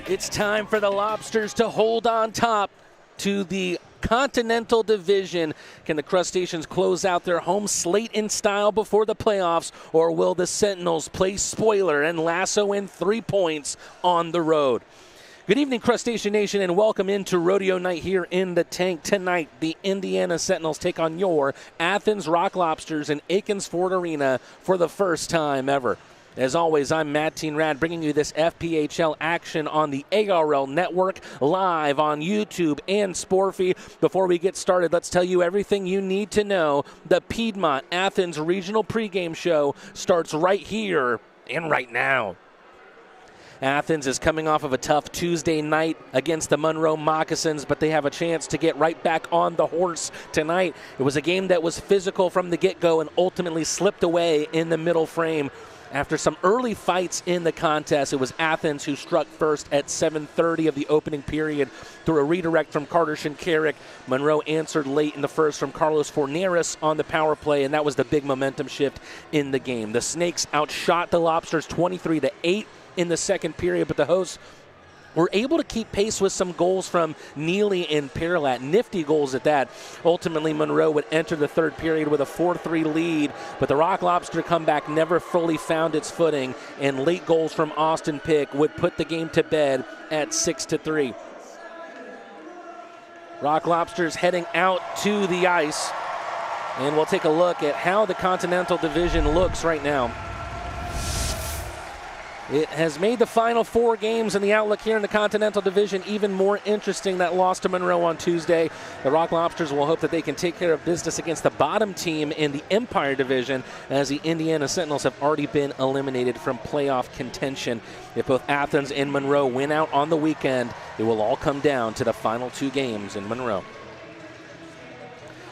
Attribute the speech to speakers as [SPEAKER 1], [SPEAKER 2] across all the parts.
[SPEAKER 1] It's time for the Lobsters to hold on top to the Continental Division. Can the Crustaceans close out their home slate in style before the playoffs, or will the Sentinels play spoiler and lasso in 3 points on the road? Good evening, Crustacean Nation, and welcome into Rodeo Night here in the tank. Tonight, the Indiana Sentinels take on your Athens Rock Lobsters in Akins Ford Arena for the first time ever. As always, I'm Matt Rad, bringing you this FPHL action on the ARL Network, live on YouTube and Sporfy. Before we get started, let's tell you everything you need to know. The Piedmont Athens Regional Pregame Show starts right here and right now. Athens is coming off of a tough Tuesday night against the Monroe Moccasins, but they have a chance to get right back on the horse tonight. It was a game that was physical from the get-go and ultimately slipped away in the middle frame. After some early fights in the contest, it was Athens who struck first at 7:30 of the opening period through a redirect from Carter Shinkarik. Monroe answered late in the first from Carlos Forneris on the power play, and that was the big momentum shift in the game. The Snakes outshot the Lobsters 23-8 in the second period, but the hosts were able to keep pace with some goals from Neely and Perlat. Nifty goals at that. Ultimately, Monroe would enter the third period with a 4-3 lead, but the Rock Lobster comeback never fully found its footing, and late goals from Austin Pick would put the game to bed at 6-3. Rock Lobsters heading out to the ice, and we'll take a look at how the Continental Division looks right now. It has made the final 4 games, and the outlook here in the Continental Division even more interesting. That loss to Monroe on Tuesday. The Rock Lobsters will hope that they can take care of business against the bottom team in the Empire Division, as the Indiana Sentinels have already been eliminated from playoff contention. If both Athens and Monroe win out on the weekend, it will all come down to the final 2 games in Monroe.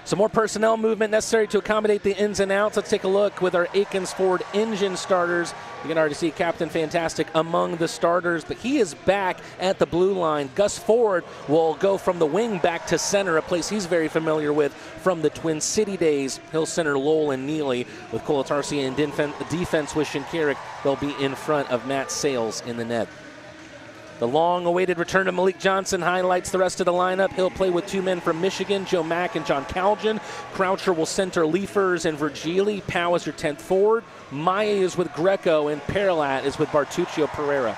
[SPEAKER 1] Some more personnel movement necessary to accommodate the ins and outs. Let's take a look with our Akins Ford engine starters. You can already see Captain Fantastic among the starters, but he is back at the blue line. Gus Ford will go from the wing back to center, a place he's very familiar with from the Twin City days. He'll center Lowell and Neely with Colatarsi, and defense with Shinkarik. They'll be in front of Matt Sales in the net. The long-awaited return of Malik Johnson highlights the rest of the lineup. He'll play with 2 men from Michigan, Joe Mack and John Calgin. Croucher will center Leifers and Virgili. Powell is your 10th forward. Maye is with Greco, and Perlat is with Bartuccio Pereira.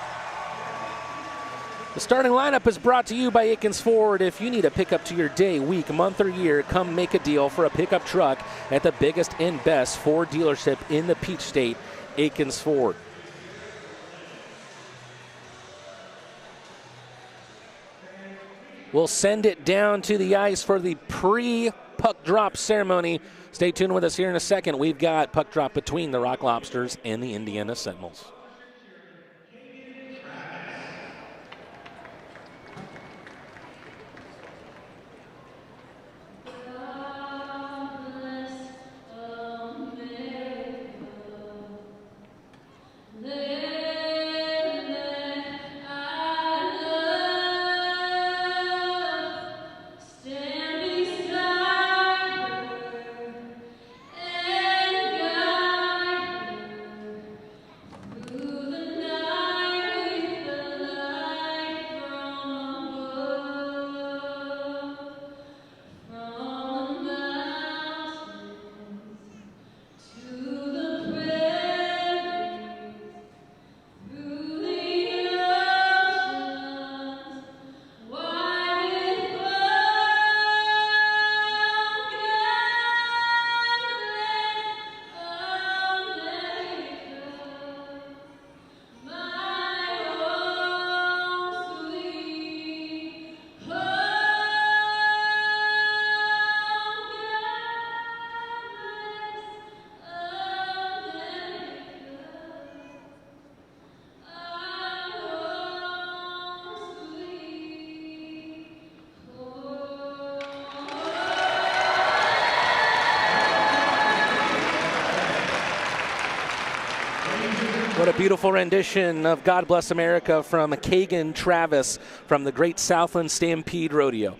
[SPEAKER 1] The starting lineup is brought to you by Akins Ford. If you need a pickup to your day, week, month, or year, come make a deal for a pickup truck at the biggest and best Ford dealership in the Peach State, Akins Ford. We'll send it down to the ice for the pre-puck drop ceremony. Stay tuned with us here in a second. We've got puck drop between the Rock Lobsters and the Indiana Sentinels. What a beautiful rendition of God Bless America from Kagan Travis from the Great Southland Stampede Rodeo.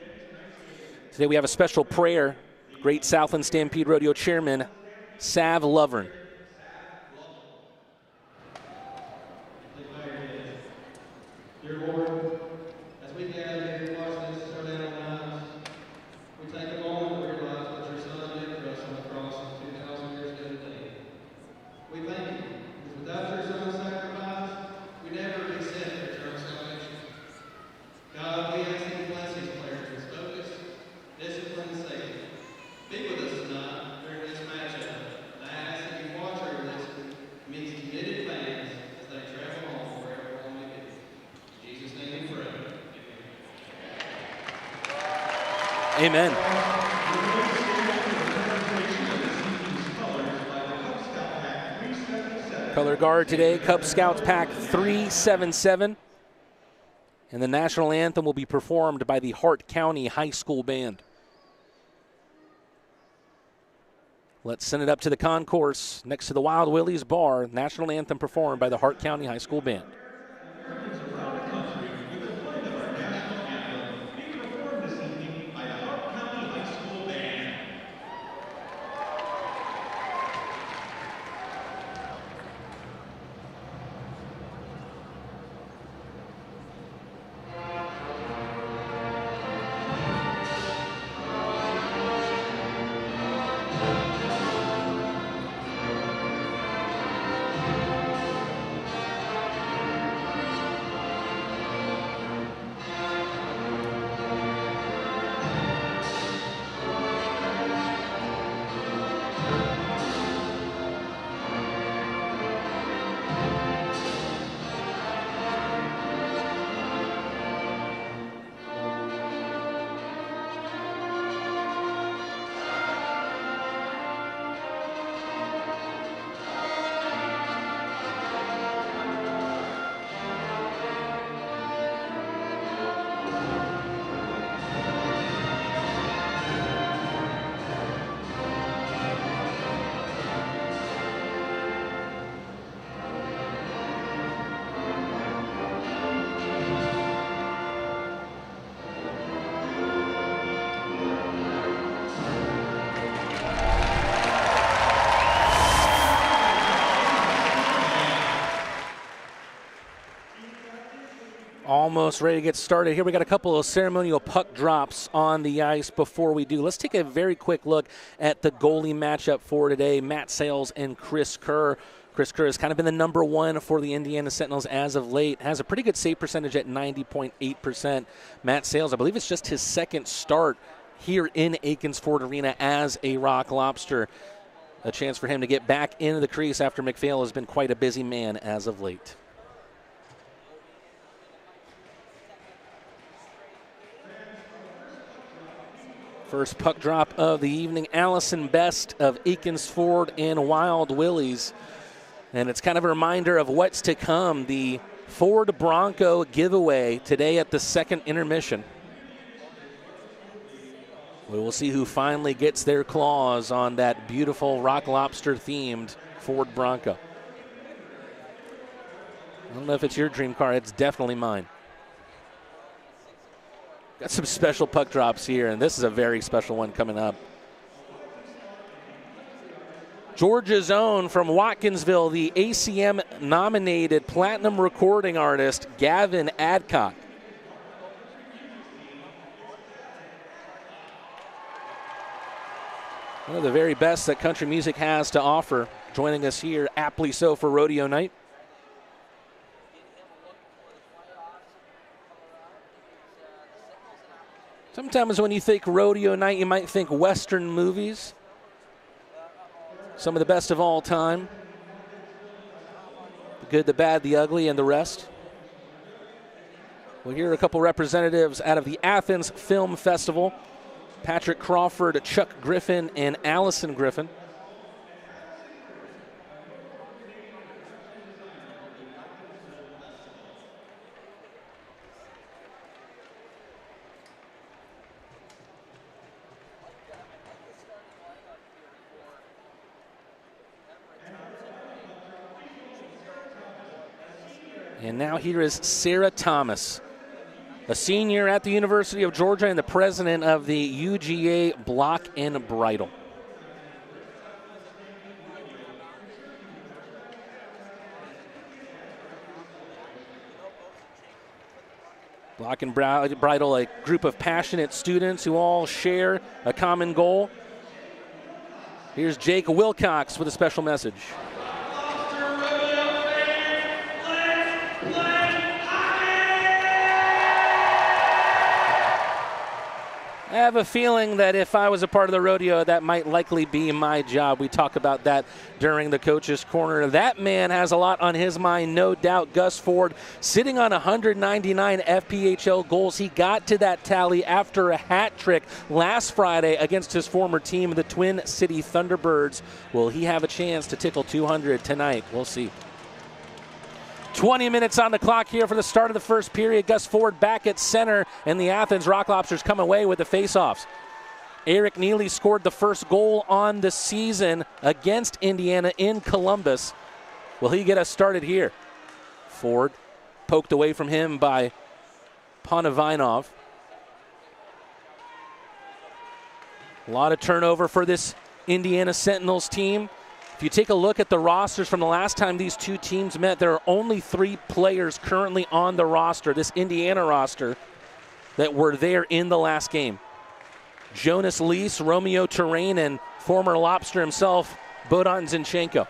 [SPEAKER 1] Today we have a special prayer. Great Southland Stampede Rodeo Chairman Sav Lovern.
[SPEAKER 2] Dear Lord, as we gather here to watch this turn out lives, we take a moment to realize what your Son did for us on the cross 2,000 years ago today. We thank you, because without your Son's sacrifice, we never accept eternal salvation. God, we ask that you bless these players with focus, discipline, and safety. Be with us tonight during this matchup. I ask that you watch over this and these committed fans as they travel on wherever they may be. In Jesus' name we pray.
[SPEAKER 1] Amen. Color guard today, Cub Scouts Pack 377. And the national anthem will be performed by the Hart County High School Band. Let's send it up to the concourse next to the Wild Willie's Bar. National anthem performed by the Hart County High School Band. Almost ready to get started here. We got a couple of ceremonial puck drops on the ice before we do. Let's take a very quick look at the goalie matchup for today. Matt Sales and Chris Kerr. Chris Kerr has kind of been the number one for the Indiana Sentinels as of late. Has a pretty good save percentage at 90.8%. Matt Sales, I believe it's just his second start here in Akins Ford Arena as a Rock Lobster. A chance for him to get back into the crease after McPhail has been quite a busy man as of late. First puck drop of the evening, Allison Best of Akins Ford and Wild Willie's. And it's kind of a reminder of what's to come, the Ford Bronco giveaway today at the second intermission. We will see who finally gets their claws on that beautiful Rock Lobster-themed Ford Bronco. I don't know if it's your dream car, it's definitely mine. Got some special puck drops here, and this is a very special one coming up. Georgia's own from Watkinsville, the ACM-nominated platinum recording artist, Gavin Adcock. One of the very best that country music has to offer, joining us here, aptly so, for Rodeo Night. Sometimes when you think Rodeo Night, you might think Western movies. Some of the best of all time. The good, the bad, the ugly, and the rest. We'll hear a couple representatives out of the Athens Film Festival. Patrick Crawford, Chuck Griffin, and Allison Griffin. And now here is Sarah Thomas, a senior at the University of Georgia and the president of the UGA Block and Bridle. Block and bridle a group of passionate students who all share a common goal. Here's Jake Wilcox with a special message. I have a feeling that if I was a part of the rodeo, that might likely be my job. We talk about that during the Coach's Corner. That man has a lot on his mind, no doubt. Gus Ford sitting on 199 FPHL goals. He got to that tally after a hat trick last Friday against his former team, the Twin City Thunderbirds. Will he have a chance to tickle 200 tonight? We'll see. 20 minutes on the clock here for the start of the first period. Gus Ford back at center, and the Athens Rock Lobsters come away with the faceoffs. Eric Neely scored the first goal on the season against Indiana in Columbus. Will he get us started here? Ford poked away from him by Ponovinov. A lot of turnover for this Indiana Sentinels team. If you take a look at the rosters from the last time these two teams met, there are only 3 players currently on the roster, this Indiana roster, that were there in the last game. Jonas Lease, Romeo Terrain, and former Lobster himself, Bodan Zinchenko.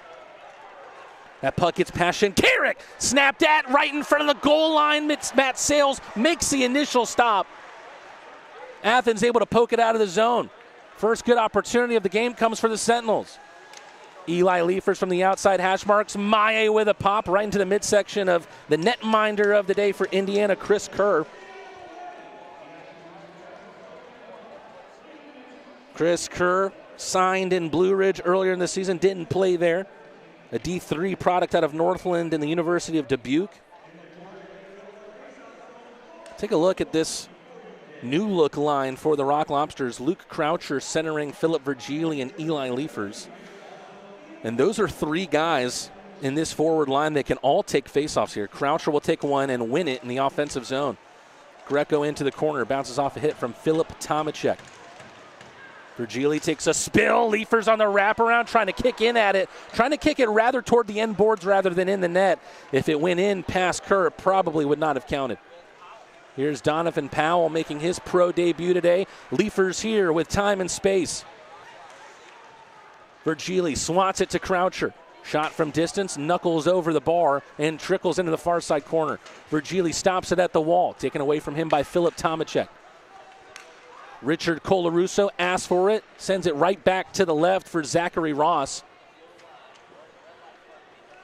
[SPEAKER 1] That puck gets past Shinkarik, snapped at right in front of the goal line. Matt Sales makes the initial stop. Athens able to poke it out of the zone. First good opportunity of the game comes for the Sentinels. Eli Leifers from the outside hash marks. Maye with a pop right into the midsection of the netminder of the day for Indiana, Chris Kerr. Chris Kerr signed in Blue Ridge earlier in the season, didn't play there. A D3 product out of Northland and the University of Dubuque. Take a look at this new look line for the Rock Lobsters. Luke Croucher centering Philip Virgili and Eli Leifers. And those are 3 guys in this forward line that can all take faceoffs here. Croucher will take one and win it in the offensive zone. Greco into the corner, bounces off a hit from Philip Tomacek. Virgili takes a spill. Leifers on the wraparound, trying to kick in at it. Trying to kick it rather toward the end boards rather than in the net. If it went in past Kerr, it probably would not have counted. Here's Donovan Powell making his pro debut today. Leifers here with time and space. Virgili swats it to Croucher. Shot from distance, knuckles over the bar, and trickles into the far side corner. Virgili stops it at the wall, taken away from him by Philip Tomacek. Richard Colarusso asks for it, sends it right back to the left for Zachary Ross.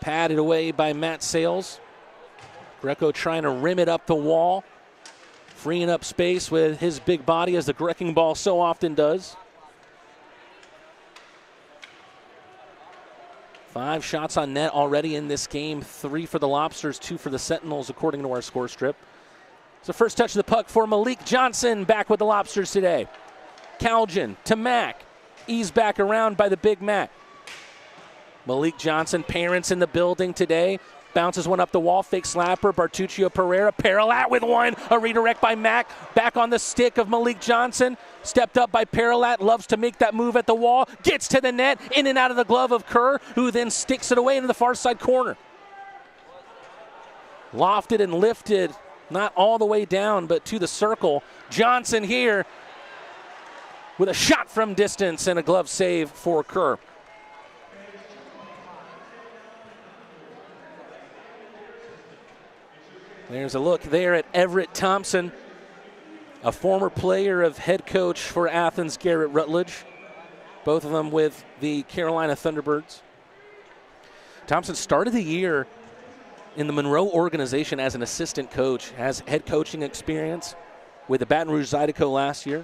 [SPEAKER 1] Padded away by Matt Sales. Greco trying to rim it up the wall, freeing up space with his big body as the wrecking ball so often does. 5 shots on net already in this game. 3 for the Lobsters, 2 for the Sentinels, according to our score strip. It's the first touch of the puck for Malik Johnson, back with the Lobsters today. Calgin to Mack. Eased back around by the big Mac. Malik Johnson, parents in the building today. Bounces one up the wall, fake slapper, Bartuccio Pereira, Paralat with one, a redirect by Mack, back on the stick of Malik Johnson, stepped up by Paralat, loves to make that move at the wall, gets to the net, in and out of the glove of Kerr, who then sticks it away into the far side corner. Lofted and lifted, not all the way down, but to the circle. Johnson here with a shot from distance and a glove save for Kerr. There's a look there at Everett Thompson, a former player of head coach for Athens, Garrett Rutledge, both of them with the Carolina Thunderbirds. Thompson started the year in the Monroe organization as an assistant coach, has head coaching experience with the Baton Rouge Zydeco last year.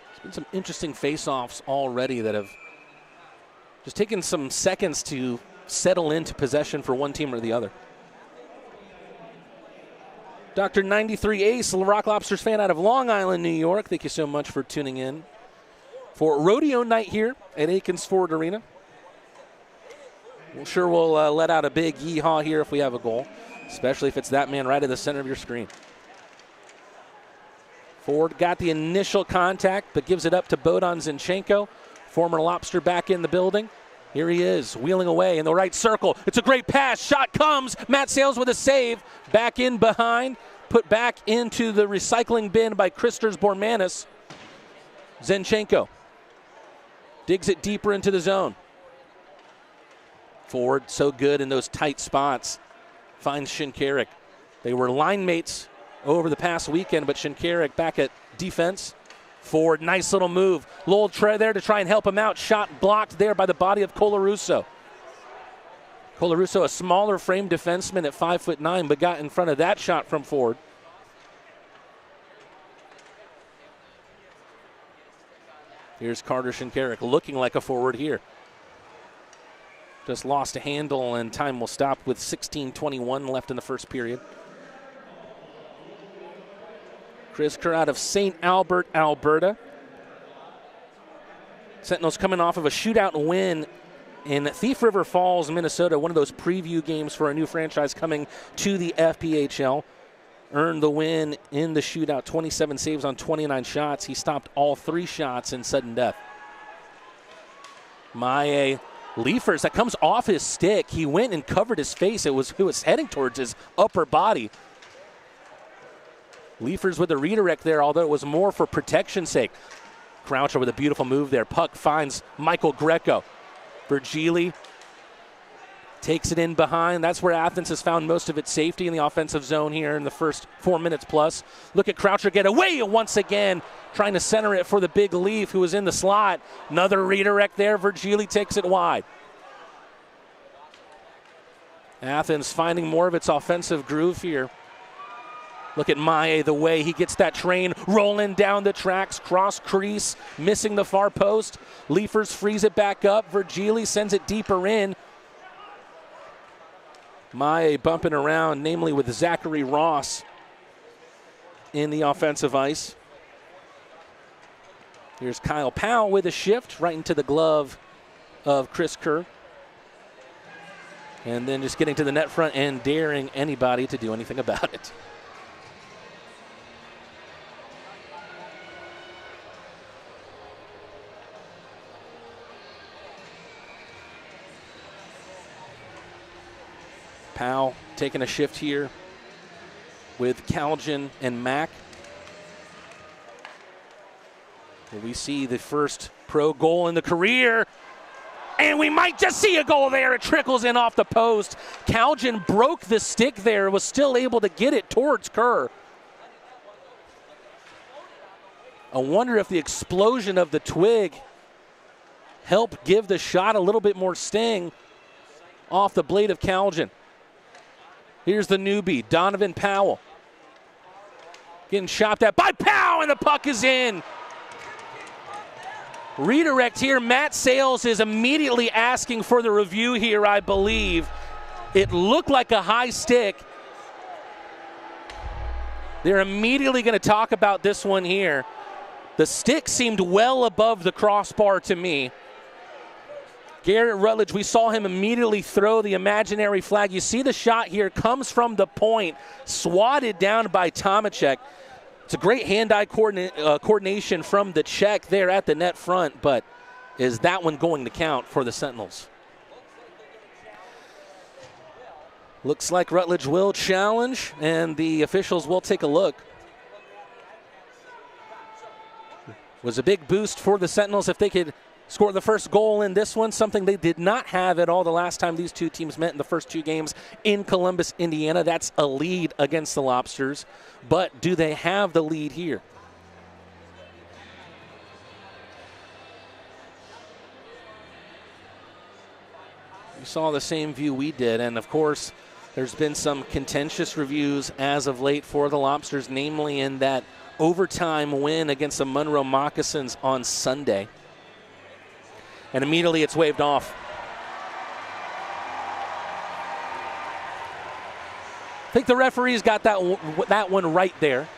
[SPEAKER 1] There's been some interesting face-offs already that have just taken some seconds to settle into possession for one team or the other. Dr. 93 Ace, Rock Lobsters fan out of Long Island, New York. Thank you so much for tuning in for Rodeo night here at Akins Ford Arena. We'll let out a big yee-haw here if we have a goal, especially if it's that man right at the center of your screen. Ford got the initial contact, but gives it up to Bodan Zinchenko. Former Lobster back in the building. Here he is, wheeling away in the right circle. It's a great pass. Shot comes. Matt Sales with a save. Back in behind. Put back into the recycling bin by Kristers Bormanis. Zenchenko digs it deeper into the zone. Ford, so good in those tight spots. Finds Shinkarik. They were line mates over the past weekend, but Shinkarik back at defense. Ford, nice little move. Lowell there to try and help him out. Shot blocked there by the body of Colarusso. Colarusso, a smaller frame defenseman at 5'9", but got in front of that shot from Ford. Here's Carter Shinkarik looking like a forward here. Just lost a handle, and time will stop with 16:21 left in the first period. Chris Kerr out of St. Albert, Alberta. Sentinels coming off of a shootout win in Thief River Falls, Minnesota, one of those preview games for a new franchise coming to the FPHL. Earned the win in the shootout, 27 saves on 29 shots. He stopped all 3 shots in sudden death. Maye Leafers, that comes off his stick. He went and covered his face. It was heading towards his upper body. Leafers with a redirect there, although it was more for protection's sake. Croucher with a beautiful move there. Puck finds Michael Greco. Virgili takes it in behind. That's where Athens has found most of its safety in the offensive zone here in the first 4 minutes plus. Look at Croucher get away once again, trying to center it for the big Leaf who was in the slot. Another redirect there. Virgili takes it wide. Athens finding more of its offensive groove here. Look at Maye, the way he gets that train rolling down the tracks, cross crease, missing the far post. Leafers frees it back up. Virgili sends it deeper in. Maye bumping around, namely with Zachary Ross in the offensive ice. Here's Kyle Powell with a shift right into the glove of Chris Kerr. And then just getting to the net front and daring anybody to do anything about it. Powell taking a shift here with Calgin and Mack. We see the first pro goal in the career, and we might just see a goal there. It trickles in off the post. Calgin broke the stick there, was still able to get it towards Kerr. I wonder if the explosion of the twig helped give the shot a little bit more sting off the blade of Calgin. Here's the newbie, Donovan Powell. Getting chopped at by Powell, and the puck is in. Redirect here. Matt Sales is immediately asking for the review here, I believe. It looked like a high stick. They're immediately going to talk about this one here. The stick seemed well above the crossbar to me. Garrett Rutledge, we saw him immediately throw the imaginary flag. You see the shot here comes from the point, swatted down by Tomacek. It's a great hand-eye coordination from the Czech there at the net front, but is that one going to count for the Sentinels? Looks like Rutledge will challenge, and the officials will take a look. Was a big boost for the Sentinels if they could score the first goal in this one, something they did not have at all the last time these two teams met in the first 2 games in Columbus, Indiana. That's a lead against the Lobsters. But do they have the lead here? You saw the same view we did, and of course, there's been some contentious reviews as of late for the Lobsters, namely in that overtime win against the Monroe Moccasins on Sunday. And immediately it's waved off. I think the referees got that one right there.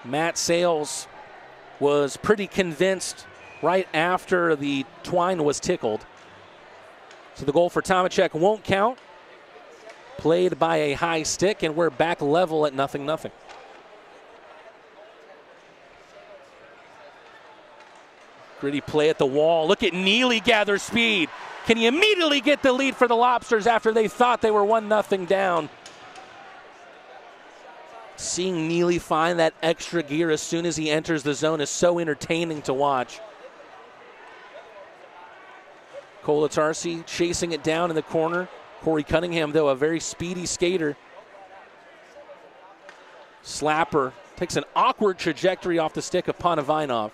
[SPEAKER 1] Matt Sales was pretty convinced right after the twine was tickled. So the goal for Tomacek won't count. Played by a high stick, and we're back level at 0-0. Gritty play at the wall. Look at Neely gather speed. Can he immediately get the lead for the Lobsters after they thought they were 1-0 down? Seeing Neely find that extra gear as soon as he enters the zone is so entertaining to watch. Kolatarsi chasing it down in the corner. Corey Cunningham, though, a very speedy skater. Slapper takes an awkward trajectory off the stick of Panavinov.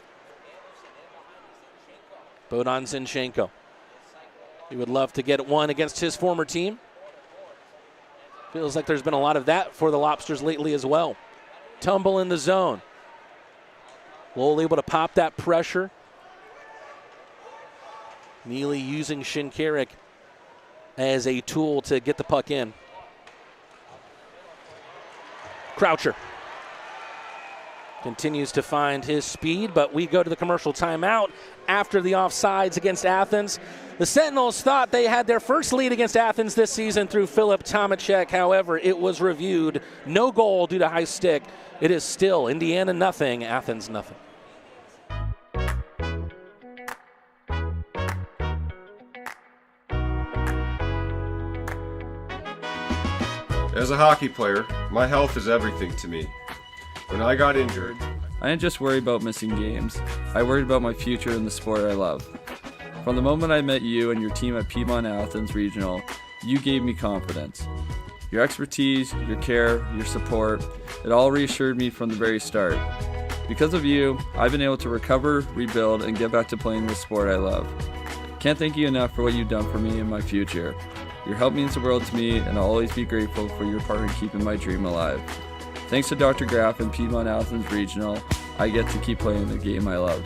[SPEAKER 1] Bodan Zinchenko. He would love to get one against his former team. Feels like there's been a lot of that for the Lobsters lately as well. Tumble in the zone. Lowell able to pop that pressure. Neely using Shinkarik as a tool to get the puck in. Croucher continues to find his speed, but we go to the commercial timeout after the offsides against Athens. The Sentinels thought they had their first lead against Athens this season through Filip Tomacek. However, it was reviewed. No goal due to high stick. It is still Indiana nothing, Athens nothing.
[SPEAKER 3] As a hockey player, my health is everything to me. When I got injured,
[SPEAKER 4] I didn't just worry about missing games. I worried about my future in the sport I love. From the moment I met you and your team at Piedmont Athens Regional, you gave me confidence. Your expertise, your care, your support, it all reassured me from the very start. Because of you, I've been able to recover, rebuild, and get back to playing the sport I love. Can't thank you enough for what you've done for me and my future. Your help means the world to me, and I'll always be grateful for your part in keeping my dream alive. Thanks to Dr. Graff and Piedmont Athens Regional, I get to keep playing the game I love.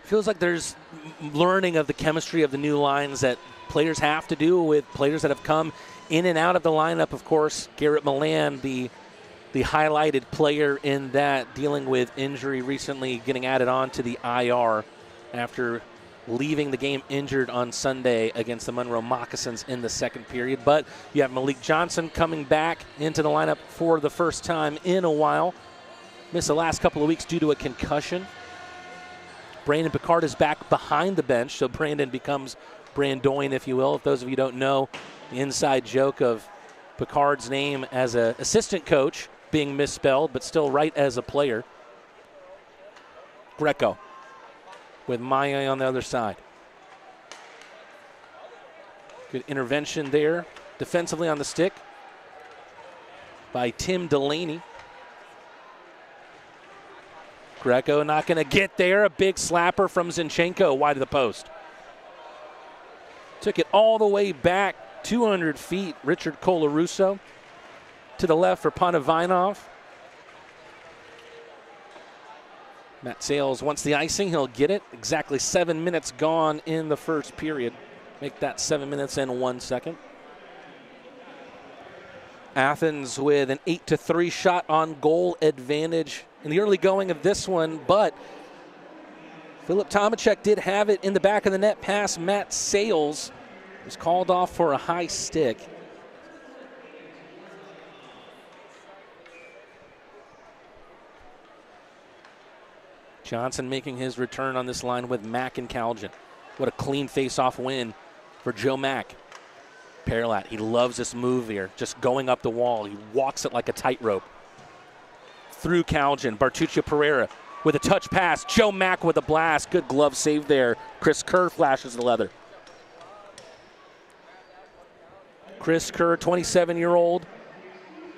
[SPEAKER 1] Feels like there's learning of the chemistry of the new lines that players have to do with players that have come in and out of the lineup. Of course, Garrett Milan, the highlighted player in that, dealing with injury recently, getting added on to the IR after leaving the game injured on Sunday against the Monroe Moccasins in the second period. But you have Malik Johnson coming back into the lineup for the first time in a while. Missed the last couple of weeks due to a concussion. Brandon Picard is back behind the bench, so Brandon becomes Brandoin, if you will. If those of you don't know, the inside joke of Picard's name as an assistant coach being misspelled, but still right as a player. Greco with Maya on the other side. Good intervention there defensively on the stick by Tim Delaney. Greco not going to get there. A big slapper from Zinchenko wide of the post. Took it all the way back 200 feet. Richard Colarusso to the left for Panavinov. Matt Sales wants the icing. He'll get it. Exactly 7 minutes gone in the first period. Make that 7 minutes and 1 second. Athens with an 8-3 shot on goal advantage in the early going of this one, but Filip Tomacek did have it in the back of the net past Matt Sales. Was called off for a high stick. Johnson making his return on this line with Mack and Calgin. What a clean face-off win for Joe Mack. Perlat, he loves this move here, just going up the wall. He walks it like a tightrope. Through Calgin, Bartuccio Pereira with a touch pass. Joe Mack with a blast. Good glove save there. Chris Kerr flashes the leather. Chris Kerr, 27-year-old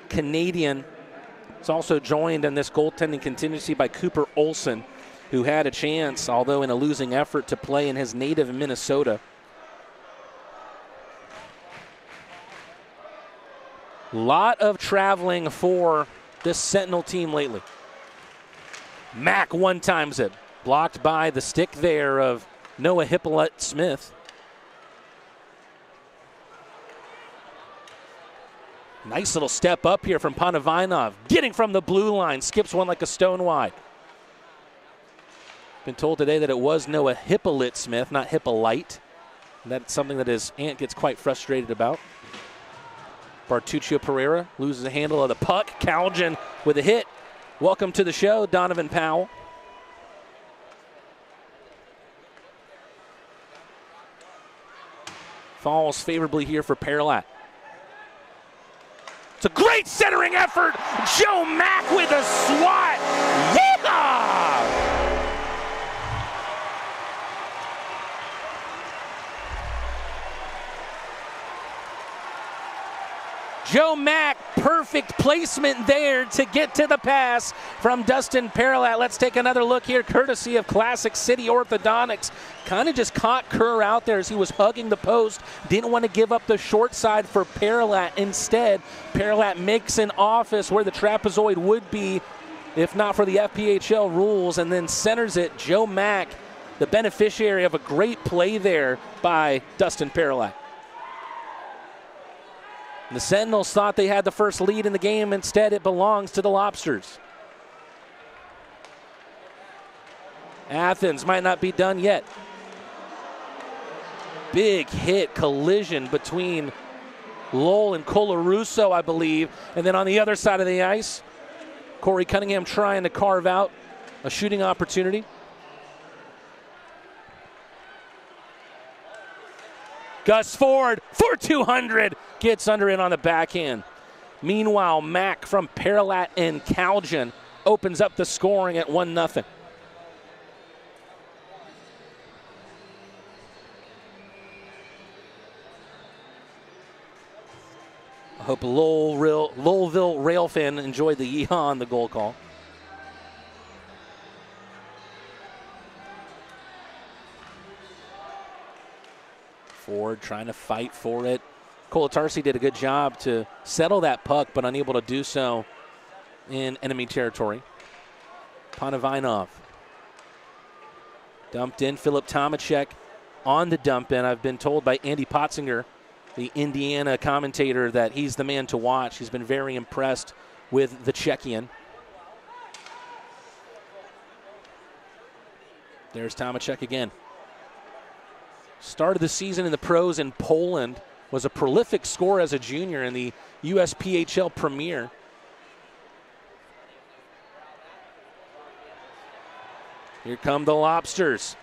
[SPEAKER 1] Canadian, is also joined in this goaltending contingency by Cooper Olsen, who had a chance, although in a losing effort, to play in his native Minnesota. Lot of traveling for this Sentinel team lately. Mack one-times it. Blocked by the stick there of Noah Hippolyte-Smith. Nice little step up here from Panavinov. Getting from the blue line. Skips one like a stone wide. Been told today that it was Noah Hippolyte Smith, not Hippolyte. And that's something that his aunt gets quite frustrated about. Bartuccio Pereira loses the handle of the puck. Caljan with a hit. Welcome to the show, Donovan Powell. Falls favorably here for Perlat. It's a great centering effort. Joe Mack with a swat. Yeehaw! Joe Mack, perfect placement there to get to the pass from Dustin Perlat. Let's take another look here, courtesy of Classic City Orthodontics. Kind of just caught Kerr out there as he was hugging the post. Didn't want to give up the short side for Perlat. Instead, Perlat makes an office where the trapezoid would be if not for the FPHL rules, and then centers it. Joe Mack, the beneficiary of a great play there by Dustin Perlat. The Sentinels thought they had the first lead in the game. Instead, it belongs to the Lobsters. Athens might not be done yet. Big hit, collision between Lowell and Colarusso, I believe. And then on the other side of the ice, Corey Cunningham trying to carve out a shooting opportunity. Gus Ford for 200, gets under it on the backhand. Meanwhile, Mack from Perlat and Caljan opens up the scoring at 1-0. I hope Lowellville Rail fan enjoyed the yeehaw on the goal call. Ford trying to fight for it. Kolatarsi did a good job to settle that puck, but unable to do so in enemy territory. Panavinov dumped in. Philip Tomacek on the dump in. I've been told by Andy Potzinger, the Indiana commentator, that he's the man to watch. He's been very impressed with the Czechian. There's Tomacek again. Started the season in the pros in Poland, was a prolific scorer as a junior in the USPHL Premier. Here come the Lobsters.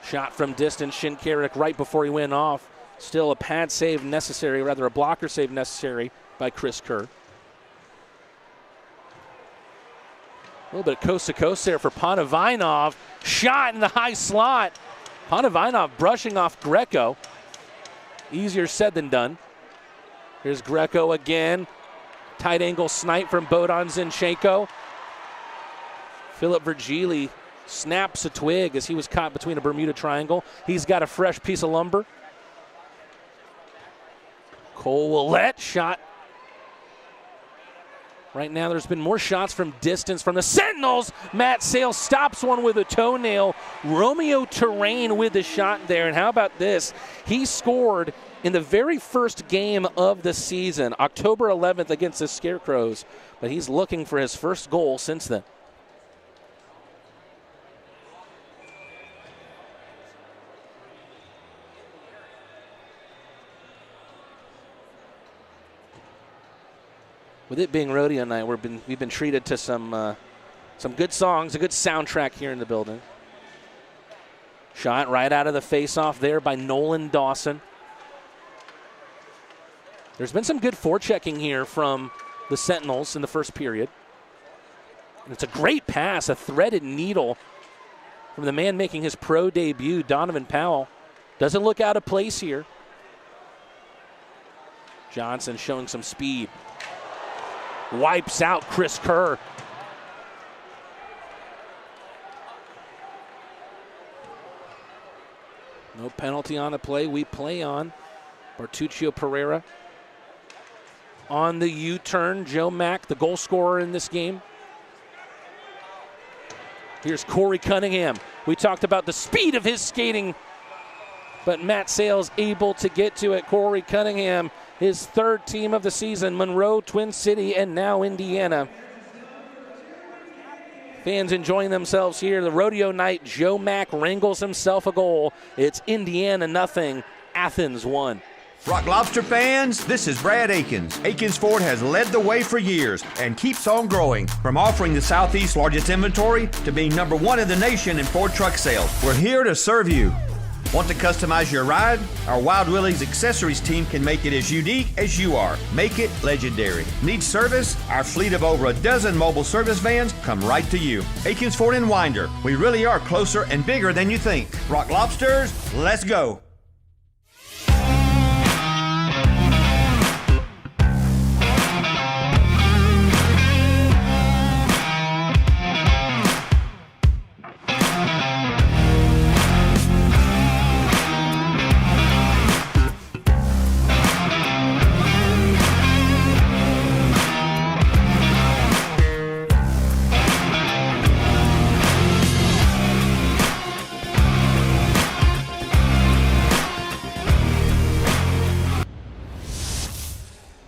[SPEAKER 1] Shot from distance, Shinkarik right before he went off. Still a pad save necessary, rather a blocker save necessary by Chris Kerr. A little bit of coast to coast there for Panavinov. Shot in the high slot. Panavinov brushing off Greco. Easier said than done. Here's Greco again. Tight angle snipe from Bodan Zinchenko. Philip Virgili snaps a twig as he was caught between a Bermuda Triangle. He's got a fresh piece of lumber. Cole Willett shot. Right now there's been more shots from distance from the Sentinels. Matt Sales stops one with a toenail. Romeo Terrain with the shot there. And how about this? He scored in the very first game of the season, October 11th against the Scarecrows. But he's looking for his first goal since then. With it being rodeo night, we've been treated to some good songs, a good soundtrack here in the building. Shot right out of the face-off there by Nolan Dawson. There's been some good forechecking here from the Sentinels in the first period. And it's a great pass, a threaded needle from the man making his pro debut, Donovan Powell. Doesn't look out of place here. Johnson showing some speed. Wipes out Chris Kerr. No penalty on the play. We play on. Bartuccio Pereira. On the U-turn, Joe Mack, the goal scorer in this game. Here's Corey Cunningham. We talked about the speed of his skating, but Matt Sales able to get to it. Corey Cunningham, his third team of the season, Monroe, Twin City, and now Indiana. Fans enjoying themselves here. The rodeo night, Joe Mack wrangles himself a goal. It's Indiana 0, Athens 1.
[SPEAKER 5] Rock Lobster fans, this is Brad Akins. Akins Ford has led the way for years and keeps on growing. From offering the Southeast's largest inventory to being #1 in the nation in Ford truck sales, we're here to serve you. Want to customize your ride? Our Wild Willie's accessories team can make it as unique as you are. Make it legendary. Need service? Our fleet of over a dozen mobile service vans come right to you. Akins Ford and Winder. We really are closer and bigger than you think. Rock Lobsters, let's go.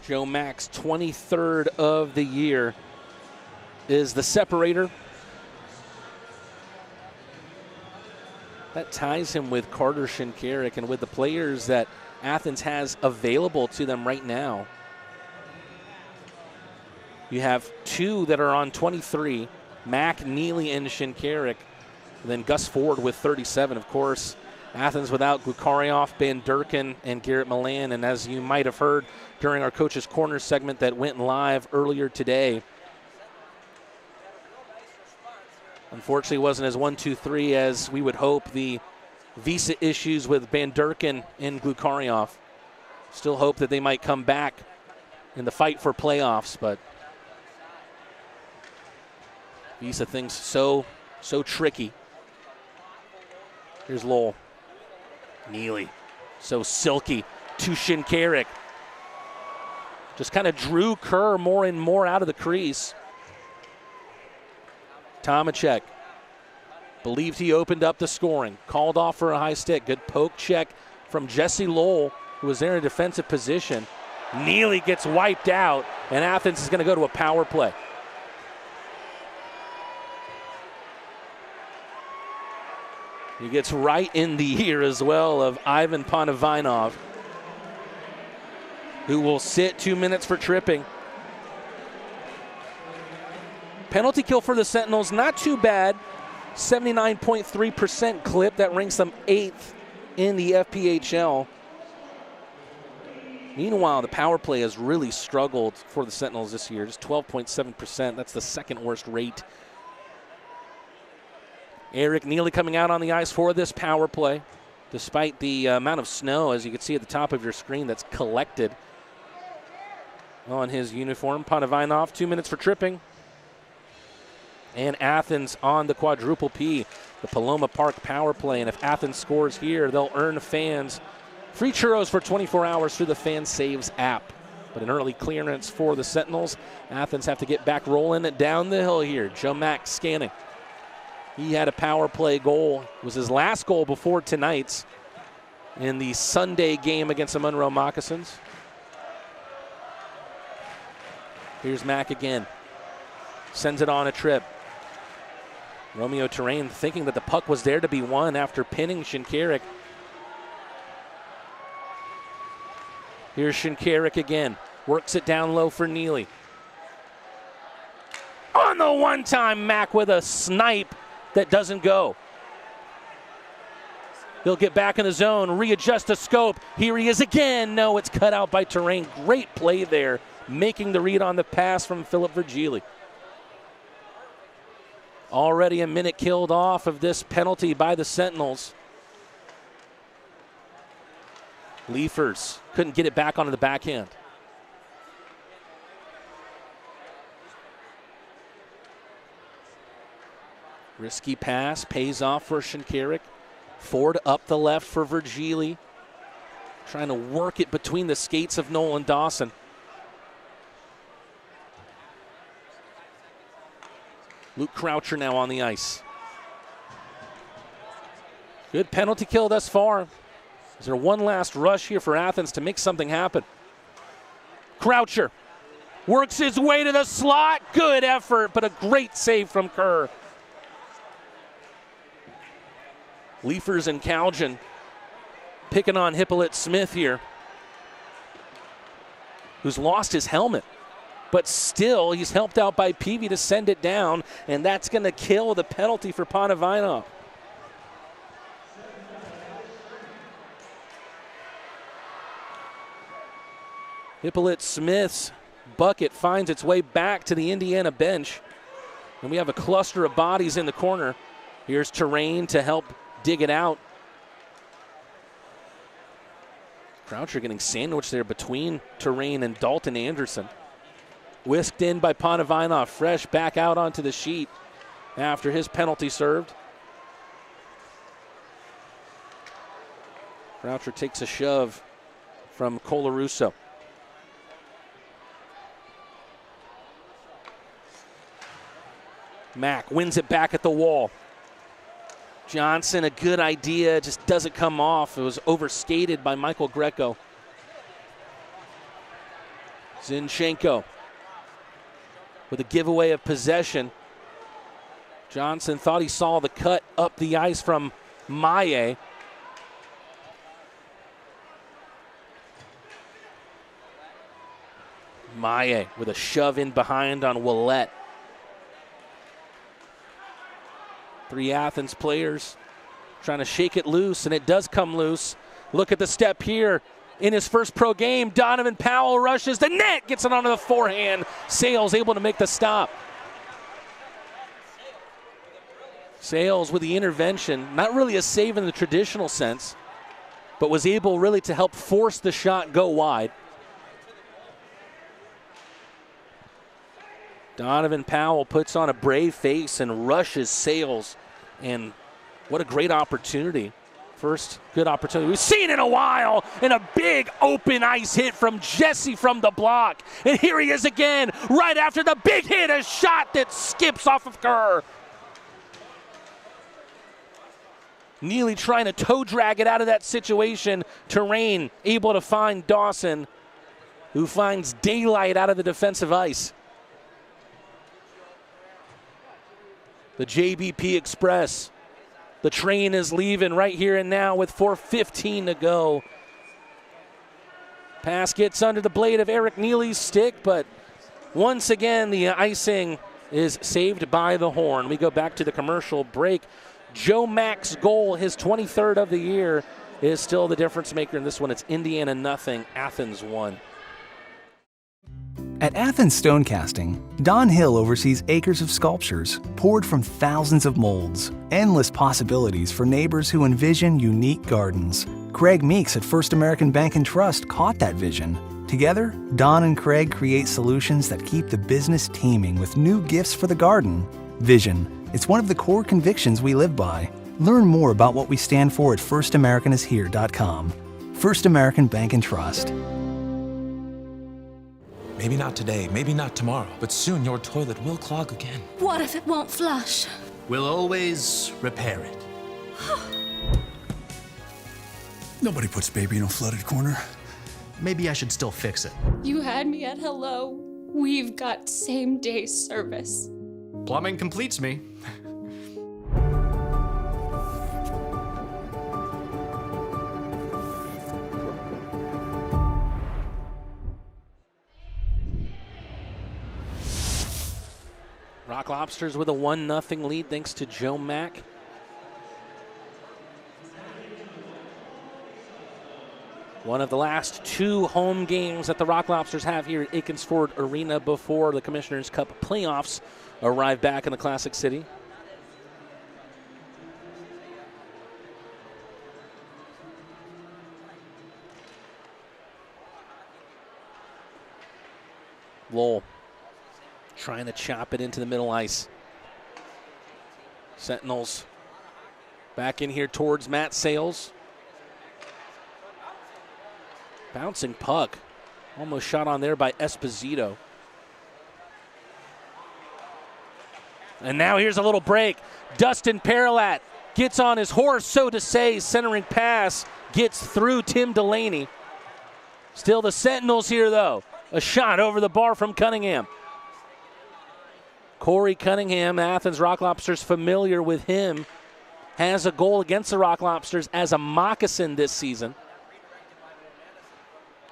[SPEAKER 1] Joe Mack's 23rd of the year is the separator. That ties him with Carter Shinkarik and with the players that Athens has available to them right now. You have 2 that are on 23, Mack, Neely, and Shinkarik. Then Gus Ford with 37, of course. Athens without Glukarioff, Van Durkin, and Garrett Milan. And as you might have heard during our Coach's Corner segment that went live earlier today, unfortunately wasn't as 1-2-3 as we would hope. The visa issues with Van Durkin and Glukarioff. Still hope that they might come back in the fight for playoffs, but visa things so tricky. Here's Lowell. Neely, so silky to Shinkarik. Just kind of drew Kerr more and more out of the crease. Tomacek believed he opened up the scoring. Called off for a high stick. Good poke check from Jesse Lowell, who was there in a defensive position. Neely gets wiped out, and Athens is going to go to a power play. He gets right in the ear as well of Ivan Ponovinov, who will sit 2 minutes for tripping. Penalty kill for the Sentinels, not too bad. 79.3% clip. That ranks them 8th in the FPHL. Meanwhile, the power play has really struggled for the Sentinels this year. Just 12.7%. That's the second worst rate. Eric Neely coming out on the ice for this power play, despite the amount of snow, as you can see at the top of your screen, that's collected on his uniform. Ponovinov, 2 minutes for tripping. And Athens on the quadruple P, the Paloma Park power play. And if Athens scores here, they'll earn fans free churros for 24 hours through the Fan Saves app. But an early clearance for the Sentinels. Athens have to get back rolling down the hill here. Joe Mack scanning. He had a power play goal. It was his last goal before tonight's in the Sunday game against the Monroe Moccasins. Here's Mack again. Sends it on a trip. Romeo Terrain thinking that the puck was there to be won after pinning Shinkarik. Here's Shinkarik again. Works it down low for Neely. On the one-time, Mack with a snipe that doesn't go. He'll get back in the zone, readjust the scope. Here he is again. No, it's cut out by Terrain. Great play there, making the read on the pass from Philip Virgili. Already a minute killed off of this penalty by the Sentinels. Leafers couldn't get it back onto the backhand. Risky pass, pays off for Shinkarik. Ford up the left for Virgili. Trying to work it between the skates of Nolan Dawson. Luke Croucher now on the ice. Good penalty kill thus far. Is there one last rush here for Athens to make something happen? Croucher works his way to the slot. Good effort, but a great save from Kerr. Leafers and Calgin picking on Hippolyte Smith here, who's lost his helmet. But still, he's helped out by Peavy to send it down, and that's going to kill the penalty for Ponovinov. Hippolyte Smith's bucket finds its way back to the Indiana bench. And we have a cluster of bodies in the corner. Here's Terrain to help dig it out. Croucher getting sandwiched there between Terrain and Dalton Anderson. Whisked in by Ponovinov, fresh back out onto the sheet after his penalty served. Croucher takes a shove from Colarusso. Mack wins it back at the wall. Johnson, a good idea, just doesn't come off. It was overskated by Michael Greco. Zinchenko with a giveaway of possession. Johnson thought he saw the cut up the ice from Maye. Maye with a shove in behind on Willette. 3 Athens players trying to shake it loose, and it does come loose. Look at the step here. In his first pro game, Donovan Powell rushes the net, gets it onto the forehand. Sales able to make the stop. Sales with the intervention, not really a save in the traditional sense, but was able really to help force the shot go wide. Donovan Powell puts on a brave face and rushes Sales. And what a great opportunity. First good opportunity we've seen in a while. And a big open ice hit from Jesse from the block. And here he is again, right after the big hit, a shot that skips off of Kerr. Neely trying to toe drag it out of that situation. Terrain able to find Dawson, who finds daylight out of the defensive ice. The JBP Express. The train is leaving right here and now with 4:15 to go. Pass gets under the blade of Eric Neely's stick, but once again the icing is saved by the horn. We go back to the commercial break. Joe Mack's goal, his 23rd of the year, is still the difference maker in this one. It's Indiana 0, Athens 1.
[SPEAKER 6] At Athens Stonecasting, Don Hill oversees acres of sculptures poured from thousands of molds, endless possibilities for neighbors who envision unique gardens. Craig Meeks at First American Bank and Trust caught that vision. Together, Don and Craig create solutions that keep the business teeming with new gifts for the garden. Vision. It's one of the core convictions we live by. Learn more about what we stand for at firstamericanishere.com. First American Bank and Trust.
[SPEAKER 7] Maybe not today, maybe not tomorrow, but soon your toilet will clog again.
[SPEAKER 8] What if it won't flush?
[SPEAKER 7] We'll always repair it.
[SPEAKER 9] Nobody puts baby in a flooded corner.
[SPEAKER 7] Maybe I should still fix it.
[SPEAKER 8] You had me at hello. We've got same-day service.
[SPEAKER 7] Plumbing completes me.
[SPEAKER 1] Rock Lobsters with a 1-0 lead thanks to Joe Mack. One of the last 2 home games that the Rock Lobsters have here at Akins Ford Arena before the Commissioner's Cup playoffs arrive back in the Classic City. Lowell trying to chop it into the middle ice. Sentinels back in here towards Matt Sales. Bouncing puck. Almost shot on there by Esposito. And now here's a little break. Dustin Paralat gets on his horse, so to say. Centering pass gets through Tim Delaney. Still the Sentinels here, though. A shot over the bar from Cunningham. Corey Cunningham, Athens Rock Lobsters familiar with him, has a goal against the Rock Lobsters as a moccasin this season.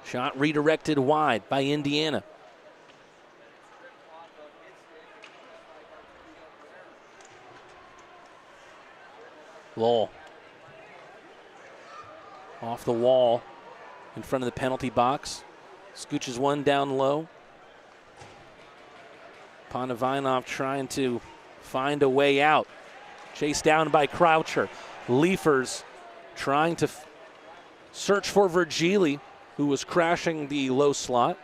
[SPEAKER 1] Shot redirected wide by Indiana. Lowell. Off the wall in front of the penalty box. Scooches one down low. Ponovinov trying to find a way out. Chased down by Croucher. Leafers trying to search for Virgili, who was crashing the low slot.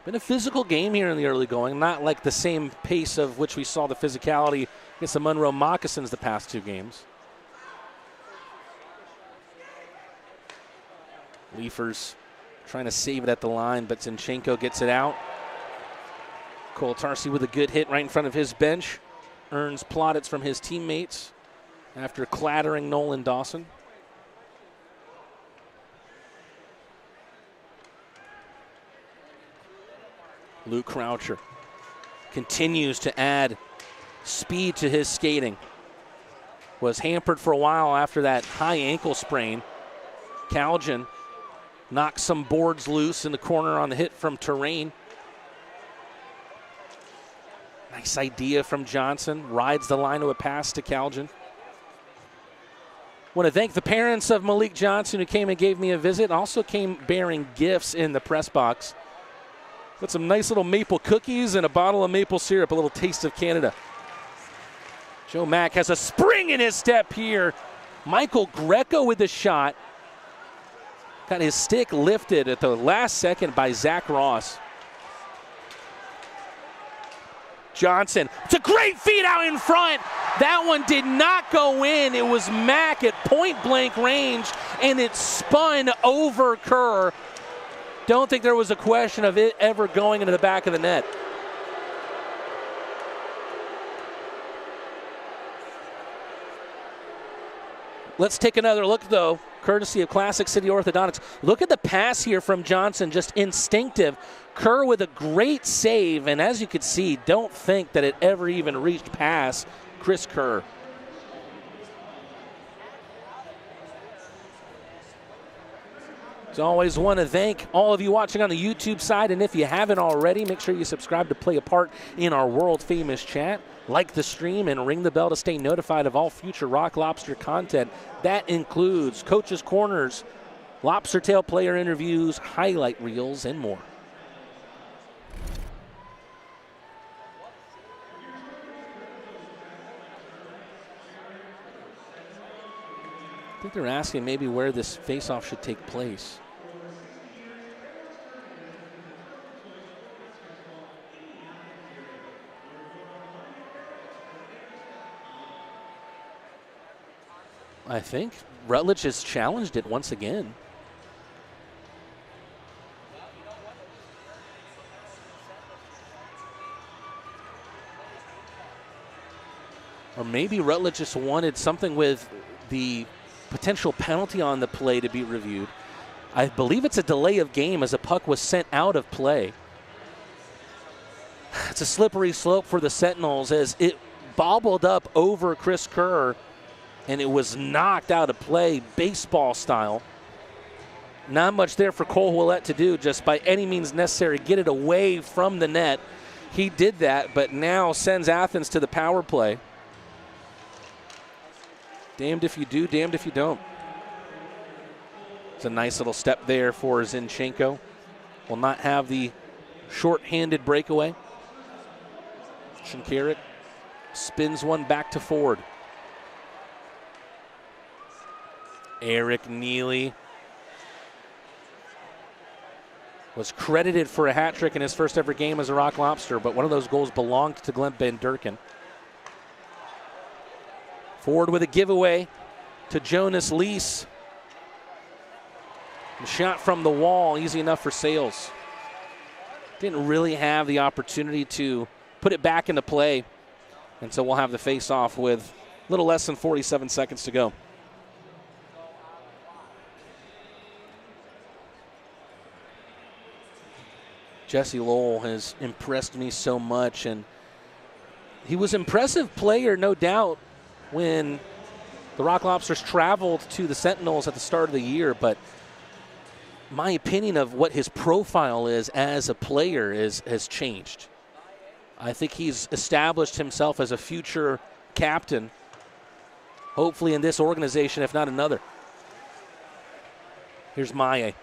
[SPEAKER 1] Been a physical game here in the early going, not like the same pace of which we saw the physicality against the Monroe Moccasins the past two games. Leafers trying to save it at the line, but Zinchenko gets it out. Cole Tarsi with a good hit right in front of his bench. Earns plaudits from his teammates after clattering Nolan Dawson. Luke Croucher continues to add speed to his skating. Was hampered for a while after that high ankle sprain. Calgin knocks some boards loose in the corner on the hit from Terrain. Nice idea from Johnson. Rides the line to a pass to Calgin. Want to thank the parents of Malik Johnson who came and gave me a visit. Also came bearing gifts in the press box. Got some nice little maple cookies and a bottle of maple syrup, a little taste of Canada. Joe Mack has a spring in his step here. Michael Greco with the shot. Got his stick lifted at the last second by Zach Ross. Johnson, it's a great feed out in front. That one did not go in. It was Mack at point blank range, and it spun over Kerr. Don't think there was a question of it ever going into the back of the net. Let's take another look, though, courtesy of Classic City Orthodontics. Look at the pass here from Johnson, just instinctive. Kerr with a great save, and as you can see, don't think that it ever even reached past Chris Kerr. As always, want to thank all of you watching on the YouTube side, and if you haven't already, make sure you subscribe to play a part in our world-famous chat. Like the stream and ring the bell to stay notified of all future Rock Lobster content. That includes Coach's Corners, Lobster Tail player interviews, highlight reels, and more. I think they're asking maybe where this face-off should take place. I think Rutledge has challenged it once again. Or maybe Rutledge just wanted something with the potential penalty on the play to be reviewed. I believe it's a delay of game as a puck was sent out of play. It's a slippery slope for the Sentinels as it bobbled up over Chris Kerr, and it was knocked out of play, baseball style. Not much there for Cole Ouellette to do, just by any means necessary, get it away from the net. He did that, but now sends Athens to the power play. Damned if you do, damned if you don't. It's a nice little step there for Zinchenko. Will not have the short-handed breakaway. Shinkarik spins one back to Ford. Eric Neely was credited for a hat trick in his first ever game as a Rock Lobster, but one of those goals belonged to Glenn Van Durken. Ford with a giveaway to Jonas Lees. The shot from the wall, easy enough for Sales. Didn't really have the opportunity to put it back into play, and so we'll have the face-off with a little less than 47 seconds to go. Jesse Lowell has impressed me so much, and he was an impressive player, no doubt, when the Rock Lobsters traveled to the Sentinels at the start of the year, but my opinion of what his profile is as a player has changed. I think he's established himself as a future captain, hopefully in this organization, if not another. Here's Maye.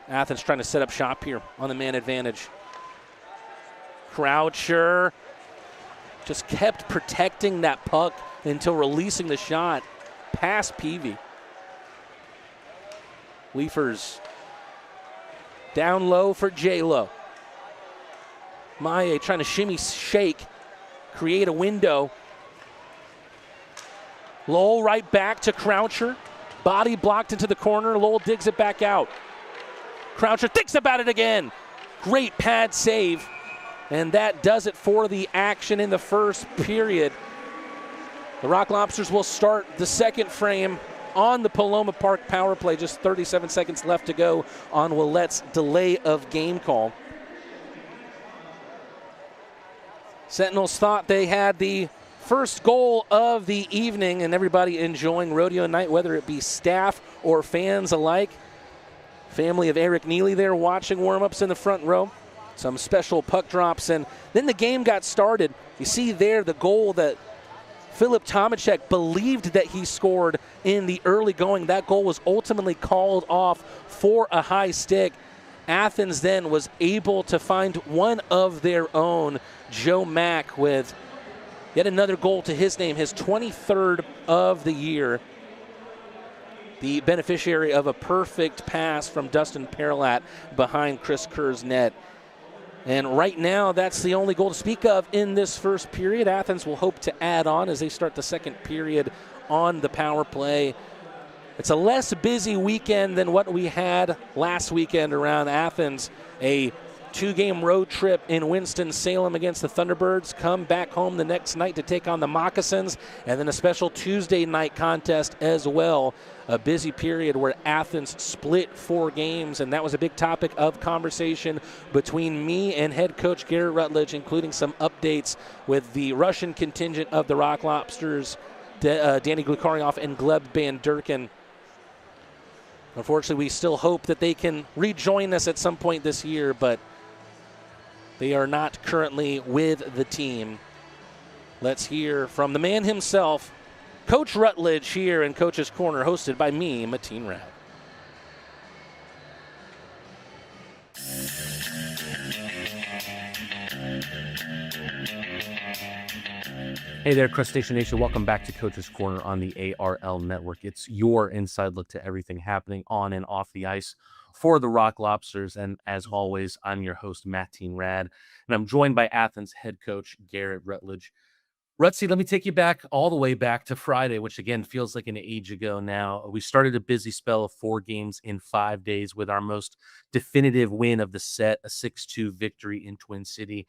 [SPEAKER 1] Athens trying to set up shop here on the man advantage. Croucher just kept protecting that puck until releasing the shot past Peavy. Leafers down low for J-Lo. Maye trying to shimmy shake, create a window. Lowell right back to Croucher. Body blocked into the corner. Lowell digs it back out. Croucher thinks about it again. Great pad save. And that does it for the action in the first period. The Rock Lobsters will start the second frame on the Paloma Park power play. Just 37 seconds left to go on Willette's delay of game call. Sentinels thought they had the first goal of the evening, and everybody enjoying rodeo night, whether it be staff or fans alike. Family of Eric Neely there watching warm-ups in the front row. Some special puck drops, and then the game got started. You see there the goal that Philip Tomacek believed that he scored in the early going. That goal was ultimately called off for a high stick. Athens then was able to find one of their own, Joe Mack, with yet another goal to his name, his 23rd of the year. The beneficiary of a perfect pass from Dustin Perlat behind Chris Kerr's net. And right now, that's the only goal to speak of in this first period. Athens will hope to add on as they start the second period on the power play. It's a less busy weekend than what we had last weekend around Athens. A 2-game road trip in Winston-Salem against the Thunderbirds, come back home the next night to take on the Moccasins, and then a special Tuesday night contest as well. A busy period where Athens split 4 games, and that was a big topic of conversation between me and head coach Garrett Rutledge, including some updates with the Russian contingent of the Rock Lobsters, Danny Glukarioff and Gleb Bandurkin. Unfortunately, we still hope that they can rejoin us at some point this year, but they are not currently with the team. Let's hear from the man himself, Coach Rutledge, here in Coach's Corner, hosted by me, Mateen Rad.
[SPEAKER 10] Hey there, Crustacean Nation. Welcome back to Coach's Corner on the ARL Network. It's your inside look to everything happening on and off the ice for the Rock Lobsters. And as always, I'm your host, Mateen Rad, and I'm joined by Athens head coach Garrett Rutledge. Rutsy, let me take you back all the way back to Friday, which again feels like an age ago now. We started a busy spell of 4 games in 5 days with our most definitive win of the set, a 6-2 victory in Twin City.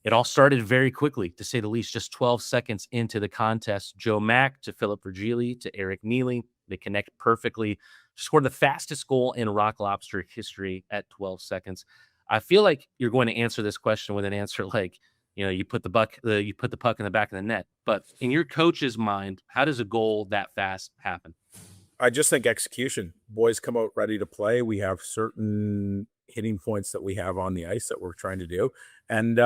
[SPEAKER 10] It all started very quickly, to say the least, just 12 seconds into the contest. Joe Mack to Philip Virgili to Eric Neely. They connect perfectly, scored the fastest goal in Rock Lobster history at 12 seconds. I feel like you're going to answer this question with an answer like, you put the puck in the back of the net. But in your coach's mind, how does a goal that fast happen?
[SPEAKER 11] I just think execution. Boys come out ready to play. We have certain hitting points that we have on the ice that we're trying to do. And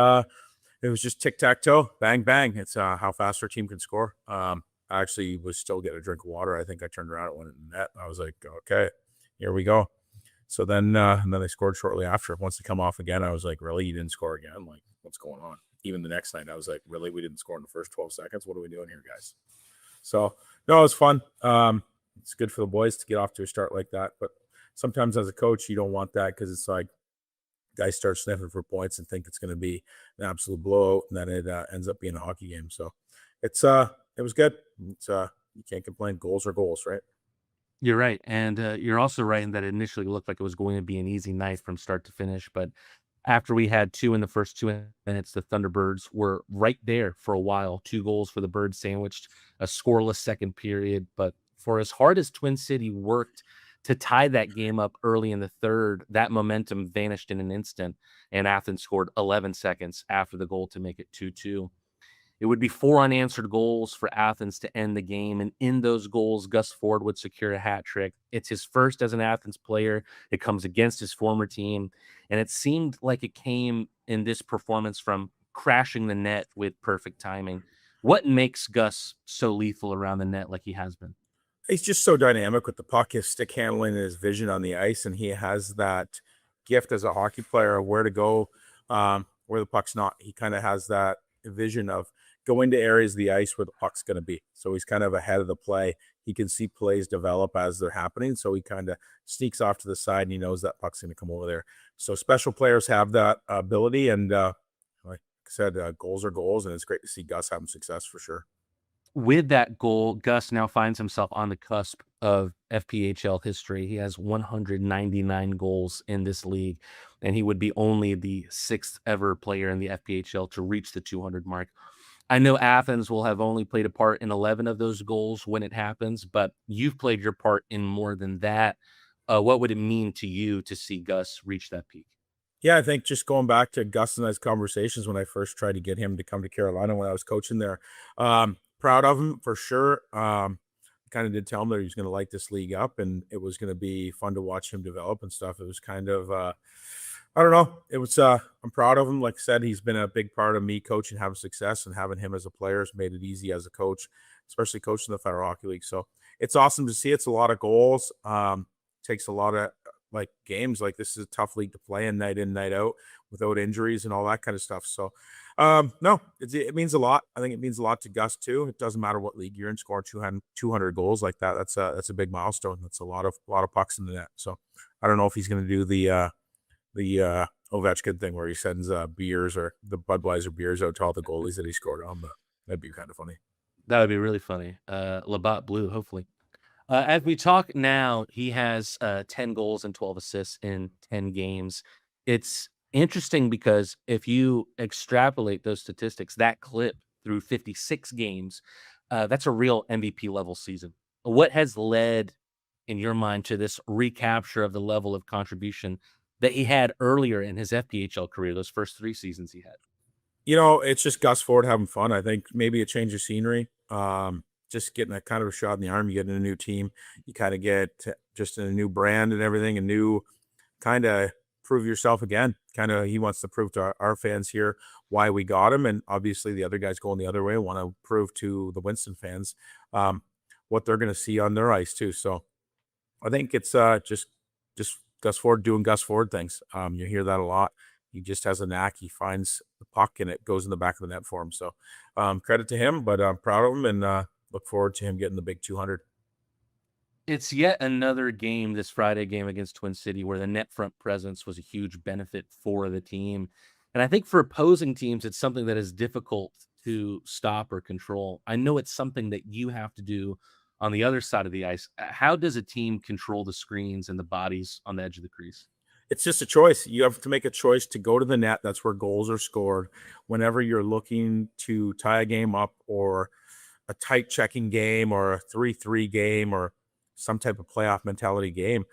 [SPEAKER 11] it was just tic-tac-toe, bang, bang. It's how fast our team can score. I actually was still getting a drink of water. I think I turned around, it went in the net. I was like, okay, here we go. So then they scored shortly after. Once they come off again, I was like, really? You didn't score again? Like, what's going on? Even the next night, I was like, really? We didn't score in the first 12 seconds? What are we doing here, guys? So, no, it was fun. It's good for the boys to get off to a start like that. But sometimes as a coach, you don't want that because it's like guys start sniffing for points and think it's going to be an absolute blowout, and then it ends up being a hockey game. So it was good. You can't complain. Goals are goals, right?
[SPEAKER 10] You're right. And you're also right in that it initially looked like it was going to be an easy night from start to finish. But after we had 2 in the first 2 minutes, the Thunderbirds were right there for a while. 2 goals for the Birds sandwiched, a scoreless second period. But for as hard as Twin City worked to tie that game up early in the third, that momentum vanished in an instant, and Athens scored 11 seconds after the goal to make it 2-2. It would be 4 unanswered goals for Athens to end the game. And in those goals, Gus Ford would secure a hat trick. It's his first as an Athens player. It comes against his former team. And it seemed like it came in this performance from crashing the net with perfect timing. What makes Gus so lethal around the net like he has been?
[SPEAKER 11] He's just so dynamic with the puck, his stick handling and his vision on the ice. And he has that gift as a hockey player of where to go, where the puck's not. He kind of has that vision of going to areas of the ice where the puck's going to be. So he's kind of ahead of the play. He can see plays develop as they're happening. So he kind of sneaks off to the side and he knows that puck's going to come over there. So special players have that ability. And like I said, goals are goals. And it's great to see Gus having success for sure.
[SPEAKER 10] With that goal, Gus now finds himself on the cusp of FPHL history. He has 199 goals in this league, and he would be only the 6th ever player in the FPHL to reach the 200 mark. I know Athens will have only played a part in 11 of those goals when it happens, but you've played your part in more than that. What would it mean to you to see Gus reach that peak?
[SPEAKER 11] Yeah, I think just going back to Gus and I's conversations when I first tried to get him to come to Carolina when I was coaching there, proud of him for sure. Kind of did tell him that he was going to light this league up and it was going to be fun to watch him develop and stuff. It was kind of, I don't know. It was, I'm proud of him. Like I said, he's been a big part of me coaching, having success, and having him as a player has made it easy as a coach, especially coaching the Federal Hockey League. So it's awesome to see. It's a lot of goals. Takes a lot of like games. Like this is a tough league to play in, night out without injuries and all that kind of stuff. So no, it means a lot. I think it means a lot to Gus too. It doesn't matter what league you're in, scoring 200 goals like that. That's a big milestone. That's a lot of pucks in the net. So I don't know if he's going to do the Ovechkin thing where he sends beers or the Budweiser beers out to all the goalies that he scored on, but that'd be kind of funny.
[SPEAKER 10] That would be really funny. Labatt Blue, hopefully. As we talk now, he has 10 goals and 12 assists in 10 games. It's interesting because if you extrapolate those statistics, that clip through 56 games, that's a real MVP level season. What has led, in your mind, to this recapture of the level of contribution that he had earlier in his FPHL career, those first 3 seasons he had?
[SPEAKER 11] You know, it's just Gus Ford having fun. I think maybe a change of scenery. Just getting a kind of a shot in the arm. You get in a new team. You kind of get just a new brand and everything, a new kind of prove yourself again. Kind of he wants to prove to our fans here why we got him. And obviously the other guys going the other way want to prove to the Winston fans what they're going to see on their ice too. So I think it's just Gus Ford doing Gus Ford things. You hear that a lot. He just has a knack. He finds the puck and it goes in the back of the net for him. So credit to him, but I'm proud of him and look forward to him getting the big 200.
[SPEAKER 10] It's yet another game, this Friday game against Twin City, where the net front presence was a huge benefit for the team. And I think for opposing teams, it's something that is difficult to stop or control. I know it's something that you have to do on the other side of the ice. How does a team control the screens and the bodies on the edge of the crease?
[SPEAKER 11] It's just a choice. You have to make a choice to go to the net. That's where goals are scored. Whenever you're looking to tie a game up or a tight checking game or a 3-3 game or some type of playoff mentality game,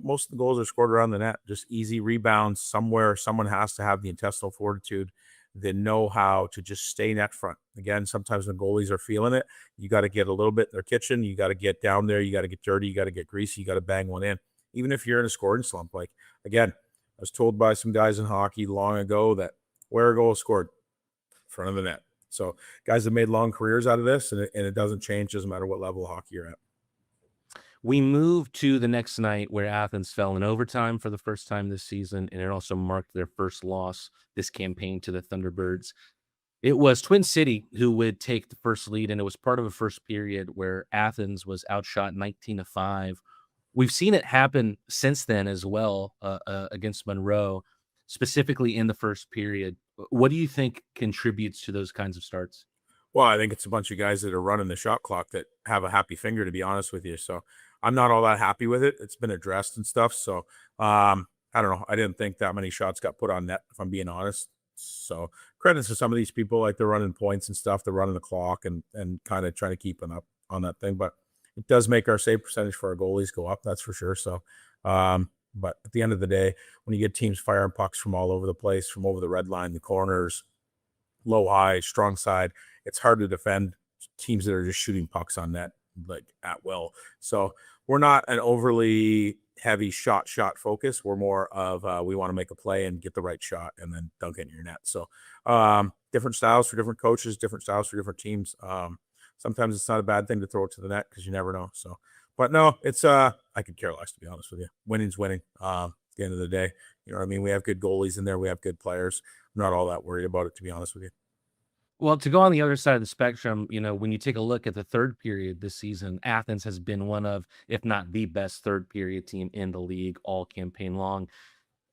[SPEAKER 11] most of the goals are scored around the net. Just easy rebounds somewhere. Someone has to have the intestinal fortitude. They know how to just stay net front. Again, sometimes when goalies are feeling it, you got to get a little bit in their kitchen. You got to get down there. You got to get dirty. You got to get greasy. You got to bang one in. Even if you're in a scoring slump. Like, again, I was told by some guys in hockey long ago that where a goal is scored, in front of the net. So guys have made long careers out of this, and it doesn't change. Doesn't matter what level of hockey you're at.
[SPEAKER 10] We moved to the next night where Athens fell in overtime for the first time this season, and it also marked their first loss this campaign to the Thunderbirds. It was Twin City who would take the first lead, and it was part of a first period where Athens was outshot 19-5. We've seen it happen since then as well against Monroe, specifically in the first period. What do you think contributes to those kinds of starts?
[SPEAKER 11] Well, I think it's a bunch of guys that are running the shot clock that have a happy finger, to be honest with you. So I'm not all that happy with it. It's been addressed and stuff. So I don't know. I didn't think that many shots got put on net, if I'm being honest. So credit to some of these people, like they're running points and stuff. They're running the clock and kind of trying to keep up on that thing. But it does make our save percentage for our goalies go up. That's for sure. So, but at the end of the day, when you get teams firing pucks from all over the place, from over the red line, the corners, low, high, strong side, it's hard to defend teams that are just shooting pucks on net like at will. So we're not an overly heavy shot focus. We're more of we want to make a play and get the right shot and then dunk it in your net. So different styles for different coaches, different styles for different teams. Sometimes it's not a bad thing to throw it to the net because you never know. So, but no, it's I could care less, to be honest with you. Winning's winning. At the end of the day, you know what I mean? We have good goalies in there. We have good players. I'm not all that worried about it, to be honest with you.
[SPEAKER 10] Well, to go on the other side of the spectrum, when you take a look at the third period this season, Athens has been one of, if not the best third period team in the league all campaign long.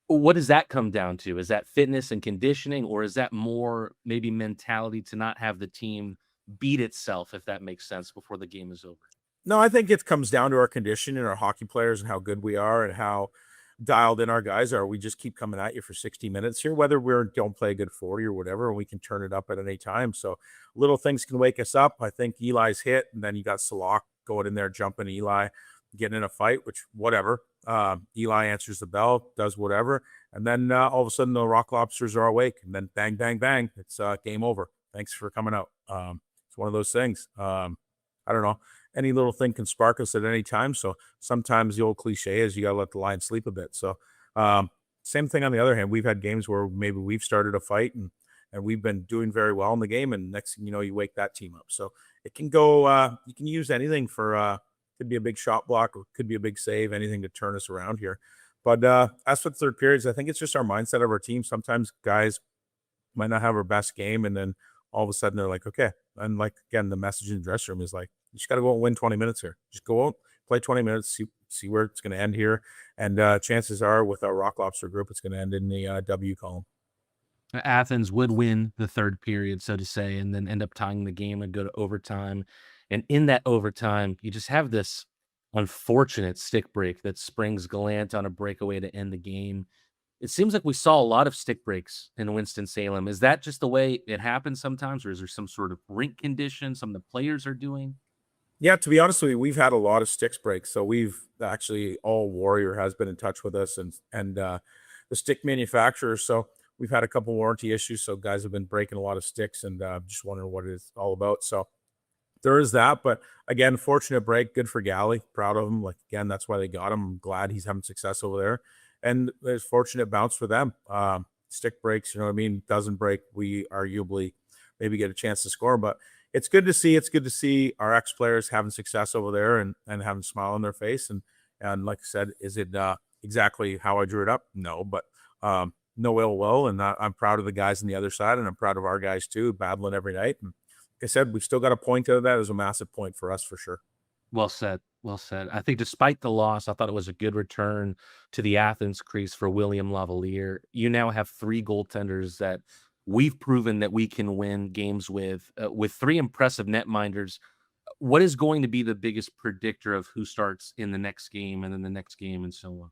[SPEAKER 10] What does that come down to? Is that fitness and conditioning, or is that more maybe mentality to not have the team beat itself, if that makes sense, before the game is over?
[SPEAKER 11] No, I think it comes down to our condition and our hockey players and how good we are and how dialed in our guys are. We just keep coming at you for 60 minutes here, whether we don't play a good 40 or whatever, and we can turn it up at any time. So little things can wake us up. I think Eli's hit, and then you got Salak going in there, jumping Eli, getting in a fight, which whatever. Eli answers the bell, does whatever. And then all of a sudden the Rock Lobsters are awake, and then bang, bang, bang. It's game over. Thanks for coming out. It's one of those things. I don't know. Any little thing can spark us at any time. So sometimes the old cliche is you got to let the lion sleep a bit. So same thing on the other hand. We've had games where maybe we've started a fight and we've been doing very well in the game. And next thing you know, you wake that team up. So it can go, you can use anything for, could be a big shot block or could be a big save, anything to turn us around here. But as for the third periods, I think it's just our mindset of our team. Sometimes guys might not have our best game, and then all of a sudden they're like, okay. And like, again, the message in the dressing room is like, you just got to go and win 20 minutes here. Just go out, play 20 minutes, see where it's going to end here. And chances are with our Rock Lobster group, it's going to end in the W column.
[SPEAKER 10] Athens would win the third period, so to say, and then end up tying the game and go to overtime. And in that overtime, you just have this unfortunate stick break that springs Gallant on a breakaway to end the game. It seems like we saw a lot of stick breaks in Winston-Salem. Is that just the way it happens sometimes, or is there some sort of rink condition some of the players are doing?
[SPEAKER 11] Yeah, to be honest with you, we've had a lot of sticks breaks. So we've actually, all Warrior has been in touch with us and the stick manufacturers. So we've had a couple warranty issues. So guys have been breaking a lot of sticks and just wondering what it's all about. So there is that. But again, fortunate break. Good for Galley. Proud of him. Like, again, that's why they got him. I'm glad he's having success over there. And there's fortunate bounce for them. Stick breaks, you know what I mean? Doesn't break. We arguably maybe get a chance to score. But it's good to see. It's good to see our ex-players having success over there and having a smile on their face. And like I said, is it exactly how I drew it up? No, but no ill will. And I'm proud of the guys on the other side, and I'm proud of our guys too, battling every night. And like I said, we've still got a point out of that. It was a massive point for us for sure.
[SPEAKER 10] Well said. Well said. I think despite the loss, I thought it was a good return to the Athens crease for William Lavalier. You now have three goaltenders that we've proven that we can win games with three impressive netminders. What is going to be the biggest predictor of who starts in the next game and then the next game and so on?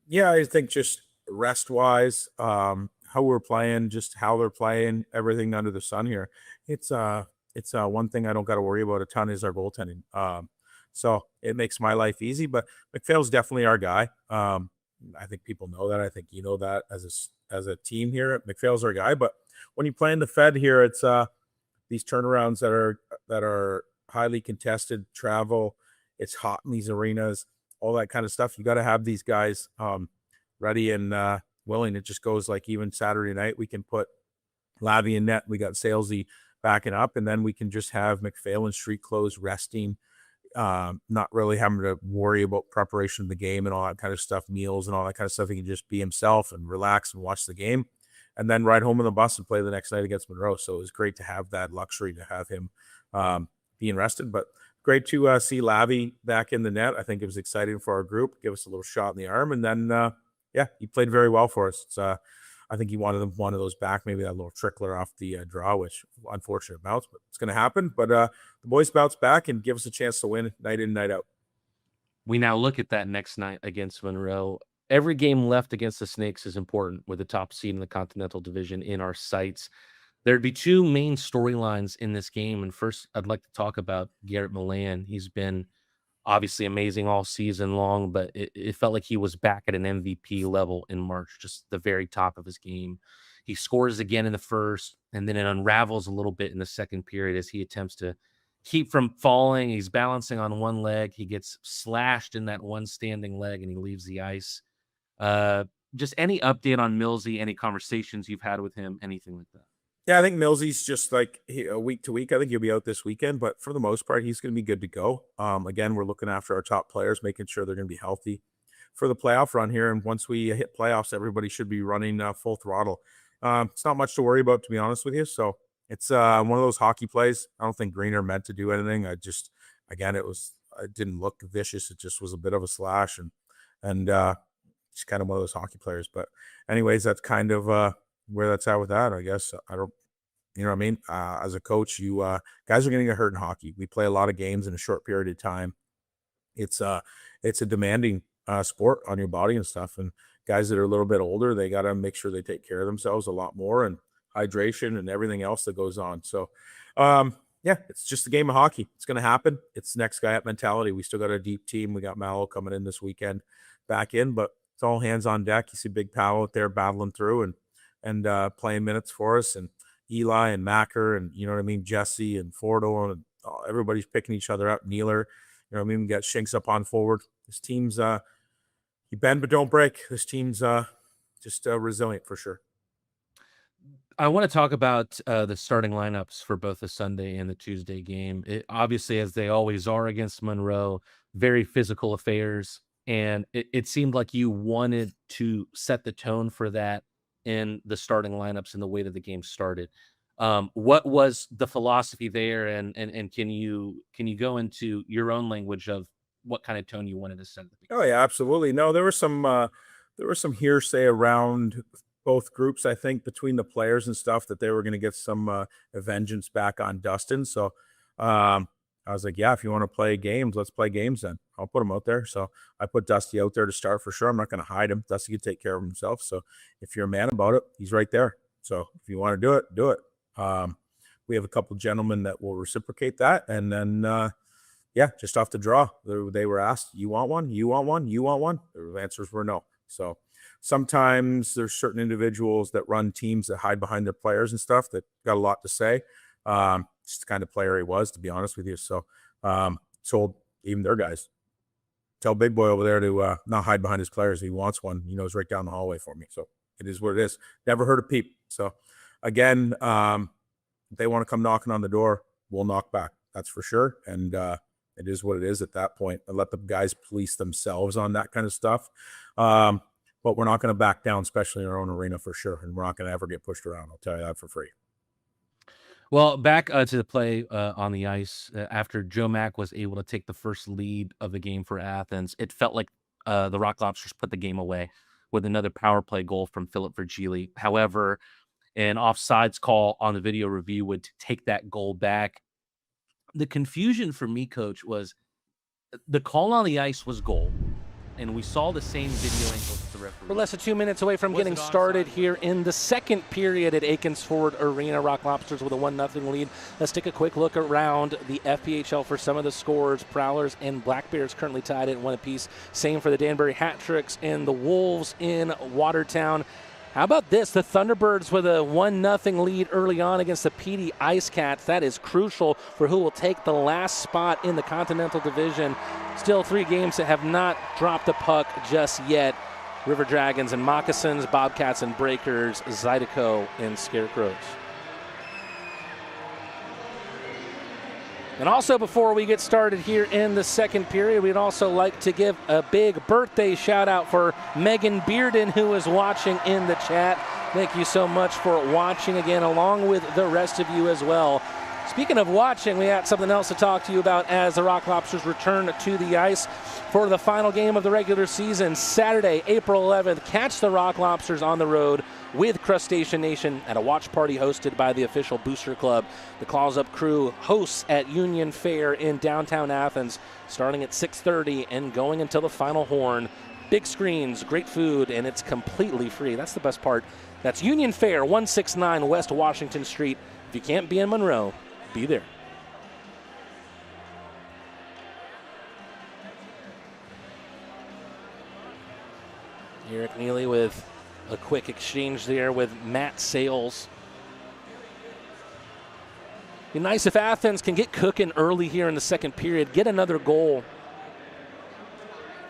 [SPEAKER 11] Yeah, I think just rest-wise, how we're playing, just how they're playing, everything under the sun here. It's one thing I don't got to worry about a ton is our goaltending. So it makes my life easy, but McPhail's definitely our guy. I think people know that. I think you know that as a team here. McPhail's our guy, but when you play in the Fed here, it's these turnarounds that are highly contested, travel. It's hot in these arenas, all that kind of stuff. You got to have these guys ready and willing. It just goes like even Saturday night, we can put Lavi in net. We got Salesy backing up, and then we can just have McPhail in street clothes resting. Not really having to worry about preparation of the game and all that kind of stuff, meals and all that kind of stuff. He can just be himself and relax and watch the game and then ride home on the bus and play the next night against Monroe. So it was great to have that luxury to have him being rested, but great to see Lavi back in the net. I think it was exciting for our group, give us a little shot in the arm. And then, he played very well for us. It's, I think he wanted one of those back, maybe that little trickler off the draw, which unfortunate bounce, but it's going to happen. But the boys bounce back and give us a chance to win night in, night out.
[SPEAKER 10] We now look at that next night against Monroe. Every game left against the Snakes is important with the top seed in the Continental Division in our sights. There'd be two main storylines in this game. And first, I'd like to talk about Garrett Milan. He's been obviously amazing all season long, but it felt like he was back at an MVP level in March, just the very top of his game. He scores again in the first, and then it unravels a little bit in the second period as he attempts to keep from falling. He's balancing on one leg. He gets slashed in that one standing leg, and he leaves the ice. Just any update on Millsy, any conversations you've had with him, anything like that?
[SPEAKER 11] Yeah, I think Millsy's just like week to week. I think he'll be out this weekend, but for the most part, he's going to be good to go. Again, we're looking after our top players, making sure they're going to be healthy for the playoff run here. And once we hit playoffs, everybody should be running full throttle. It's not much to worry about, to be honest with you. So it's one of those hockey plays. I don't think Greener meant to do anything. It didn't look vicious. It just was a bit of a slash, and it's kind of one of those hockey players. But anyways, that's kind of where that's at with that, I guess. I don't, you know what I mean? As a coach, you guys are going to get hurt in hockey. We play a lot of games in a short period of time. It's a demanding sport on your body and stuff. And guys that are a little bit older, they got to make sure they take care of themselves a lot more, and hydration and everything else that goes on. So, yeah, it's just a game of hockey. It's going to happen. It's next guy up mentality. We still got a deep team. We got Mallow coming in this weekend back in, but it's all hands on deck. You see Big Pal out there battling through and playing minutes for us, and Eli and Macker, and you know what I mean, Jesse and Fordo, and everybody's picking each other up. Nealer, you know what I mean, we got Shinks up on forward. This team's you bend but don't break. This team's just resilient for sure.
[SPEAKER 10] I want to talk about the starting lineups for both the Sunday and the Tuesday game. Obviously, as they always are against Monroe, very physical affairs. And it seemed like you wanted to set the tone for that in the starting lineups and the way that the game started. What was the philosophy there? And can you go into your own language of what kind of tone you wanted to set at the beginning?
[SPEAKER 11] Oh yeah, absolutely. No, there was some hearsay around both groups, I think, between the players and stuff, that they were going to get some vengeance back on Dustin. So I was like, yeah, if you want to play games, let's play games then. I'll put him out there. So I put Dusty out there to start for sure. I'm not going to hide him. Dusty can take care of himself. So if you're a man about it, he's right there. So if you want to do it, do it. We have a couple gentlemen that will reciprocate that. And then, yeah, just off the draw, they were asked, you want one? You want one? You want one? The answers were no. So sometimes there's certain individuals that run teams that hide behind their players and stuff that got a lot to say. Just the kind of player he was, to be honest with you. So told even their guys, tell Big Boy over there to not hide behind his players. If he wants one, he knows right down the hallway for me. So it is what it is. Never heard a peep. So again, if they want to come knocking on the door, we'll knock back. That's for sure. And it is what it is at that point. I let the guys police themselves on that kind of stuff. But we're not going to back down, especially in our own arena, for sure. And we're not going to ever get pushed around. I'll tell you that for free.
[SPEAKER 10] Well, back to the play on the ice, after Joe Mack was able to take the first lead of the game for Athens, it felt like the Rock Lobsters put the game away with another power play goal from Philip Virgili. However, an offsides call on the video review would take that goal back. The confusion for me, Coach, was the call on the ice was goal, and we saw the same video angles as the referee.
[SPEAKER 1] We're less than 2 minutes away from getting started here in the second period at Akins Ford Arena. Rock Lobsters with a 1-0 lead. Let's take a quick look around the FPHL for some of the scores. Prowlers and Black Bears currently tied at 1 apiece. Same for the Danbury Hat Tricks and the Wolves in Watertown. How about this? The Thunderbirds with a 1-0 lead early on against the PD Ice Cats. That is crucial for who will take the last spot in the Continental Division. Still 3 games that have not dropped the puck just yet. River Dragons and Moccasins, Bobcats and Breakers, Zydeco and Scarecrows. And also, before we get started here in the second period, we'd also like to give a big birthday shout out for Megan Bearden, who is watching in the chat. Thank you so much for watching again, along with the rest of you as well. Speaking of watching, we had something else to talk to you about as the Rock Lobsters return to the ice for the final game of the regular season. Saturday, April 11th, catch the Rock Lobsters on the road with Crustacean Nation at a watch party hosted by the official Booster Club. The Claws Up crew hosts at Union Fair in downtown Athens, starting at 6:30 and going until the final horn. Big screens, great food, and it's completely free. That's the best part. That's Union Fair, 169 West Washington Street. If you can't be in Monroe, be there. Eric Neely with A quick exchange there with Matt Sales. Be nice if Athens can get cooking early here in the second period, get another goal.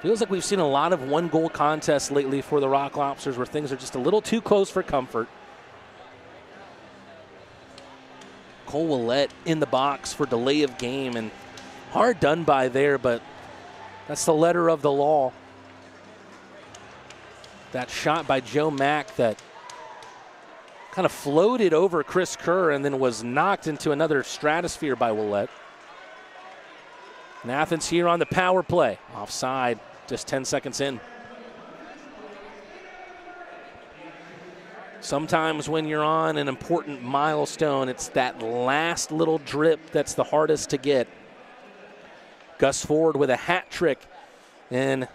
[SPEAKER 1] Feels like we've seen a lot of one-goal contests lately for the Rock Lobsters where things are just a little too close for comfort. Cole Willett in the box for delay of game, and hard done by there, but that's the letter of the law. That shot by Joe Mack that kind of floated over Chris Kerr and then was knocked into another stratosphere by Willett. And Athens here on the power play. Offside, just 10 seconds in. Sometimes when you're on an important milestone, it's that last little drip that's the hardest to get. Gus Ford with a hat trick in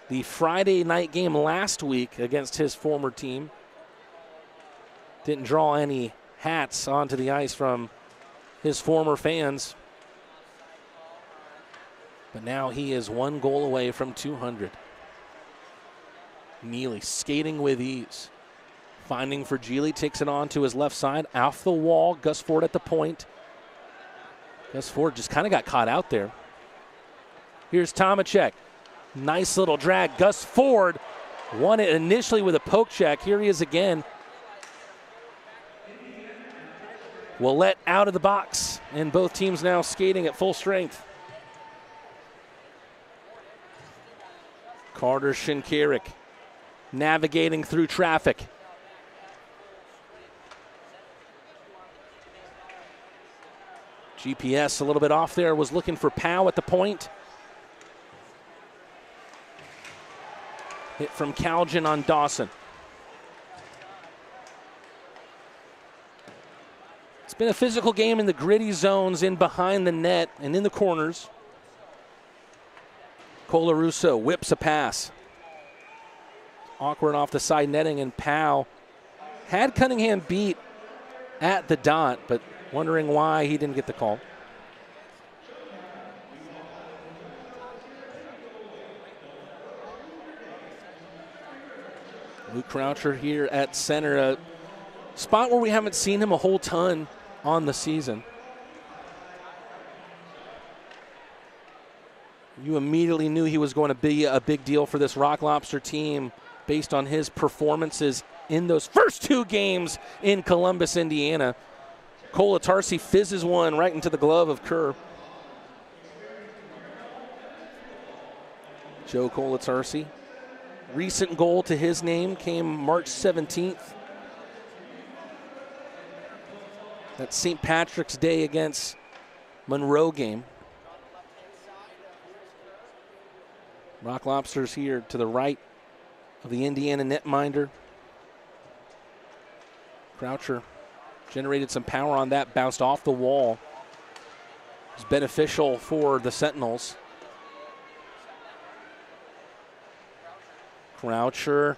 [SPEAKER 1] the Friday night game last week against his former team. Didn't draw any hats onto the ice from his former fans. But now he is one goal away from 200. Neely skating with ease. Finding for Geely, takes it on to his left side. Off the wall, Gus Ford at the point. Gus Ford just kind of got caught out there. Here's Tomacek. Nice little drag. Gus Ford won it initially with a poke check. Here he is again. Willett out of the box, and both teams now skating at full strength. Carter Shinkarik navigating through traffic. GPS a little bit off there, was looking for Powell at the point. Hit from Calgin on Dawson. It's been a physical game in the gritty zones, in behind the net and in the corners. Colarusso whips a pass. Awkward off the side netting, and Powell had Cunningham beat at the dot, but wondering why he didn't get the call. Luke Croucher here at center, a spot where we haven't seen him a whole ton on the season. You immediately knew he was going to be a big deal for this Rock Lobster team based on his performances in those first two games in Columbus, Indiana. Colatarsi fizzes one right into the glove of Kerr. Joe Colatarsi. Recent goal to his name came March 17th. That St. Patrick's Day against Monroe game. Rock Lobsters here to the right of the Indiana netminder. Croucher generated some power on that, bounced off the wall. It was beneficial for the Sentinels. Croucher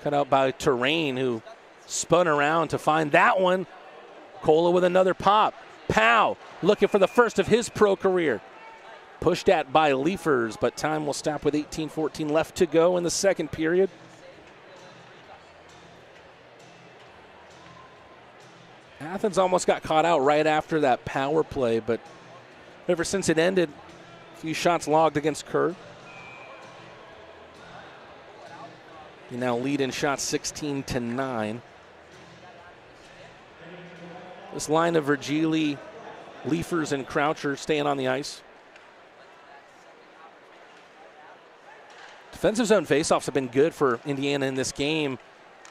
[SPEAKER 1] cut out by Terrain, who spun around to find that one. Cola with another pop. Powell looking for the first of his pro career. Pushed at by Leafers, but time will stop with 18:14 left to go in the second period. Athens almost got caught out right after that power play, but ever since it ended, a few shots logged against Kerr. You now lead in shots 16-9. This line of Virgili, Leafers, and Croucher staying on the ice. Defensive zone faceoffs have been good for Indiana in this game.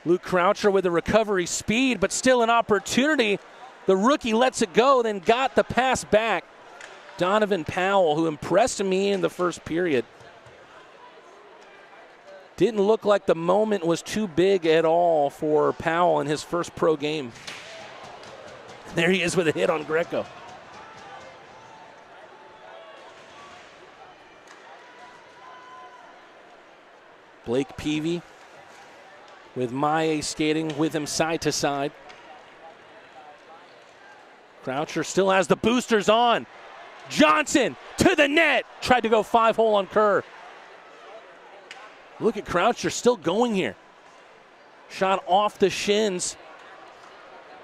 [SPEAKER 1] Luke Croucher with the recovery speed, but still an opportunity. The rookie lets it go, then got the pass back. Donovan Powell, who impressed me in the first period. Didn't look like the moment was too big at all for Powell in his first pro game. There he is with a hit on Greco. Blake Peavy with Maye skating with him side to side. Croucher still has the boosters on. Johnson to the net. Tried to go 5-hole on Kerr. Look at Croucher still going here. Shot off the shins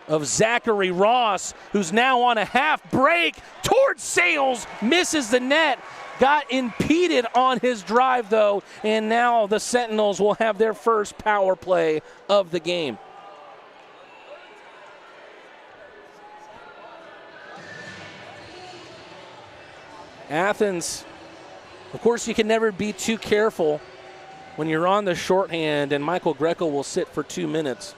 [SPEAKER 1] of Zachary Ross, who's now on a half break towards Sales, misses the net, got impeded on his drive though, and now the Sentinels will have their first power play of the game. Athens, of course you can never be too careful when you're on the shorthand, and Michael Greco will sit for 2 minutes.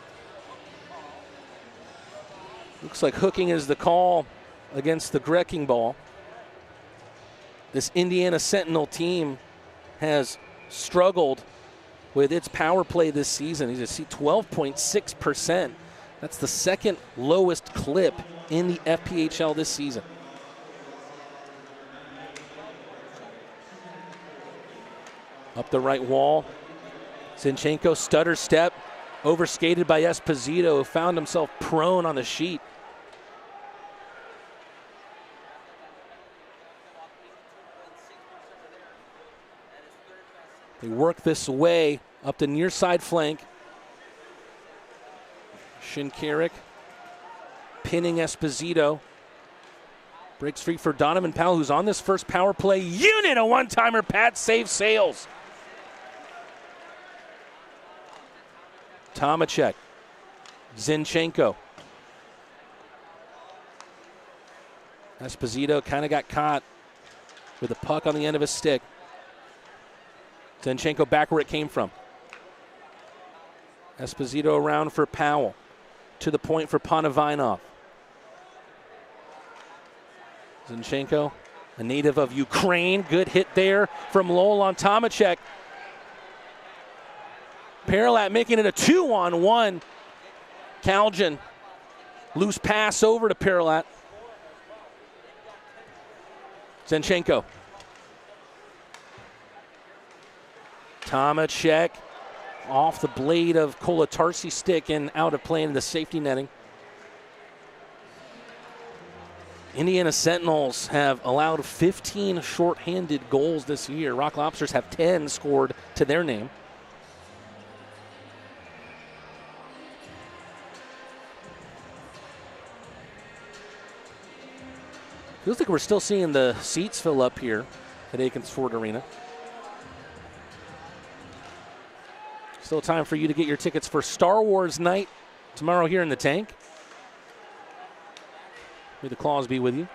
[SPEAKER 1] Looks like hooking is the call against the Grecking ball. This Indiana Sentinel team has struggled with its power play this season. You see 12.6%. That's the second lowest clip in the FPHL this season. Up the right wall. Zinchenko stutter step, overskated by Esposito, who found himself prone on the sheet. They work this way up the near side flank. Shinkarik pinning Esposito. Breaks free for Donovan Powell, who's on this first power play unit. A one-timer pad save Sales. Tomacek. Zinchenko. Esposito kind of got caught with a puck on the end of his stick. Zinchenko back where it came from. Esposito around for Powell. To the point for Panavinov. Zinchenko, a native of Ukraine. Good hit there from Lowell on Tomacek. Paralat making it a 2-on-1. Kaljan. Loose pass over to Paralat. Zinchenko. Tomacek off the blade of Kolatarsi's stick and out of play into the safety netting. Indiana Sentinels have allowed 15 shorthanded goals this year. Rock Lobsters have 10 scored to their name. Feels like we're still seeing the seats fill up here at Akins Ford Arena. Still time for you to get your tickets for Star Wars night tomorrow here in the tank. May the claws be with you.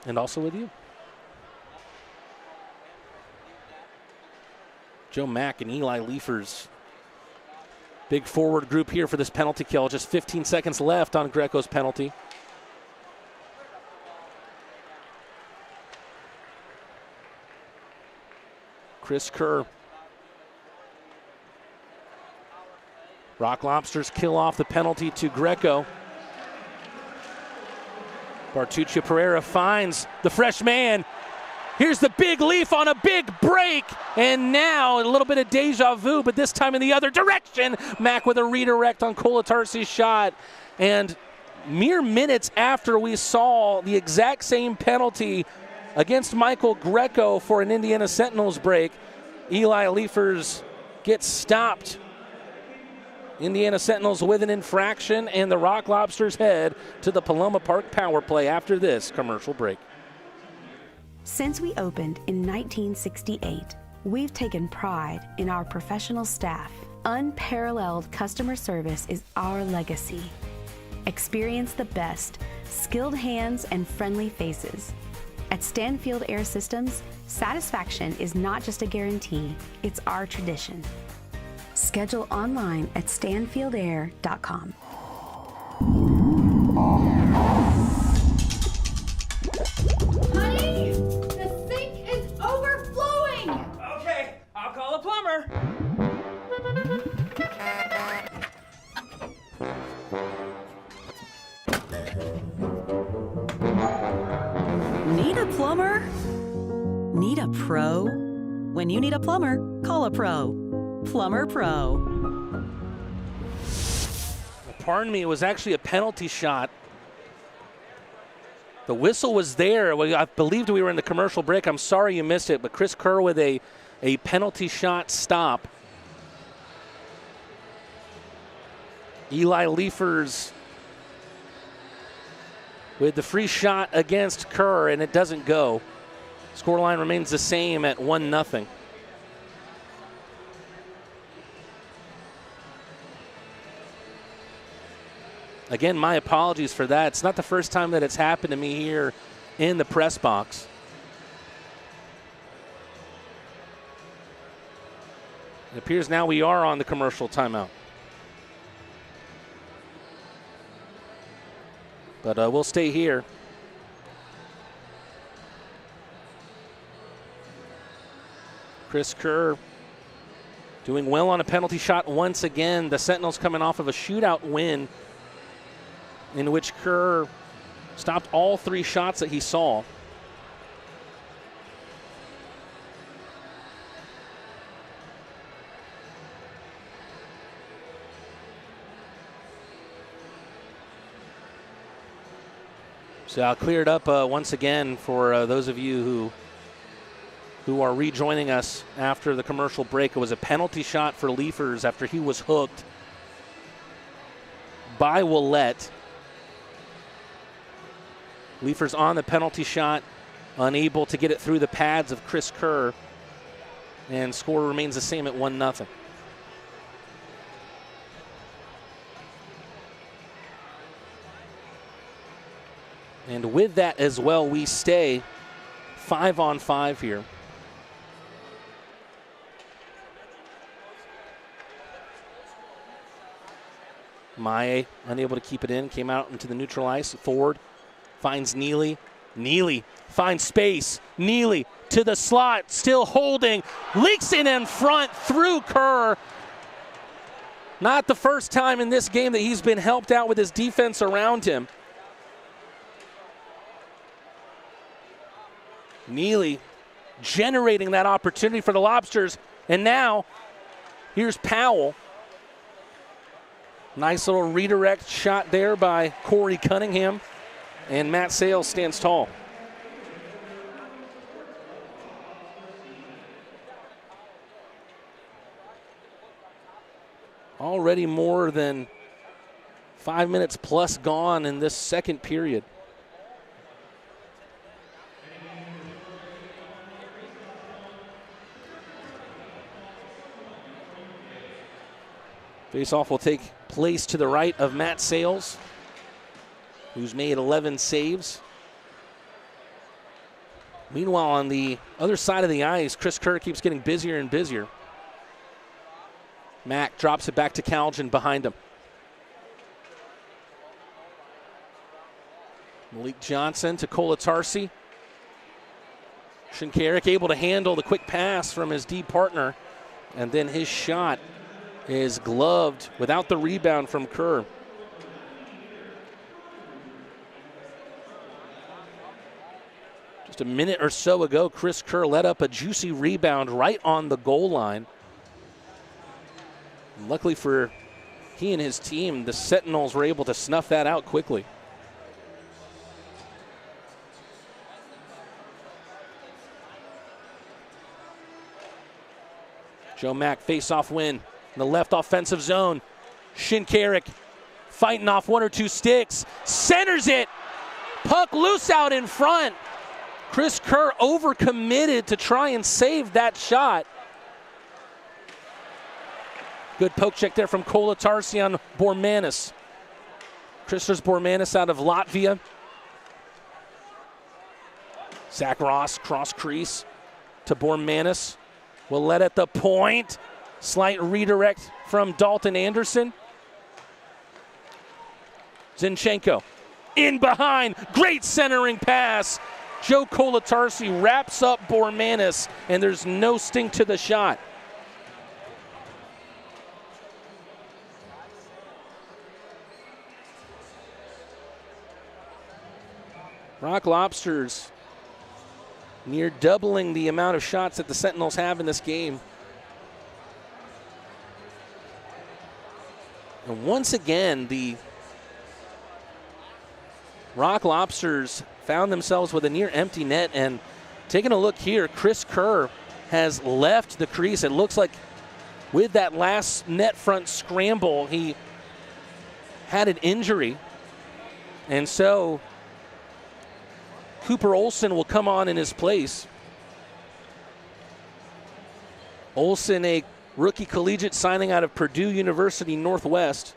[SPEAKER 1] And also with you. Joe Mack and Eli Leifers. Big forward group here for this penalty kill. Just 15 seconds left on Greco's penalty. Chris Kerr. Rock Lobsters kill off the penalty to Greco. Bartuccio Pereira finds the fresh man. Here's the big leaf on a big break. And now a little bit of deja vu, but this time in the other direction. Mack with a redirect on Kolatarsi's shot. And mere minutes after we saw the exact same penalty against Michael Greco for an Indiana Sentinels break, Eli Leifers gets stopped. Indiana Sentinels with an infraction, and the Rock Lobsters head to the Paloma Park power play after this commercial break.
[SPEAKER 12] Since we opened in 1968, we've taken pride in our professional staff. Unparalleled customer service is our legacy. Experience the best, skilled hands and friendly faces. At Stanfield Air Systems, satisfaction is not just a guarantee, it's our tradition. Schedule online at stanfieldair.com.
[SPEAKER 13] Honey, the sink is overflowing!
[SPEAKER 14] Okay, I'll call a plumber.
[SPEAKER 15] Need a plumber? Need a pro? When you need a plumber, call a pro. Plumber Pro.
[SPEAKER 1] Pardon me, it was actually a penalty shot. The whistle was there. I believed we were in the commercial break. I'm sorry you missed it, but Chris Kerr with a penalty shot stop. Eli Leifers with the free shot against Kerr, and it doesn't go. Scoreline remains the same at 1-0. Again, my apologies for that. It's not the first time that it's happened to me here in the press box. It appears now we are on the commercial timeout. But we'll stay here. Chris Kerr doing well on a penalty shot once again. The Sentinels coming off of a shootout win in which Kerr stopped all 3 shots that he saw. So I'll clear it up once again for those of you who are rejoining us after the commercial break. It was a penalty shot for Leifers after he was hooked by Willette. Leifers on the penalty shot, unable to get it through the pads of Chris Kerr, and score remains the same at 1-0. And with that as well, we stay 5-on-5 here. Maye unable to keep it in, came out into the neutral ice. Forward finds Neely. Neely finds space. Neely to the slot, still holding. Leaks in front through Kerr. Not the first time in this game that he's been helped out with his defense around him. Neely generating that opportunity for the Lobsters. And now, here's Powell. Nice little redirect shot there by Corey Cunningham. And Matt Sales stands tall. Already more than 5 minutes plus gone in this second period. Faceoff will take place to the right of Matt Sales, who's made 11 saves. Meanwhile, on the other side of the ice, Chris Kerr keeps getting busier and busier. Mack drops it back to Calgin behind him. Malik Johnson to Kolatarsi. Shinkarik able to handle the quick pass from his D partner, and then his shot is gloved without the rebound from Kerr. Just a minute or so ago, Chris Kerr let up a juicy rebound right on the goal line. And luckily for he and his team, the Sentinels were able to snuff that out quickly. Joe Mack face-off win. In the left offensive zone, Shinkarik fighting off 1 or 2 sticks, centers it, puck loose out in front. Chris Kerr overcommitted to try and save that shot. Good poke check there from Kolatarsi on Bormanis. Christos Bormanis out of Latvia. Zach Ross cross crease to Bormanis. Willette at the point. Slight redirect from Dalton Anderson. Zinchenko in behind. Great centering pass. Joe Kolatarsi wraps up Bormanis, and there's no sting to the shot. Rock Lobsters near doubling the amount of shots that the Sentinels have in this game. And once again, the Rock Lobsters found themselves with a near empty net. And taking a look here, Chris Kerr has left the crease. It looks like with that last net front scramble, he had an injury, and so Cooper Olson will come on in his place. Olson, a rookie collegiate signing out of Purdue University Northwest.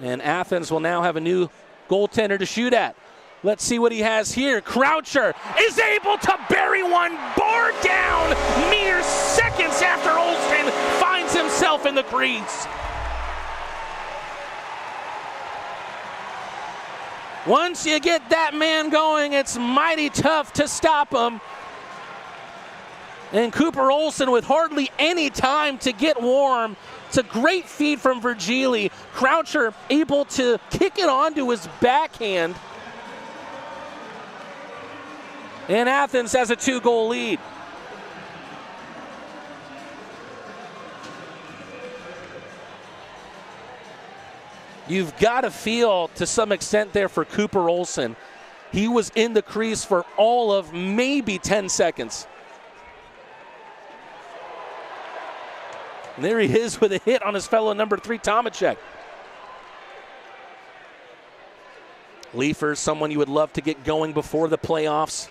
[SPEAKER 1] And Athens will now have a new goaltender to shoot at. Let's see what he has here. Croucher is able to bury one, bar down, mere seconds after Olson finds himself in the crease. Once you get that man going, it's mighty tough to stop him. And Cooper Olson with hardly any time to get warm. It's a great feed from Virgili. Croucher able to kick it onto his backhand. And Athens has a 2-goal lead. You've got to feel to some extent there for Cooper Olson. He was in the crease for all of maybe 10 seconds. And there he is with a hit on his fellow number 3, Tomacek. Leifers, someone you would love to get going before the playoffs.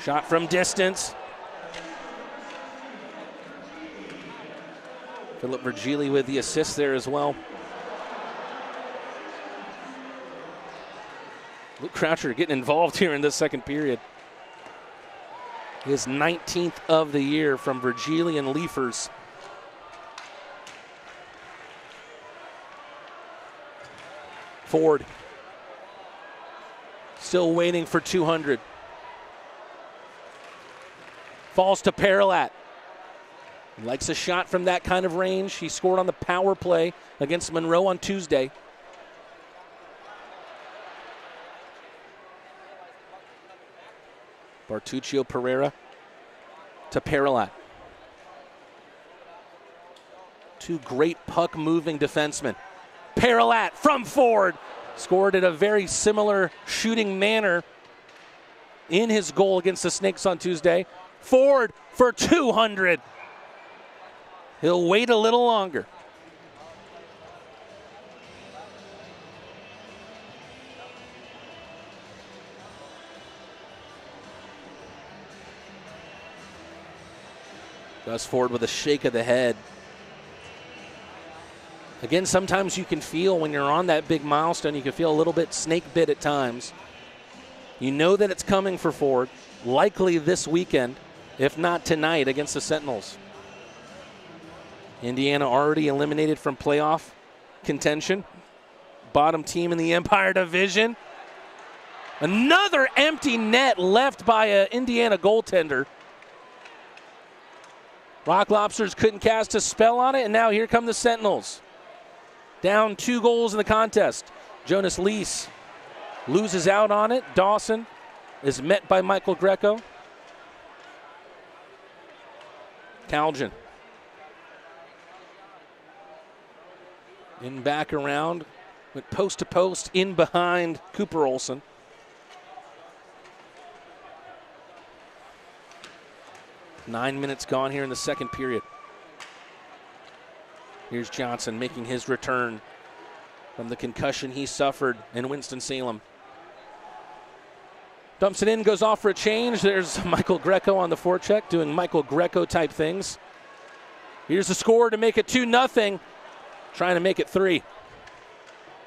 [SPEAKER 1] Shot from distance. Philip Virgili with the assist there as well. Luke Croucher getting involved here in this second period. His 19th of the year from Virgili and Leifers. Ford still waiting for 200. Falls to Paralat. He likes a shot from that kind of range. He scored on the power play against Monroe on Tuesday. Bartuccio Pereira to Paralat. Two great puck-moving defensemen. Paralat from Ford. Scored at a very similar shooting manner in his goal against the Snakes on Tuesday. Ford for 200. He'll wait a little longer. Gus Ford with a shake of the head. Again, sometimes you can feel when you're on that big milestone, you can feel a little bit snake bit at times. You know that it's coming for Ford, likely this weekend, if not tonight, against the Sentinels. Indiana already eliminated from playoff contention. Bottom team in the Empire Division. Another empty net left by an Indiana goaltender. Rock Lobsters couldn't cast a spell on it, and now here come the Sentinels. Down 2 goals in the contest. Jonas Lees loses out on it. Dawson is met by Michael Greco. Calgin. In back around, went post to post, in behind Cooper Olson. Nine minutes gone here in the second period. Here's Johnson making his return from the concussion he suffered in Winston-Salem. Dumps it in, goes off for a change. There's Michael Greco on the forecheck doing Michael Greco type things. Here's the score to make it 2-0. Trying to make it 3.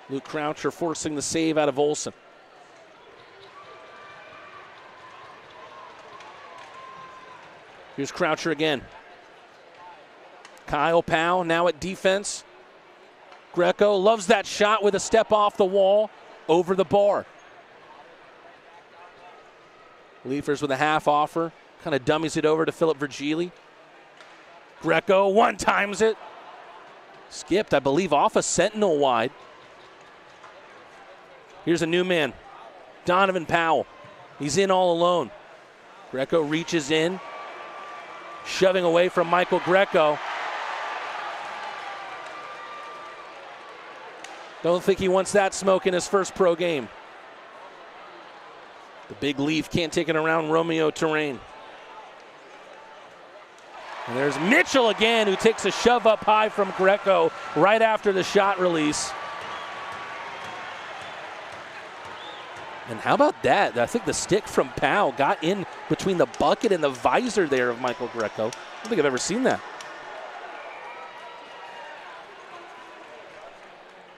[SPEAKER 1] Luke Croucher forcing the save out of Olson. Here's Croucher again. Kyle Powell now at defense. Greco loves that shot with a step off the wall over the bar. Leifers with a half offer. Kind of dummies it over to Philip Virgili. Greco one-times it. Skipped, I believe, off a Sentinel wide. Here's a new man. Donovan Powell. He's in all alone. Greco reaches in. Shoving away from Michael Greco. Don't think he wants that smoke in his first pro game. The big Leaf can't take it around Romeo terrain. And there's Mitchell again, who takes a shove up high from Greco right after the shot release. And how about that? I think the stick from Powell got in between the bucket and the visor there of Michael Greco. I don't think I've ever seen that.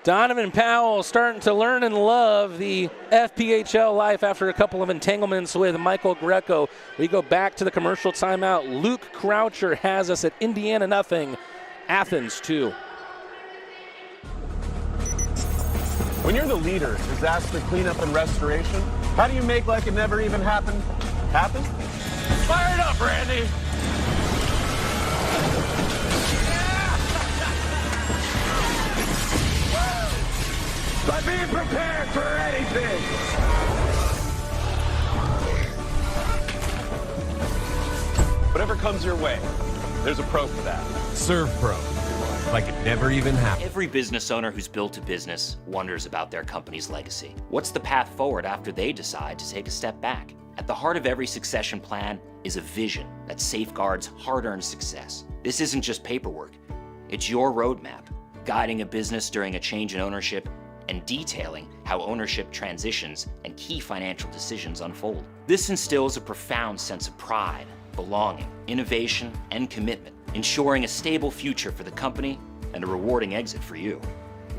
[SPEAKER 1] Donovan Powell starting to learn and love the FPHL life after a couple of entanglements with Michael Greco. We go back to the commercial timeout. Luke Croucher has us at Indiana 0, Athens 2.
[SPEAKER 16] When you're the leader, disaster cleanup and restoration, how do you make like it never even happened happen? Fire it up, Randy! By being prepared for anything! Whatever comes your way, there's a pro for that.
[SPEAKER 17] Serve Pro. Like it never even happened.
[SPEAKER 18] Every business owner who's built a business wonders about their company's legacy. What's the path forward after they decide to take a step back? At the heart of every succession plan is a vision that safeguards hard-earned success. This isn't just paperwork. It's your roadmap, guiding a business during a change in ownership and detailing how ownership transitions and key financial decisions unfold. This instills a profound sense of pride, belonging, innovation, and commitment, ensuring a stable future for the company and a rewarding exit for you.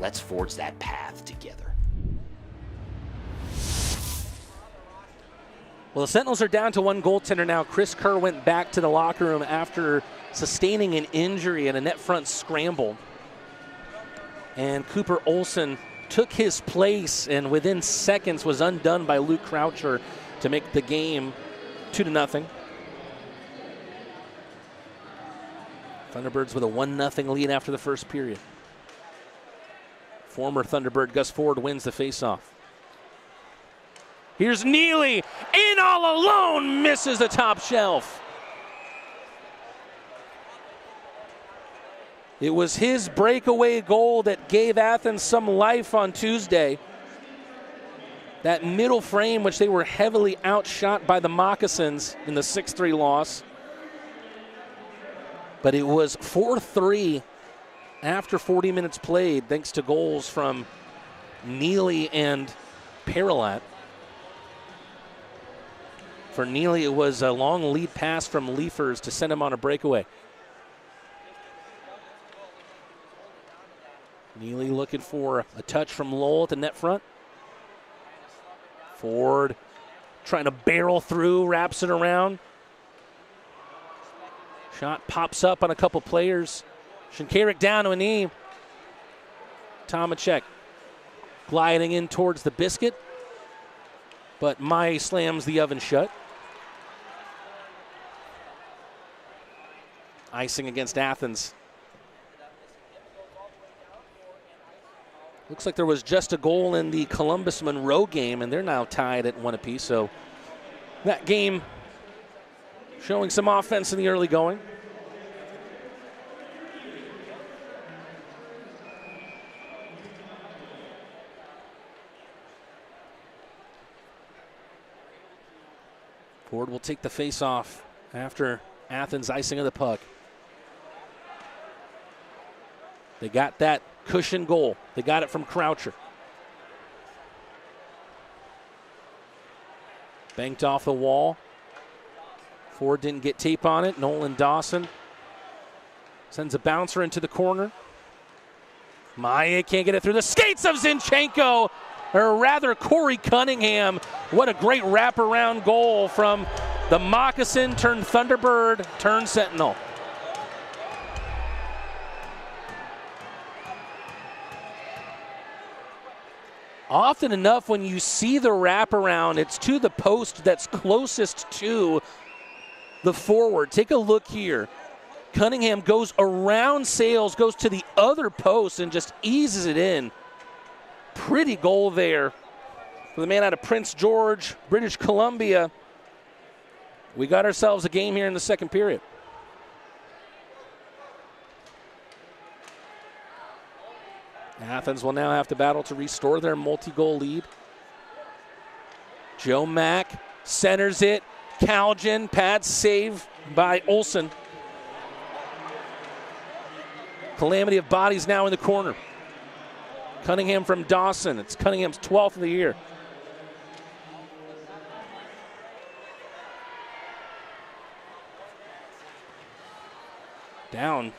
[SPEAKER 18] Let's forge that path together.
[SPEAKER 1] Well, the Sentinels are down to one goaltender now. Chris Kerr went back to the locker room after sustaining an injury in a net front scramble. And Cooper Olsen took his place and within seconds was undone by Luke Croucher to make the game 2-0. Thunderbirds with a 1-0 lead after the first period. Former Thunderbird Gus Ford wins the faceoff. Here's Neely, in all alone, misses the top shelf. It was his breakaway goal that gave Athens some life on Tuesday. That middle frame, which they were heavily outshot by the Moccasins in the 6-3 loss. But it was 4-3 after 40 minutes played, thanks to goals from Neely and Paralat. For Neely, it was a long lead pass from Leafers to send him on a breakaway. Neely looking for a touch from Lowell at the net front. Ford trying to barrel through, wraps it around. Shot pops up on a couple players. Shinkarik down to a knee. Tomacek gliding in towards the biscuit. But Mai slams the oven shut. Icing against Athens. Looks like there was just a goal in the Columbus-Monroe game, and they're now tied at 1 apiece. So that game showing some offense in the early going. Ford will take the face-off after Athens icing of the puck. They got that cushion goal. They got it from Croucher. Banked off the wall. Ford didn't get tape on it. Nolan Dawson sends a bouncer into the corner. Maya can't get it through the skates of Zinchenko, or rather Corey Cunningham. What a great wraparound goal from the Moccasin turned Thunderbird turned Sentinel. Often enough, when you see the wraparound, it's to the post that's closest to the forward. Take a look here. Cunningham goes around Sales, goes to the other post, and just eases it in. Pretty goal there for the man out of Prince George, British Columbia. We got ourselves a game here in the second period. Athens will now have to battle to restore their multi-goal lead. Joe Mack centers it. Calgin, pad save by Olsen. Calamity of bodies now in the corner. Cunningham from Dawson. It's Cunningham's 12th of the year. Down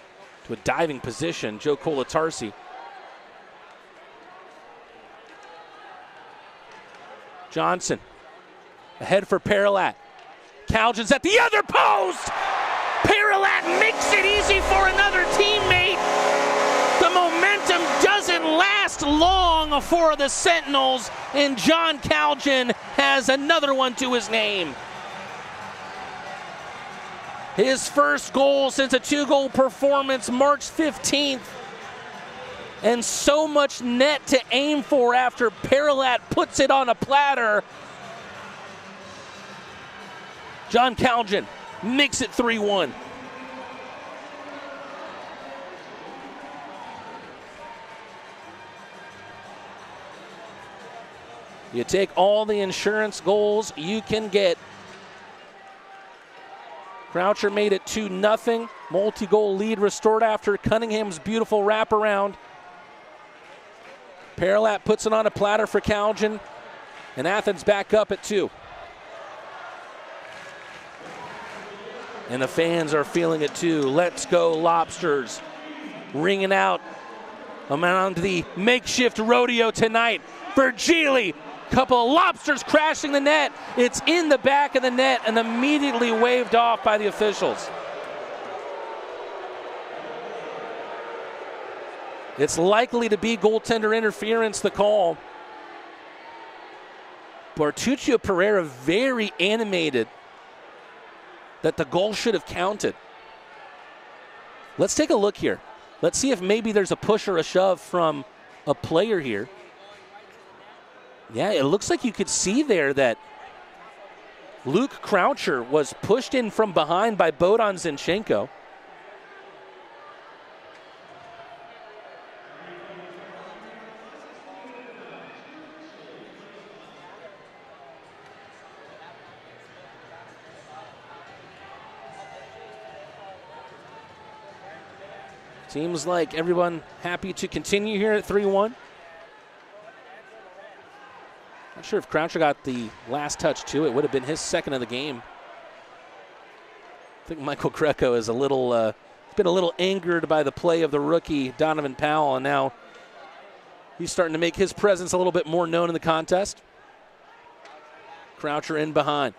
[SPEAKER 1] to a diving position, Joe Colatarsi. Johnson ahead for Paralat. Calgin's at the other post. Paralat makes it easy for another teammate. The momentum doesn't last long for the Sentinels, and John Calgin has another one to his name. His first goal since a 2-goal performance March 15th. And so much net to aim for after Paralat puts it on a platter. John Calgin makes it 3-1. You take all the insurance goals you can get. Croucher made it 2-0. Multi-goal lead restored after Cunningham's beautiful wraparound. Paralat puts it on a platter for Calgin, and Athens back up at 2. And the fans are feeling it too. Let's go Lobsters. Ringing out around the makeshift rodeo tonight. Virgili, couple of Lobsters crashing the net. It's in the back of the net and immediately waved off by the officials. It's likely to be goaltender interference, the call. Bartuccio Pereira very animated that the goal should have counted. Let's take a look here. Let's see if maybe there's a push or a shove from a player here. Yeah, it looks like you could see there that Luke Croucher was pushed in from behind by Bohdan Zinchenko. Seems like everyone happy to continue here at 3-1. Not sure if Croucher got the last touch too. It would have been his second of the game. I think Michael Greco is been a little angered by the play of the rookie Donovan Powell, and now he's starting to make his presence a little bit more known in the contest. Croucher in behind.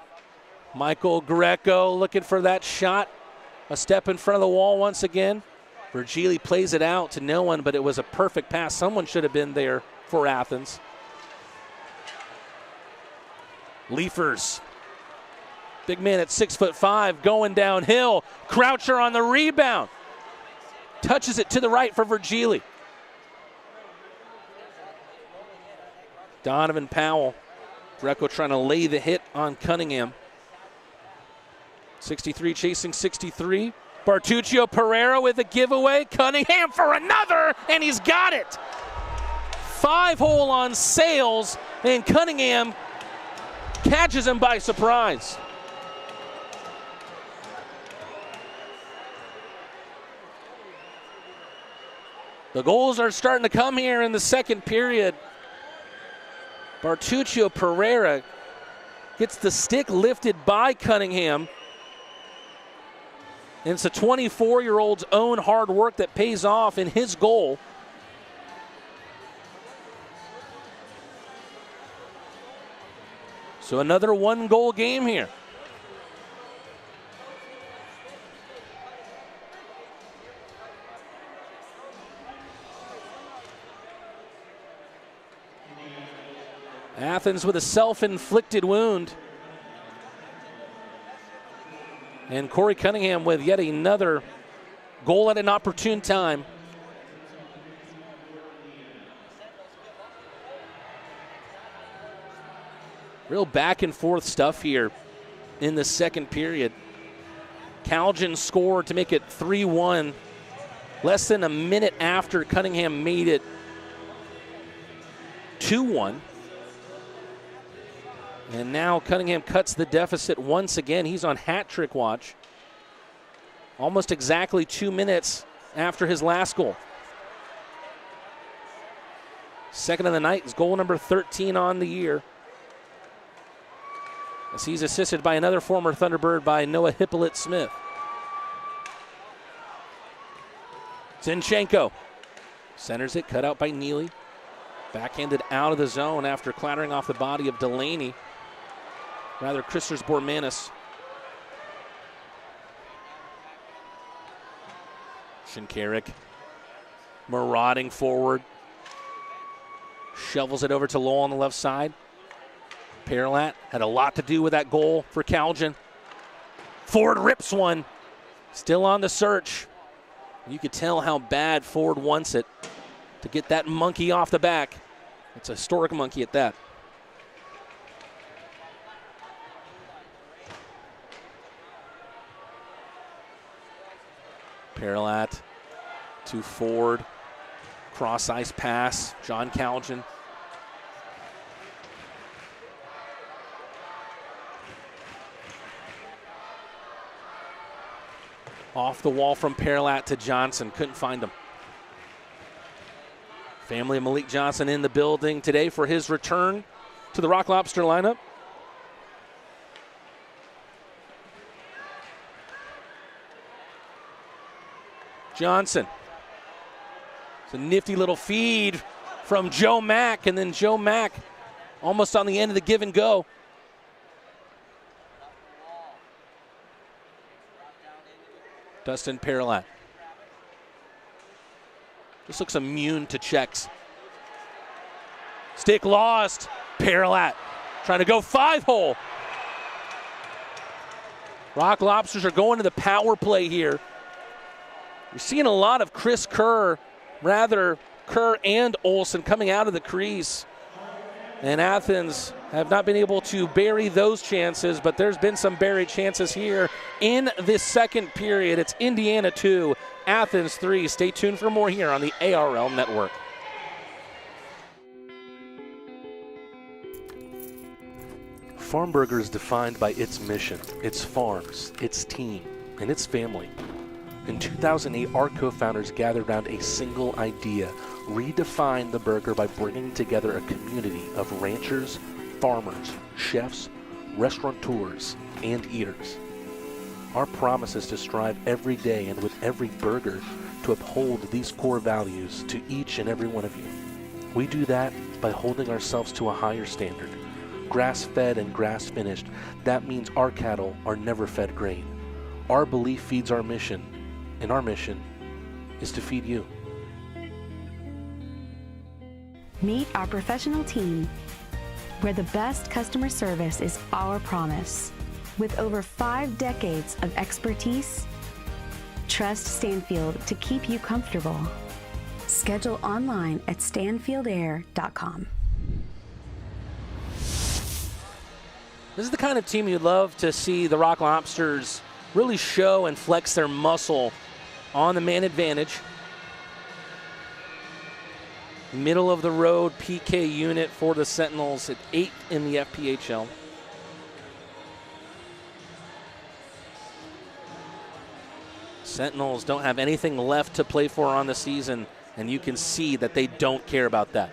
[SPEAKER 1] Michael Greco looking for that shot. A step in front of the wall once again. Virgili plays it out to no one, but it was a perfect pass. Someone should have been there for Athens. Leafers. Big man at 6'5", going downhill. Croucher on the rebound. Touches it to the right for Virgili. Donovan Powell. Greco trying to lay the hit on Cunningham. 63 chasing 63. Bartuccio Pereira with a giveaway. Cunningham for another, and he's got it. 5-hole on Sales, and Cunningham catches him by surprise. The goals are starting to come here in the second period. Bartuccio Pereira gets the stick lifted by Cunningham. And it's a 24-year-old's own hard work that pays off in his goal. So another one-goal game here. Athens with a self-inflicted wound. And Corey Cunningham with yet another goal at an opportune time. Real back and forth stuff here in the second period. Calgin scored to make it 3-1 less than a minute after Cunningham made it 2-1. And now Cunningham cuts the deficit once again. He's on hat trick watch. Almost exactly 2 minutes after his last goal. Second of the night is goal number 13 on the year, as he's assisted by another former Thunderbird by Noah Hippolyte-Smith. Zinchenko centers it, cut out by Neely. Backhanded out of the zone after clattering off the body of Delaney. Rather, Christers Bormanis. Shinkarik marauding forward. Shovels it over to Lowell on the left side. Perlat had a lot to do with that goal for Calgin. Ford rips one. Still on the search. You could tell how bad Ford wants it to get that monkey off the back. It's a historic monkey at that. Perlat to Ford. Cross ice pass. John Calgin. Off the wall from Perlat to Johnson. Couldn't find him. Family of Malik Johnson in the building today for his return to the Rock Lobster lineup. Johnson. It's a nifty little feed from Joe Mack, and then Joe Mack almost on the end of the give and go. Dustin Perlat. Just looks immune to checks. Stick lost. Perlat trying to go 5-hole. Rock Lobsters are going to the power play here. You're seeing a lot of Chris Kerr, rather Kerr and Olsen coming out of the crease. And Athens have not been able to bury those chances, but there's been some buried chances here in this second period. It's Indiana 2, Athens 3. Stay tuned for more here on the ARL Network.
[SPEAKER 10] Farmburger is defined by its mission, its farms, its team, and its family. In 2008, our co-founders gathered around a single idea: redefine the burger by bringing together a community of ranchers, farmers, chefs, restaurateurs, and eaters. Our promise is to strive every day and with every burger to uphold these core values to each and every one of you. We do that by holding ourselves to a higher standard. Grass-fed and grass-finished, that means our cattle are never fed grain. Our belief feeds our mission, and our mission is to feed you.
[SPEAKER 12] Meet our professional team, where the best customer service is our promise. With over 5 decades of expertise, trust Stanfield to keep you comfortable. Schedule online at stanfieldair.com.
[SPEAKER 1] This is the kind of team you'd love to see the Rock Lobsters really show and flex their muscle on the man advantage. Middle of the road PK unit for the Sentinels at 8th in the FPHL. Sentinels don't have anything left to play for on the season, and you can see that they don't care about that.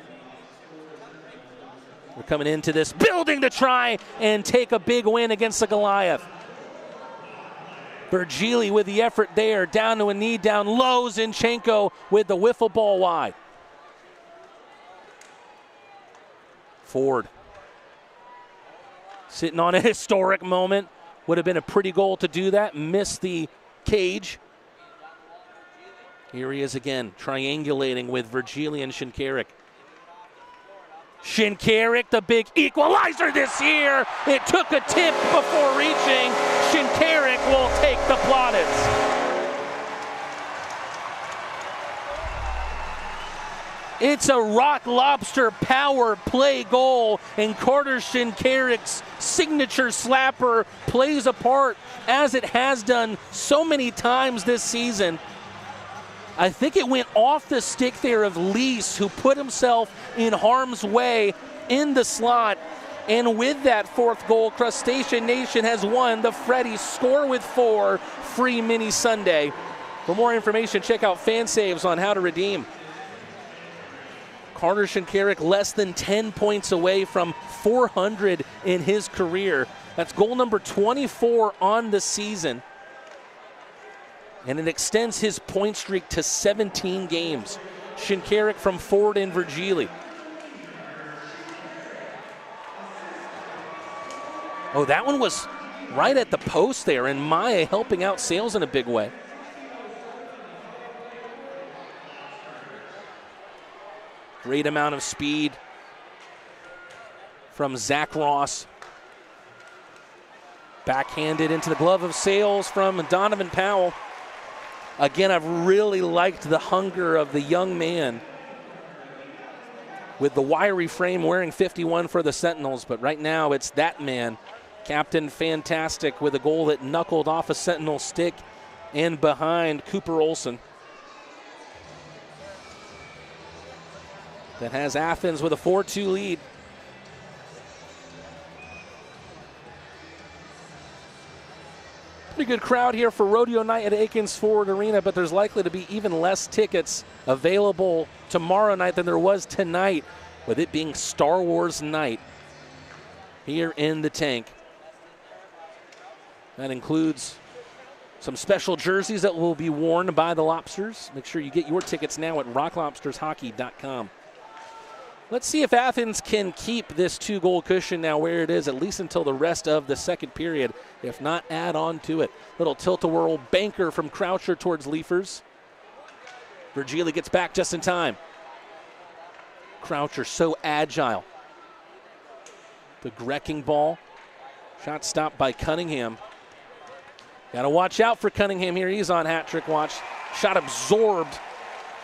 [SPEAKER 1] We're coming into this building to try and take a big win against the Goliath. Virgili with the effort there, down to a knee, down low. Zinchenko with the wiffle ball wide. Ford sitting on a historic moment. Would have been a pretty goal to do that. Missed the cage. Here he is again, triangulating with Virgili and Shinkarik. Shinkarik, the big equalizer this year. It took a tip before reaching. Shinkarik will take the plaudits. It's a Rock Lobster power play goal, and Carter Shinkarik's signature slapper plays a part, as it has done so many times this season. I think it went off the stick there of Lease, who put himself in harm's way in the slot. And with that fourth goal, Crustacean Nation has won the Freddy Score with 4 free mini Sunday. For more information, check out FanSaves on how to redeem. Carter Shinkarik less than 10 points away from 400 in his career. That's goal number 24 on the season. And it extends his point streak to 17 games. Shinkarik from Ford and Virgili. Oh, that one was right at the post there, and Maya helping out Sales in a big way. Great amount of speed from Zach Ross. Backhanded into the glove of Sales from Donovan Powell. Again, I've really liked the hunger of the young man with the wiry frame wearing 51 for the Sentinels, but right now it's that man, Captain Fantastic, with a goal that knuckled off a Sentinel stick and behind Cooper Olsen. That has Athens with a 4-2 lead. Pretty good crowd here for Rodeo night at Akins Ford Arena, but there's likely to be even less tickets available tomorrow night than there was tonight, with it being Star Wars night here in the tank. That includes some special jerseys that will be worn by the Lobsters. Make sure you get your tickets now at rocklobstershockey.com. Let's see if Athens can keep this 2-goal cushion now where it is, at least until the rest of the second period. If not, add on to it. Little tilt-a-whirl banker from Croucher towards Leafers. Virgili gets back just in time. Croucher so agile. The Grecking ball. Shot stopped by Cunningham. Got to watch out for Cunningham here. He's on hat-trick watch. Shot absorbed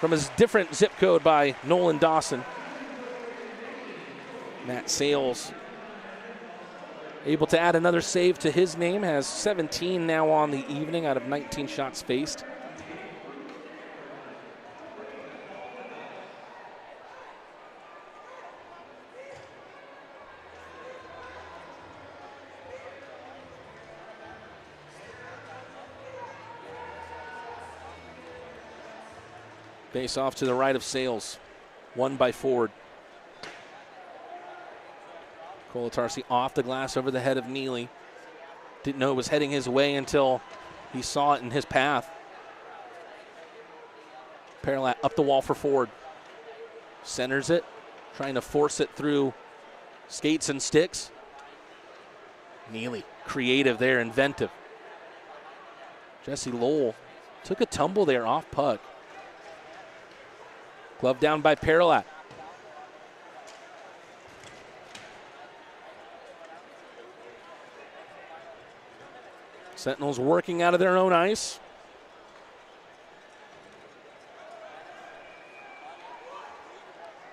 [SPEAKER 1] from his different zip code by Nolan Dawson. Matt Sales able to add another save to his name, has 17 now on the evening out of 19 shots faced. Face off to the right of Sales, won by Ford. Kolatarski off the glass over the head of Neely. Didn't know it was heading his way until he saw it in his path. Paralat up the wall for Ford. Centers it, trying to force it through skates and sticks. Neely, creative there, inventive. Jesse Lowell took a tumble there off puck. Glove down by Paralat. Sentinels working out of their own ice.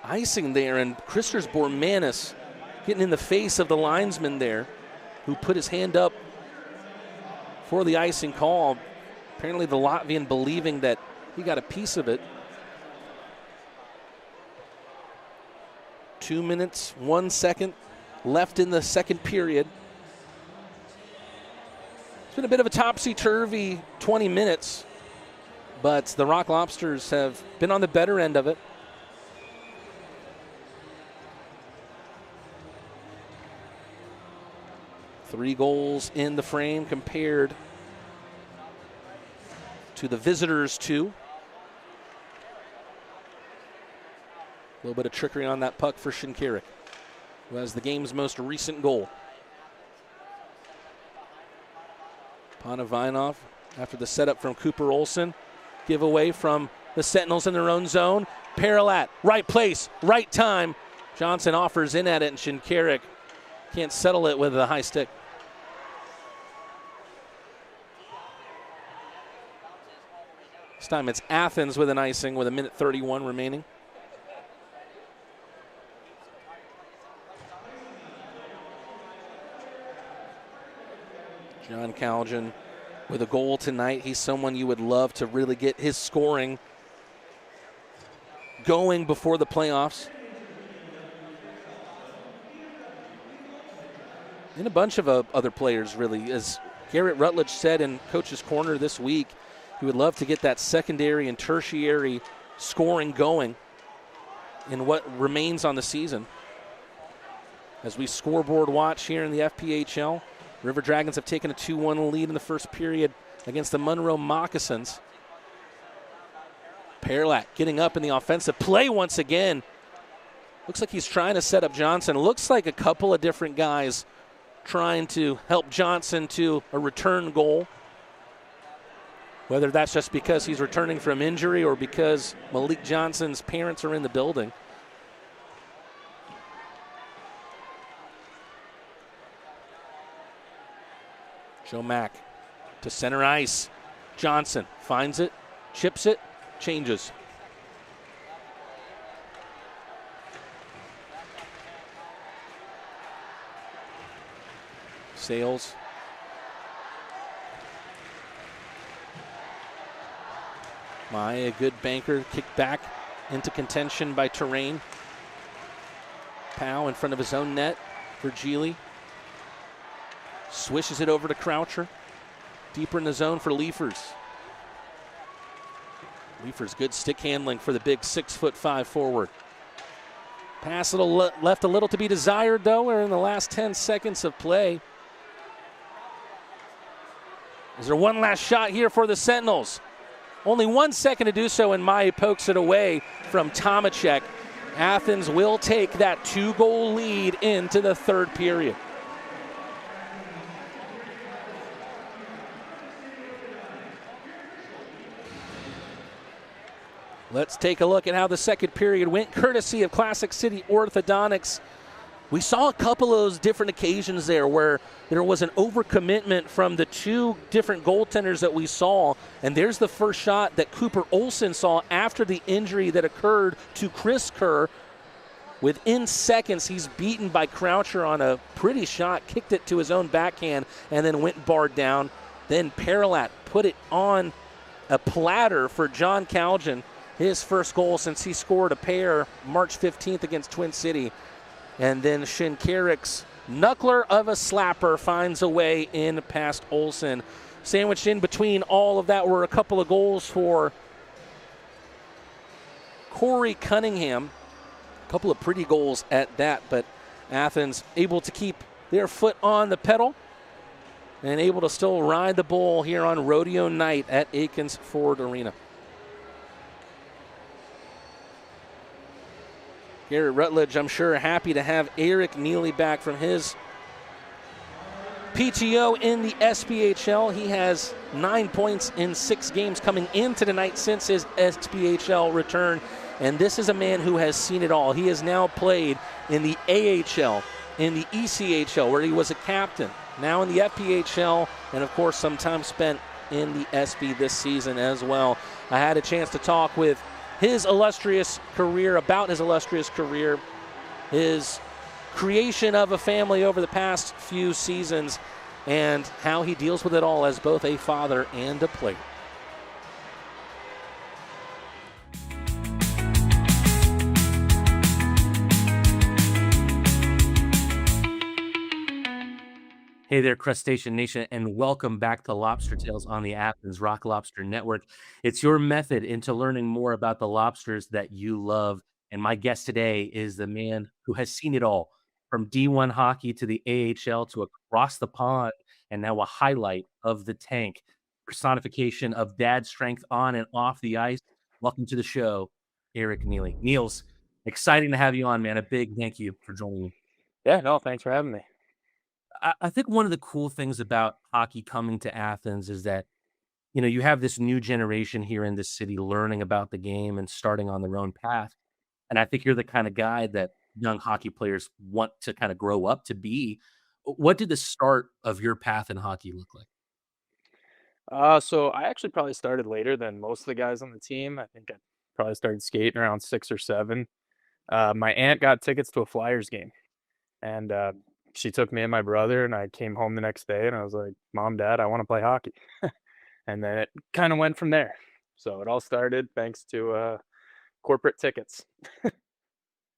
[SPEAKER 1] Icing there, and Christers Bormanis getting in the face of the linesman there, who put his hand up for the icing call. Apparently the Latvian believing that he got a piece of it. 2 minutes, 1 second left in the second period. It's been a bit of a topsy-turvy 20 minutes, but the Rock Lobsters have been on the better end of it. Three goals in the frame compared to the visitors' 2. A little bit of trickery on that puck for Shinkarik, who has the game's most recent goal. Panavinov after the setup from Cooper Olsen. Giveaway from the Sentinels in their own zone. Paralat, right place, right time. Johnson offers in at it, and Shinkarik can't settle it with a high stick. This time it's Athens with an icing with 1:31 remaining. John Calgen with a goal tonight. He's someone you would love to really get his scoring going before the playoffs. And a bunch of other players, really. As Garrett Rutledge said in Coach's Corner this week, He would love to get that secondary and tertiary scoring going in what remains on the season. As we scoreboard watch here in the FPHL, River Dragons have taken a 2-1 lead in the first period against the Monroe Moccasins. Perlat getting up in the offensive play once again. Looks like he's trying to set up Johnson. Looks like a couple of different guys trying to help Johnson to a return goal. Whether that's just because he's returning from injury or because Malik Johnson's parents are in the building. Joe Mack to center ice. Johnson finds it, chips it, changes. Sales. Maya, a good banker, kicked back into contention by Terrain. Powell in front of his own net for Geely. Swishes it over to Croucher. Deeper in the zone for Leafers. Leafers, good stick handling for the big 6'5" forward. Pass left a little to be desired, though. We're in the last 10 seconds of play. Is there one last shot here for the Sentinels? Only 1 second to do so, and Maya pokes it away from Tomacek. Athens will take that 2-goal lead into the third period. Let's take a look at how the second period went, courtesy of Classic City Orthodontics. We saw a couple of those different occasions there where there was an overcommitment from the two different goaltenders that we saw. And there's the first shot that Cooper Olson saw after the injury that occurred to Chris Kerr. Within seconds, he's beaten by Croucher on a pretty shot, kicked it to his own backhand, and then went barred down. Then Perlat put it on a platter for John Calgin, his first goal since he scored a pair March 15th against Twin City. And then Shinkarik's knuckler of a slapper finds a way in past Olsen. Sandwiched in between all of that were a couple of goals for Corey Cunningham. A couple of pretty goals at that, but Athens able to keep their foot on the pedal and able to still ride the bull here on Rodeo night at Akins Ford Arena. Garrett Rutledge, I'm sure, happy to have Eric Neely back from his PTO in the SPHL. He has 9 points in 6 games coming into the night since his SPHL return. And this is a man who has seen it all. He has now played in the AHL, in the ECHL, where he was a captain, now in the FPHL, and of course some time spent in the SB this season as well. I had a chance to talk with his illustrious career, about his illustrious career, his creation of a family over the past few seasons, and how he deals with it all as both a father and a player.
[SPEAKER 10] Hey there, Crustacean Nation, and welcome back to Lobster Tales on the Athens Rock Lobster Network. It's your method into learning more about the lobsters that you love. And my guest today is the man who has seen it all, from D1 hockey to the AHL to across the pond, and now a highlight of the tank, personification of dad strength on and off the ice. Welcome to the show, Eric Neely. Niels, exciting to have you on, man. A big thank you for joining me.
[SPEAKER 19] Yeah, no, thanks for having me.
[SPEAKER 10] I think one of the cool things about hockey coming to Athens is that, you know, you have this new generation here in this city learning about the game and starting on their own path. And I think you're the kind of guy that young hockey players want to kind of grow up to be. What did the start of your path in hockey look like?
[SPEAKER 19] So I actually probably started later than most of the guys on the team. I think I probably started skating around 6 or 7. My aunt got tickets to a Flyers game, and she took me and my brother, and I came home the next day, and I was like, Mom, Dad, I want to play hockey. And then it kind of went from there. So it all started thanks to corporate tickets.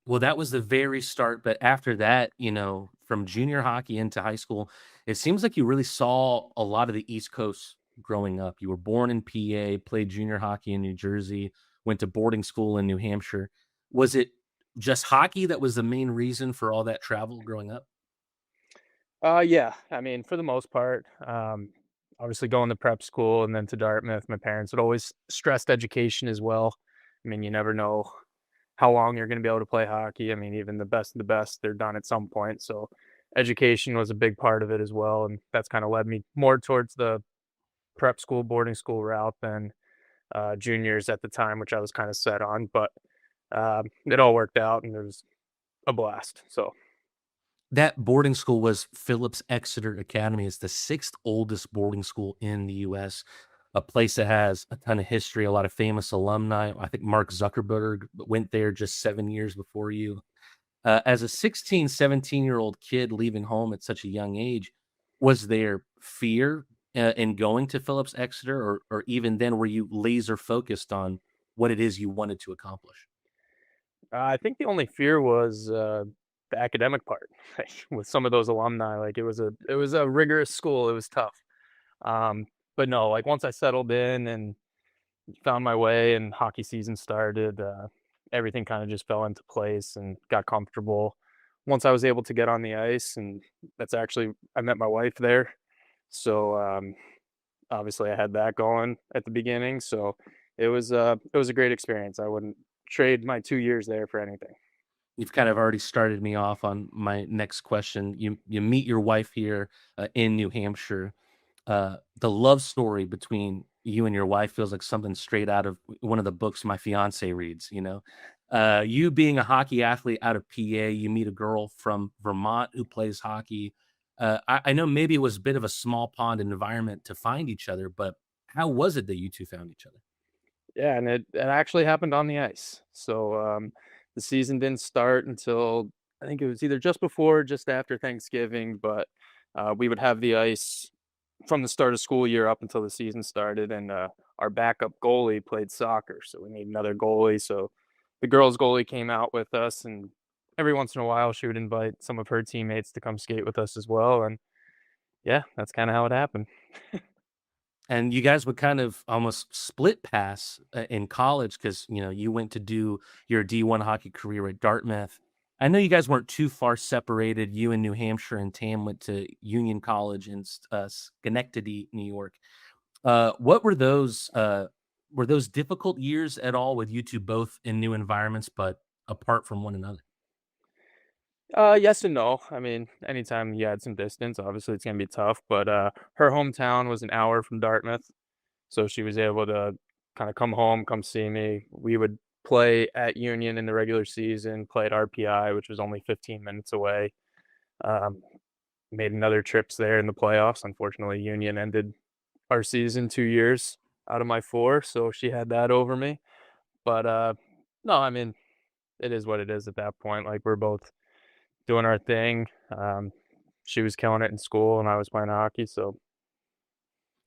[SPEAKER 10] Well, that was the very start. But after that, you know, from junior hockey into high school, it seems like you really saw a lot of the East Coast growing up? You were born in PA, played junior hockey in New Jersey, went to boarding school in New Hampshire. Was it just hockey that was the main reason for all that travel growing up?
[SPEAKER 19] Yeah. I mean, for the most part, obviously going to prep school and then to Dartmouth, my parents had always stressed education as well. I mean, you never know how long you're going to be able to play hockey. I mean, even the best of the best, they're done at some point. So education was a big part of it as well. And that's kind of led me more towards the prep school, boarding school route than juniors at the time, which I was kind of set on. But it all worked out and it was a blast. So
[SPEAKER 10] That boarding school was Phillips Exeter Academy. It's the sixth oldest boarding school in the U.S., a place that has a ton of history, a lot of famous alumni. I think Mark Zuckerberg went there just 7 years before you. As a 16, 17-year-old kid leaving home at such a young age, was there fear in going to Phillips Exeter, or even then, were you laser focused on what it is you wanted to accomplish?
[SPEAKER 19] I think the only fear was the academic part with some of those alumni. Like it was a rigorous school. It was tough. Um, but no, like once I settled in and found my way and hockey season started, everything kind of just fell into place and got comfortable. Once I was able to get on the ice, and that's actually I met my wife there. So obviously I had that going at the beginning. So it was a great experience. I wouldn't trade my 2 years there for anything.
[SPEAKER 10] You've kind of already started me off on my next question. You meet your wife here in New Hampshire. The love story between you and your wife feels like something straight out of one of the books my fiance reads. You being a hockey athlete out of PA, you meet a girl from Vermont who plays hockey. I know maybe it was a bit of a small pond environment to find each other, but how was it that you two found each other?
[SPEAKER 19] Yeah, and it actually happened on the ice. So the season didn't start until I think it was either just before or just after Thanksgiving, but we would have the ice from the start of school year up until the season started, and our backup goalie played soccer, so we need another goalie. So the girls' goalie came out with us, and every once in a while she would invite some of her teammates to come skate with us as well. And yeah, that's kind of how it happened.
[SPEAKER 10] And you guys would kind of almost split pass in college because you went to do your D1 hockey career at Dartmouth. I know you guys weren't too far separated. You in New Hampshire and Tam went to Union College in Schenectady, New York. What were those? Were those difficult years at all with you two both in new environments, but apart from one another?
[SPEAKER 19] Yes and no. I mean, anytime you add some distance, obviously it's gonna be tough. But her hometown was an hour from Dartmouth, so she was able to kind of come home, come see me. We would play at Union in the regular season, play at RPI, which was only 15 minutes away. Um, Made another trips there in the playoffs. Unfortunately, Union ended our season 2 years out of my four, so she had that over me. But no, I mean, it is what it is at that point. Like we're both doing our thing. She was killing it in school, and I was playing hockey. So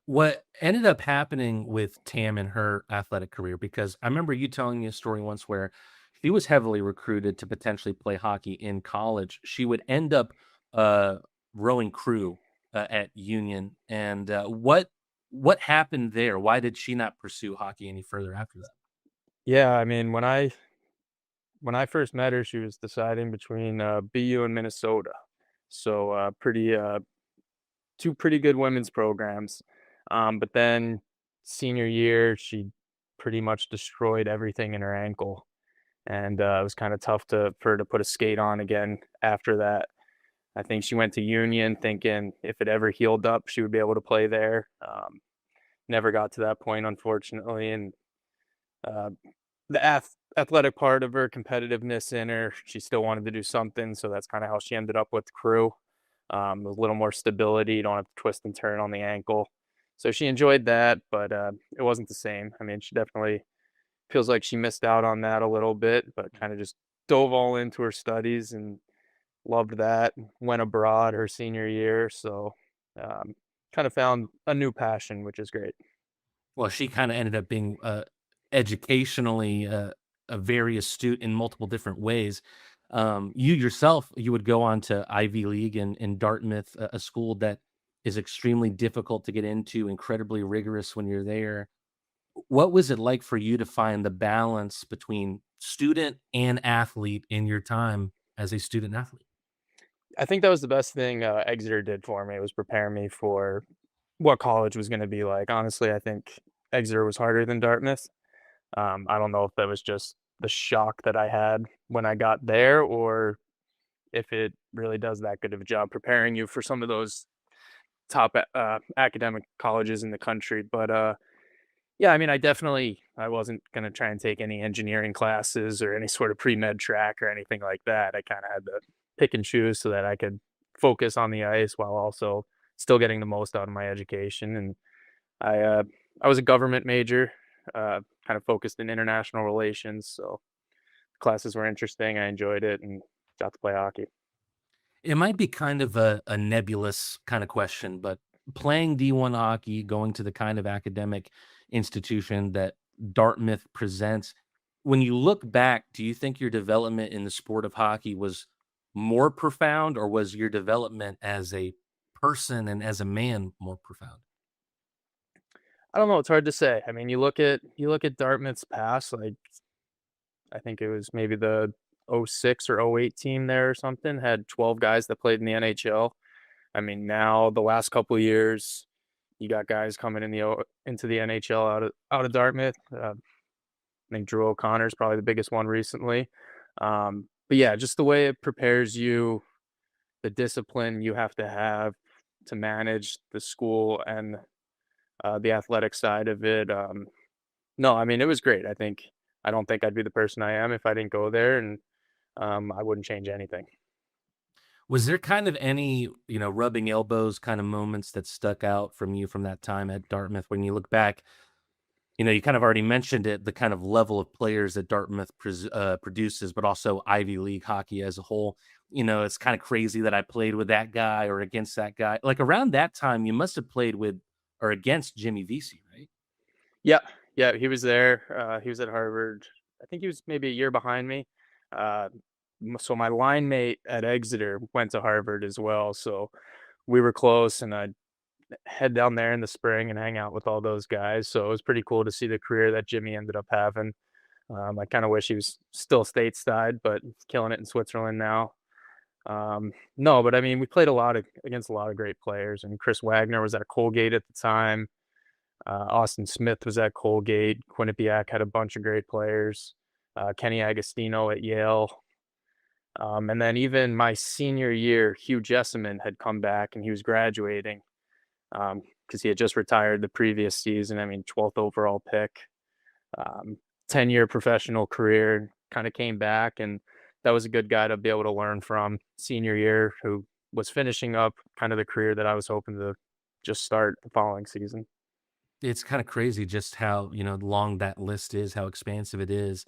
[SPEAKER 10] What ended up happening with Tam in her athletic career? Because I remember you telling me a story once where she was heavily recruited to potentially play hockey in college. She would end up uh, rowing crew at Union, and what happened there? Why did she not pursue hockey any further after that?
[SPEAKER 19] yeah, I mean, when I first met her, she was deciding between BU and Minnesota. So pretty two pretty good women's programs. But then senior year, she pretty much destroyed everything in her ankle, and it was kind of tough for her to put a skate on again after that. I think she went to Union thinking if it ever healed up, she would be able to play there. Never got to that point, unfortunately, and uh, the athletic part of her, competitiveness in her, she still wanted to do something. So that's kind of how she ended up with crew. With a little more stability, you don't have to twist and turn on the ankle. So she enjoyed that, but it wasn't the same. I mean, she definitely feels like she missed out on that a little bit, but kind of just dove all into her studies and loved that. Went abroad her senior year, so um, kind of found a new passion, which is great.
[SPEAKER 10] Well, she kind of ended up being educationally very astute in multiple different ways. You yourself, you would go on to Ivy League in Dartmouth, a school that is extremely difficult to get into, incredibly rigorous when you're there. What was it like for you to find the balance between student and athlete in your time as a student athlete?
[SPEAKER 19] I think that was the best thing Exeter did for me was prepare me for what college was going to be like. Honestly, I think Exeter was harder than Dartmouth. I don't know if that was just the shock that I had when I got there, or if it really does that good of a job preparing you for some of those top academic colleges in the country. But yeah, I mean, I wasn't going to try and take any engineering classes or any sort of pre-med track or anything like that. I kind of had to pick and choose so that I could focus on the ice while also still getting the most out of my education. And I was a government major, kind of focused in international relations. So classes were interesting. I enjoyed it and got to play hockey.
[SPEAKER 10] It might be kind of a nebulous kind of question, but playing D1 hockey, going to the kind of academic institution that Dartmouth presents, when you look back, do you think your development in the sport of hockey was more profound, or was your development as a person and as a man more profound?
[SPEAKER 19] I don't know. It's hard to say. I mean, you look at Dartmouth's past. Like I think it was maybe the '06 or '08 team there or something had 12 guys that played in the NHL. I mean, now the last couple of years, you got guys coming into the NHL out of Dartmouth. I think Drew O'Connor is probably the biggest one recently. But yeah, just the way it prepares you, the discipline you have to manage the school and the athletic side of it. No, I mean it was great. I don't think I'd be the person I am if I didn't go there, and I wouldn't change anything.
[SPEAKER 10] Was there kind of any, rubbing elbows kind of moments that stuck out from you from that time at Dartmouth when you look back? You kind of already mentioned it, the kind of level of players that Dartmouth produces, but also Ivy League hockey as a whole. It's kind of crazy that I played with that guy or against that guy. Like around that time, you must have played with or against Jimmy Vesey, right?
[SPEAKER 19] Yeah, yeah, he was there. He was at Harvard. I think he was maybe a year behind me. Uh, so my line mate at Exeter went to Harvard as well. So we were close, and I'd head down there in the spring and hang out with all those guys. So it was pretty cool to see the career that Jimmy ended up having. I kind of wish he was still stateside, but he's killing it in Switzerland now. No, but I mean, we played against a lot of great players, and Chris Wagner was at Colgate at the time. Austin Smith was at Colgate. Quinnipiac had a bunch of great players. Kenny Agostino at Yale. And then even my senior year, Hugh Jessamine had come back and he was graduating because he had just retired the previous season. I mean, 12th overall pick, 10-year professional career, kind of came back. And that was a good guy to be able to learn from senior year, who was finishing up kind of the career that I was hoping to just start the following season.
[SPEAKER 10] It's kind of crazy just how, long that list is, how expansive it is.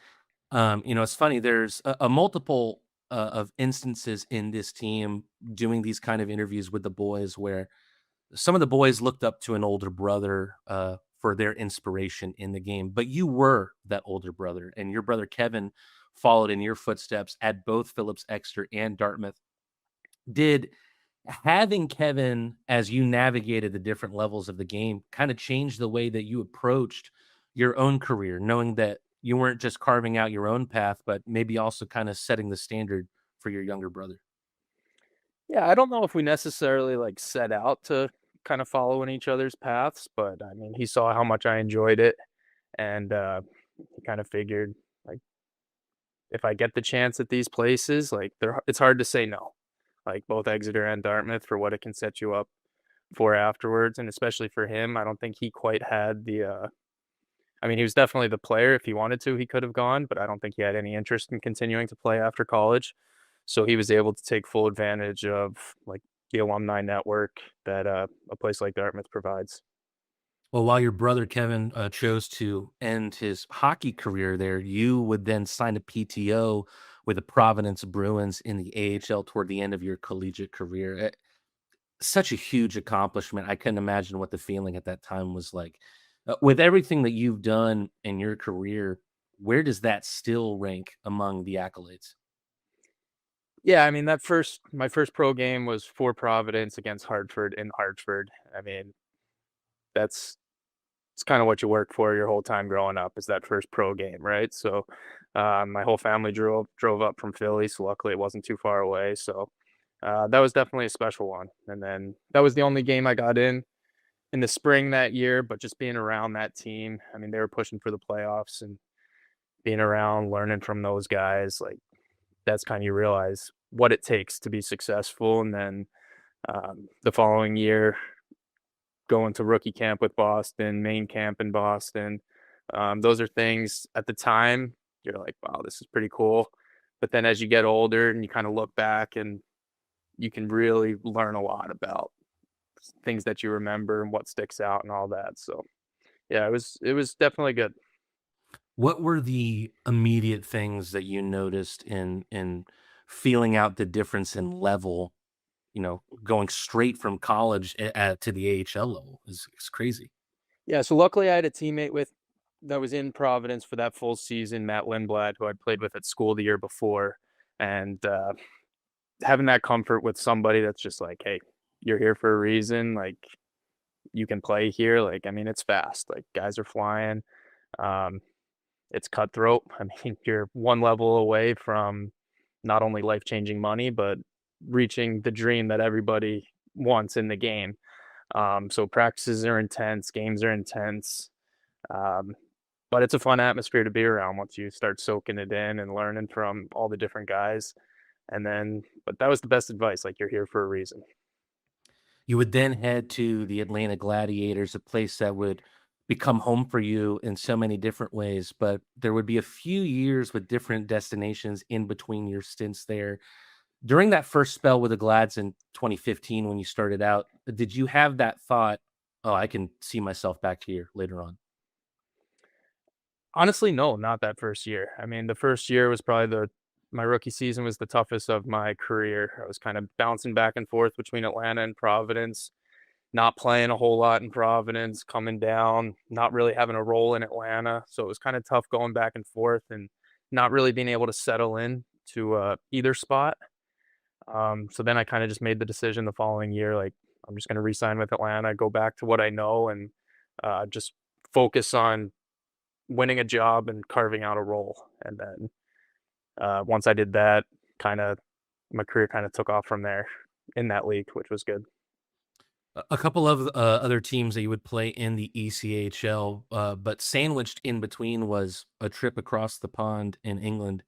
[SPEAKER 10] It's funny, there's a multiple of instances in this team doing these kind of interviews with the boys where some of the boys looked up to an older brother for their inspiration in the game, but you were that older brother, and your brother Kevin followed in your footsteps at both Phillips Exeter and Dartmouth. Did having Kevin, as you navigated the different levels of the game, kind of change the way that you approached your own career, knowing that you weren't just carving out your own path, but maybe also kind of setting the standard for your younger brother?
[SPEAKER 19] Yeah, I don't know if we necessarily like set out to kind of follow in each other's paths, but I mean, he saw how much I enjoyed it, and he kind of figured like if I get the chance at these places, like it's hard to say no. Like both Exeter and Dartmouth for what it can set you up for afterwards, and especially for him, I don't think he quite had the. I mean, he was definitely the player. If he wanted to, he could have gone, but I don't think he had any interest in continuing to play after college. So he was able to take full advantage of like the alumni network that a place like Dartmouth provides.
[SPEAKER 10] Well, while your brother Kevin chose to end his hockey career there, you would then sign a PTO with the Providence Bruins in the AHL toward the end of your collegiate career. Such a huge accomplishment. I couldn't imagine what the feeling at that time was like. With everything that you've done in your career, where does that still rank among the accolades?
[SPEAKER 19] Yeah, I mean my first pro game was for Providence against Hartford in Hartford. I mean, that's it's kind of what you work for your whole time growing up is that first pro game, right? So my whole family drove up from Philly, so luckily it wasn't too far away. So that was definitely a special one. And then that was the only game I got in the spring that year, but just being around that team, I mean, they were pushing for the playoffs and being around, learning from those guys, like that's kind of you realize what it takes to be successful. And then the following year, going to rookie camp with Boston, main camp in Boston. Those are things at the time you're like, wow, this is pretty cool. But then as you get older and you kind of look back and you can really learn a lot about things that you remember and what sticks out and all that. So yeah, it was definitely good.
[SPEAKER 10] What were the immediate things that you noticed in feeling out the difference in level, going straight from college to the AHL level is crazy.
[SPEAKER 19] Yeah, so luckily I had a teammate that was in Providence for that full season, Matt Lindblad, who I played with at school the year before. And having that comfort with somebody that's just like, hey, you're here for a reason. Like, you can play here. Like, I mean, it's fast. Like, guys are flying. It's cutthroat. I mean, you're one level away from not only life-changing money, but reaching the dream that everybody wants in the game. So practices are intense, games are intense. But it's a fun atmosphere to be around once you start soaking it in and learning from all the different guys. But that was the best advice. Like, you're here for a reason.
[SPEAKER 10] You would then head to the Atlanta Gladiators, a place that would become home for you in so many different ways, but there would be a few years with different destinations in between your stints there. During that first spell with the Glads in 2015, when you started out, did you have that thought, oh, I can see myself back here later on?
[SPEAKER 19] Honestly, no, not that first year. I mean, the first year was probably my rookie season was the toughest of my career. I was kind of bouncing back and forth between Atlanta and Providence, not playing a whole lot in Providence, coming down, not really having a role in Atlanta. So it was kind of tough going back and forth and not really being able to settle in to either spot. So then I kind of just made the decision the following year, like, I'm just going to re-sign with Atlanta, go back to what I know, and just focus on winning a job and carving out a role. And then once I did that, my career kind of took off from there in that league, which was good.
[SPEAKER 10] A couple of other teams that you would play in the ECHL, but sandwiched in between was a trip across the pond in England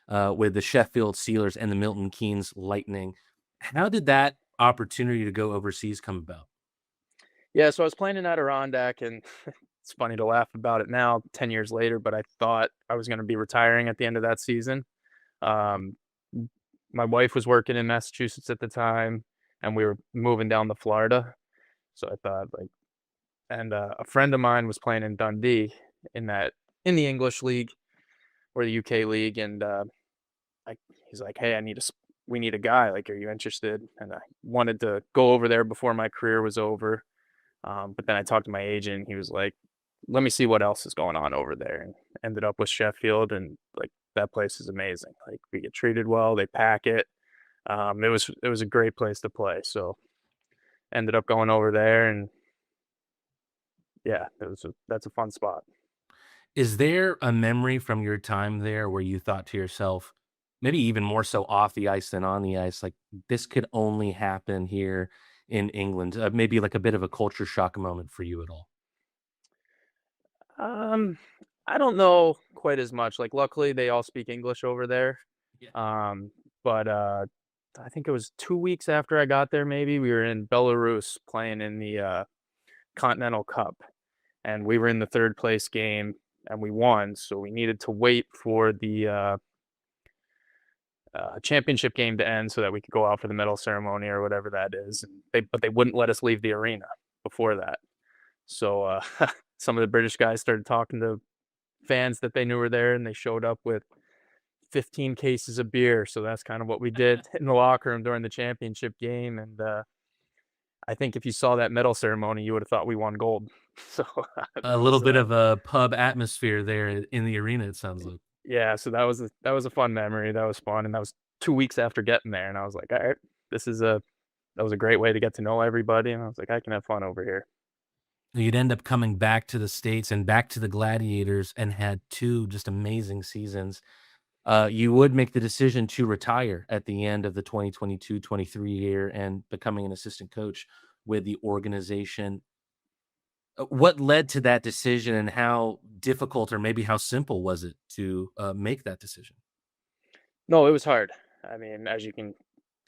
[SPEAKER 10] with the Sheffield Steelers and the Milton Keynes Lightning. How did that opportunity to go overseas come about?
[SPEAKER 19] Yeah, so I was playing in Adirondack, and it's funny to laugh about it now, 10 years later, but I thought I was going to be retiring at the end of that season. My wife was working in Massachusetts at the time, and we were moving down to Florida. So I thought, and a friend of mine was playing in Dundee in the English league or the UK league. And he's like, hey, we need a guy. Like, are you interested? And I wanted to go over there before my career was over. But then I talked to my agent. He was like, let me see what else is going on over there. And ended up with Sheffield, and like, that place is amazing. Like, we get treated well. They pack it. It was a great place to play. So ended up going over there, and yeah, that's a fun spot.
[SPEAKER 10] Is there a memory from your time there where you thought to yourself, maybe even more so off the ice than on the ice, like, this could only happen here in England? Maybe like a bit of a culture shock moment for you at all?
[SPEAKER 19] I don't know quite as much. Like, luckily they all speak English over there. But I think it was 2 weeks after I got there, maybe we were in Belarus playing in the Continental Cup, and we were in the third place game and we won. So we needed to wait for the championship game to end so that we could go out for the medal ceremony or whatever that is. But they wouldn't let us leave the arena before that. So some of the British guys started talking to fans that they knew were there, and they showed up with 15 cases of beer. So that's kind of what we did in the locker room during the championship game. And I think if you saw that medal ceremony, you would have thought we won gold. So
[SPEAKER 10] a little bit of a pub atmosphere there in the arena, it sounds like.
[SPEAKER 19] Yeah, so that was a fun memory. That was fun, and that was 2 weeks after getting there, and I was like, all right, that was a great way to get to know everybody. And I was like, I can have fun over here.
[SPEAKER 10] You'd end up coming back to the States and back to the Gladiators and had 2 just amazing seasons. You would make the decision to retire at the end of the 2022-23 year and becoming an assistant coach with the organization. What led to that decision, and how difficult or maybe how simple was it to make that decision?
[SPEAKER 19] No, it was hard. I mean, as you can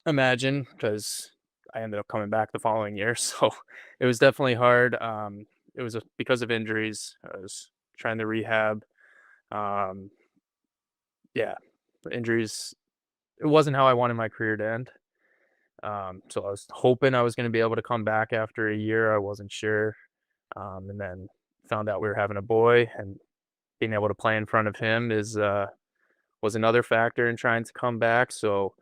[SPEAKER 19] imagine, because I ended up coming back the following year. So it was definitely hard. It was because of injuries. I was trying to rehab. Um, yeah, the injuries. It wasn't how I wanted my career to end. So I was hoping I was going to be able to come back after a year. I wasn't sure. And then found out we were having a boy, and being able to play in front of him was another factor in trying to come back. So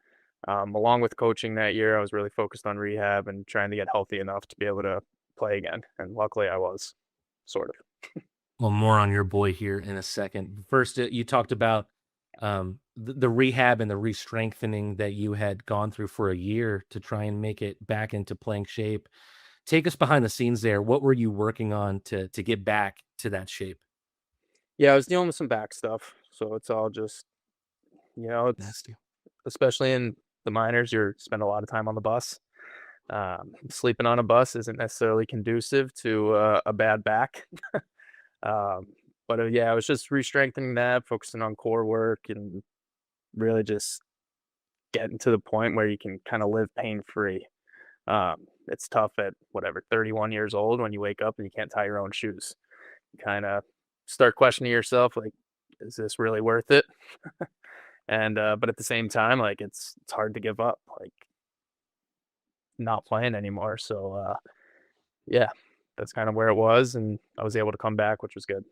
[SPEAKER 19] along with coaching that year, I was really focused on rehab and trying to get healthy enough to be able to play again. And luckily I was, sort of.
[SPEAKER 10] Well, more on your boy here in a second. First, you talked about the rehab and the re-strengthening that you had gone through for a year to try and make it back into playing shape. Take us behind the scenes there. What were you working on to get back to that shape?
[SPEAKER 19] Yeah, I was dealing with some back stuff. So it's all just, it's
[SPEAKER 10] Nasty.
[SPEAKER 19] especially in the minors, you're spend a lot of time on the bus. Sleeping on a bus isn't necessarily conducive to a bad back. But yeah, I was just re-strengthening that, focusing on core work, and really just getting to the point where you can kind of live pain-free. It's tough at 31 years old when you wake up and you can't tie your own shoes. You kind of start questioning yourself, like, is this really worth it? And but at the same time, like, it's hard to give up, like, not playing anymore. So yeah, that's kind of where it was, and I was able to come back, which was good.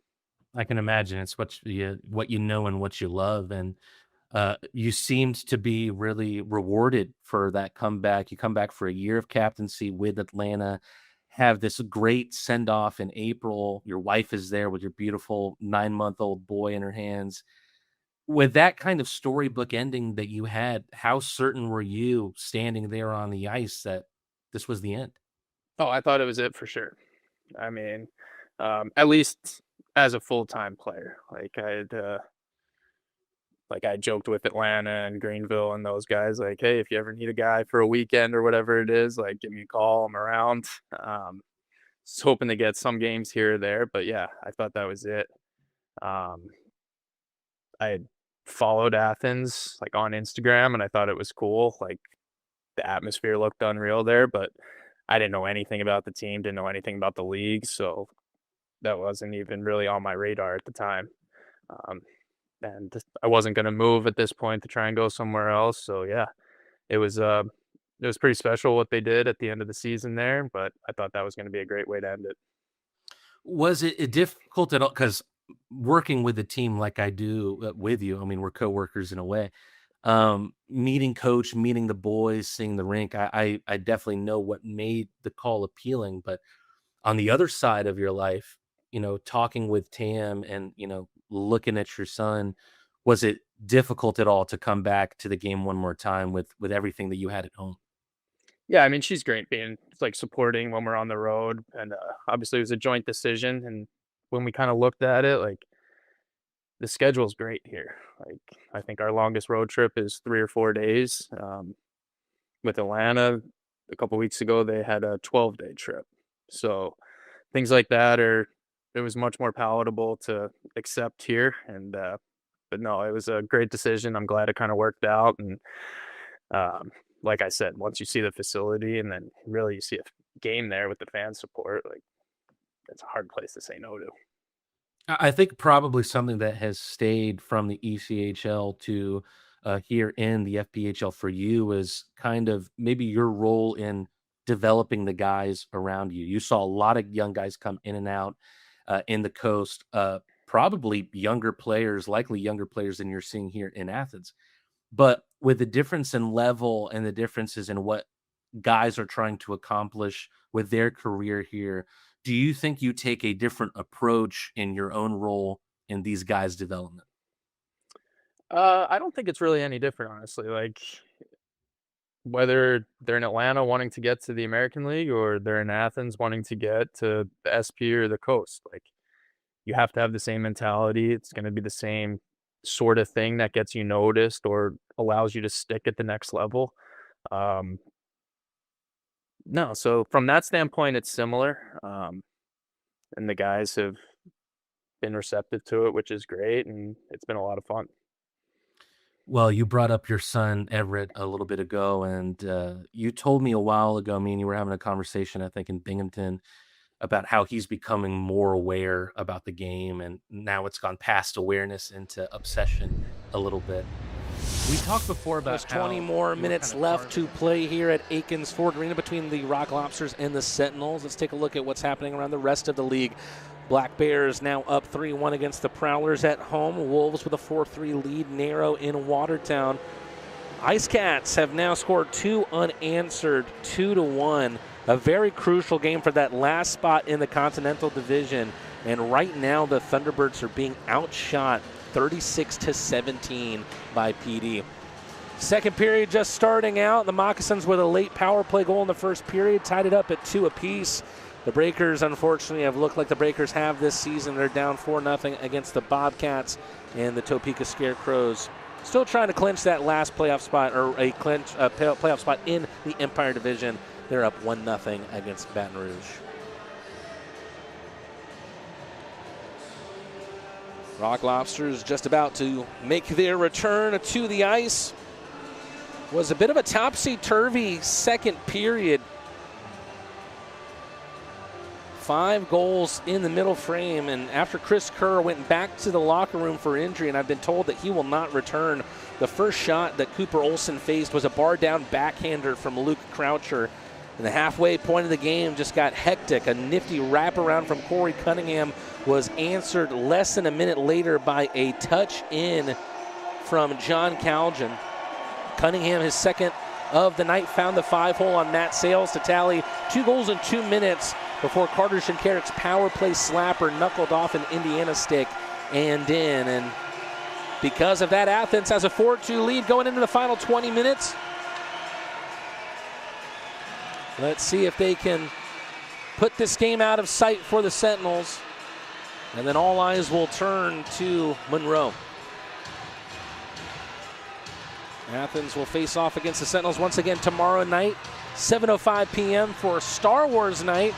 [SPEAKER 10] I can imagine it's what you know and what you love, and you seemed to be really rewarded for that comeback. You come back for a year of captaincy with Atlanta, have this great send off in April. Your wife is there with your beautiful 9-month-old boy in her hands. With that kind of storybook ending that you had, how certain were you standing there on the ice that this was the end?
[SPEAKER 19] Oh, I thought it was it for sure. I mean, at least as a full-time player, like I joked with Atlanta and Greenville and those guys, like, hey, if you ever need a guy for a weekend or whatever it is, like, give me a call. I'm around. Just hoping to get some games here or there, but yeah, I thought that was it. Um, I had followed Athens like on Instagram, and I thought it was cool. Like, the atmosphere looked unreal there, but I didn't know anything about the team, didn't know anything about the league, so that wasn't even really on my radar at the time. And I wasn't going to move at this point to try and go somewhere else. So yeah, it was pretty special what they did at the end of the season there, but I thought that was going to be a great way to end it.
[SPEAKER 10] Was it difficult at all? Because working with a team like I do with you, I mean, we're coworkers in a way. Meeting coach, meeting the boys, seeing the rink, I definitely know what made the call appealing. But on the other side of your life, talking with Tam and, looking at your son, was it difficult at all to come back to the game one more time with everything that you had at home?
[SPEAKER 19] Yeah, I mean, she's great being like supporting when we're on the road, and obviously it was a joint decision. And when we kind of looked at it, like, the schedule's great here. Like, I think our longest road trip is 3 or 4 days. With Atlanta, a couple weeks ago, they had a 12-day trip. So things like that it was much more palatable to accept here. And but no, it was a great decision. I'm glad it kind of worked out. And like I said, once you see the facility and then really you see a game there with the fan support, like, it's a hard place to say no to.
[SPEAKER 10] I think probably something that has stayed from the ECHL to here in the FPHL for you is kind of maybe your role in developing the guys around you. You saw a lot of young guys come in and out in the coast, probably younger players, likely younger players than you're seeing here in Athens. But with the difference in level and the differences in what guys are trying to accomplish with their career here, do you think you take a different approach in your own role in these guys' development?
[SPEAKER 19] I don't think it's really any different, honestly. Like, whether they're in Atlanta wanting to get to the American League or they're in Athens wanting to get to the SP or the Coast, like, you have to have the same mentality. It's going to be the same sort of thing that gets you noticed or allows you to stick at the next level. No, so from that standpoint, it's similar. And the guys have been receptive to it, which is great, and it's been a lot of fun.
[SPEAKER 10] Well, you brought up your son Everett a little bit ago, and you told me a while ago, me and you were having a conversation, I think, in Binghamton, about how he's becoming more aware about the game, and now it's gone past awareness into obsession a little bit. We talked before about
[SPEAKER 1] There's 20 more minutes left to play here at Akins Ford Arena between the Rock Lobsters and the Sentinels. Let's take a look at what's happening around the rest of the league. Black Bears now up 3-1 against the Prowlers at home. Wolves with a 4-3 lead, narrow in Watertown. Ice Cats have now scored 2 unanswered, 2-1. A very crucial game for that last spot in the Continental Division. And right now the Thunderbirds are being outshot 36-17 by PD. Second period just starting out. The Moccasins with a late power play goal in the first period tied it up at 2 apiece. The Breakers, unfortunately, have looked like the Breakers have this season. They're down 4-0 against the Bobcats and the Topeka Scarecrows. Still trying to clinch that last playoff spot, or a playoff spot in the Empire Division. They're up 1-0 against Baton Rouge. Rock Lobsters just about to make their return to the ice. Was a bit of a topsy-turvy second period. 5 goals in the middle frame, and after Chris Kerr went back to the locker room for injury, and I've been told that he will not return, the first shot that Cooper Olson faced was a bar-down backhander from Luke Croucher. And the halfway point of the game just got hectic. A nifty wraparound from Corey Cunningham was answered less than a minute later by a touch in from John Calgin. Cunningham, his second of the night, found the 5-hole on Matt Sales to tally 2 goals in 2 minutes before Carter Shinkarik's power play slapper knuckled off an Indiana stick and in. And because of that, Athens has a 4-2 lead going into the final 20 minutes. Let's see if they can put this game out of sight for the Sentinels. And then all eyes will turn to Monroe. Athens will face off against the Sentinels once again tomorrow night, 7:05 p.m. for Star Wars night.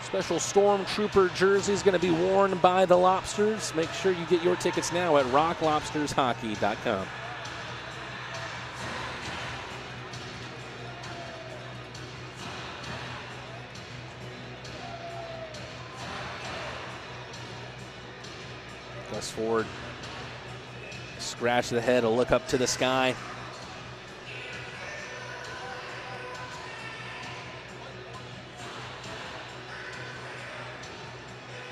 [SPEAKER 1] Special Stormtrooper jersey is going to be worn by the Lobsters. Make sure you get your tickets now at rocklobstershockey.com. Gus Ford, scratch the head, a look up to the sky.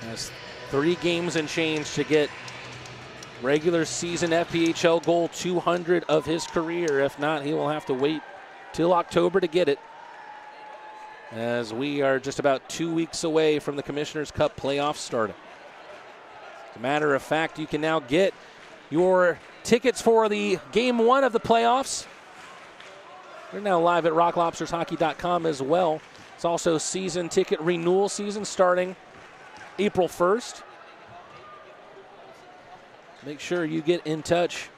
[SPEAKER 1] Has 3 games and change to get regular season FPHL goal 200 of his career. If not, he will have to wait till October to get it, as we are just about 2 weeks away from the Commissioner's Cup playoffs starting. As a matter of fact, you can now get your tickets for the Game 1 of the playoffs. They're now live at rocklobstershockey.com as well. It's also season ticket renewal season starting April 1st. Make sure you get in touch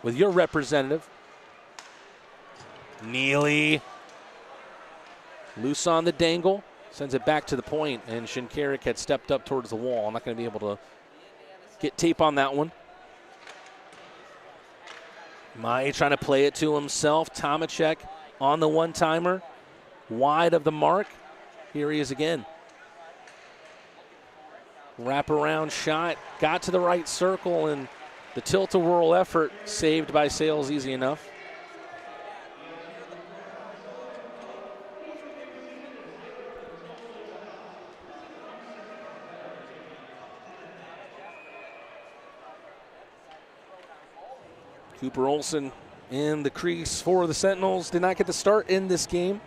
[SPEAKER 1] with your representative. Neely, loose on the dangle, sends it back to the point, and Shinkarik had stepped up towards the wall. I'm not going to be able to get tape on that one. Mai trying to play it to himself. Tomacek on the one-timer, wide of the mark. Here he is again. Wraparound shot, got to the right circle, and the tilt-a-whirl effort saved by Sales easy enough. Cooper Olson in the crease for the Sentinels. Did not get the start in this game.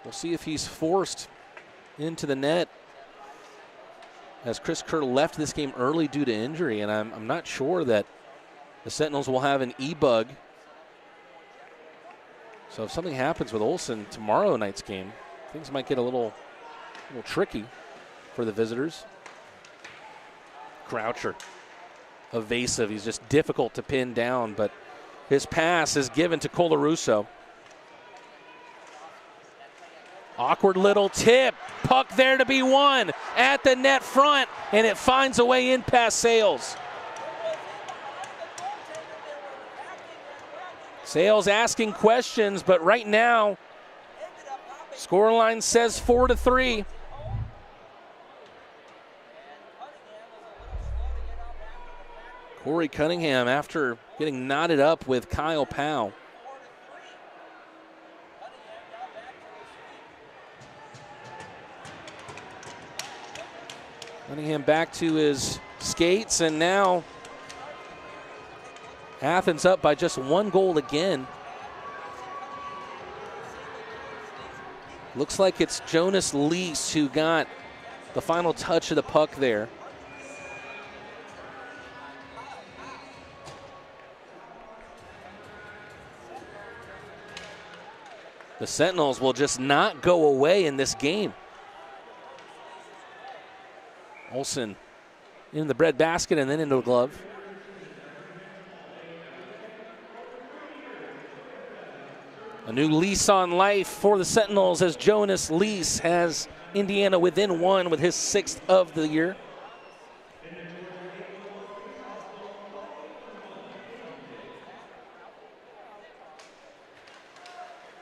[SPEAKER 1] We'll see if he's forced into the net. as Chris Kerr left this game early due to injury, and I'm not sure that the Sentinels will have an e-bug. So if something happens with Olsen tomorrow night's game, things might get a little tricky for the visitors. Croucher, evasive. He's just difficult to pin down, but his pass is given to Colarusso. Awkward little tip. Puck there to be won at the net front, and it finds a way in past Sales. Sales asking questions, but right now, scoreline says 4-3. Corey Cunningham, after getting knotted up with Kyle Powell. Cunningham back to his skates, and now Athens up by just 1 goal again. Looks like it's Jonas Lease who got the final touch of the puck there. The Sentinels will just not go away in this game. Olsen in the breadbasket and then into the glove. A new lease on life for the Sentinels as Jonas Lease has Indiana within 1 with his 6th of the year.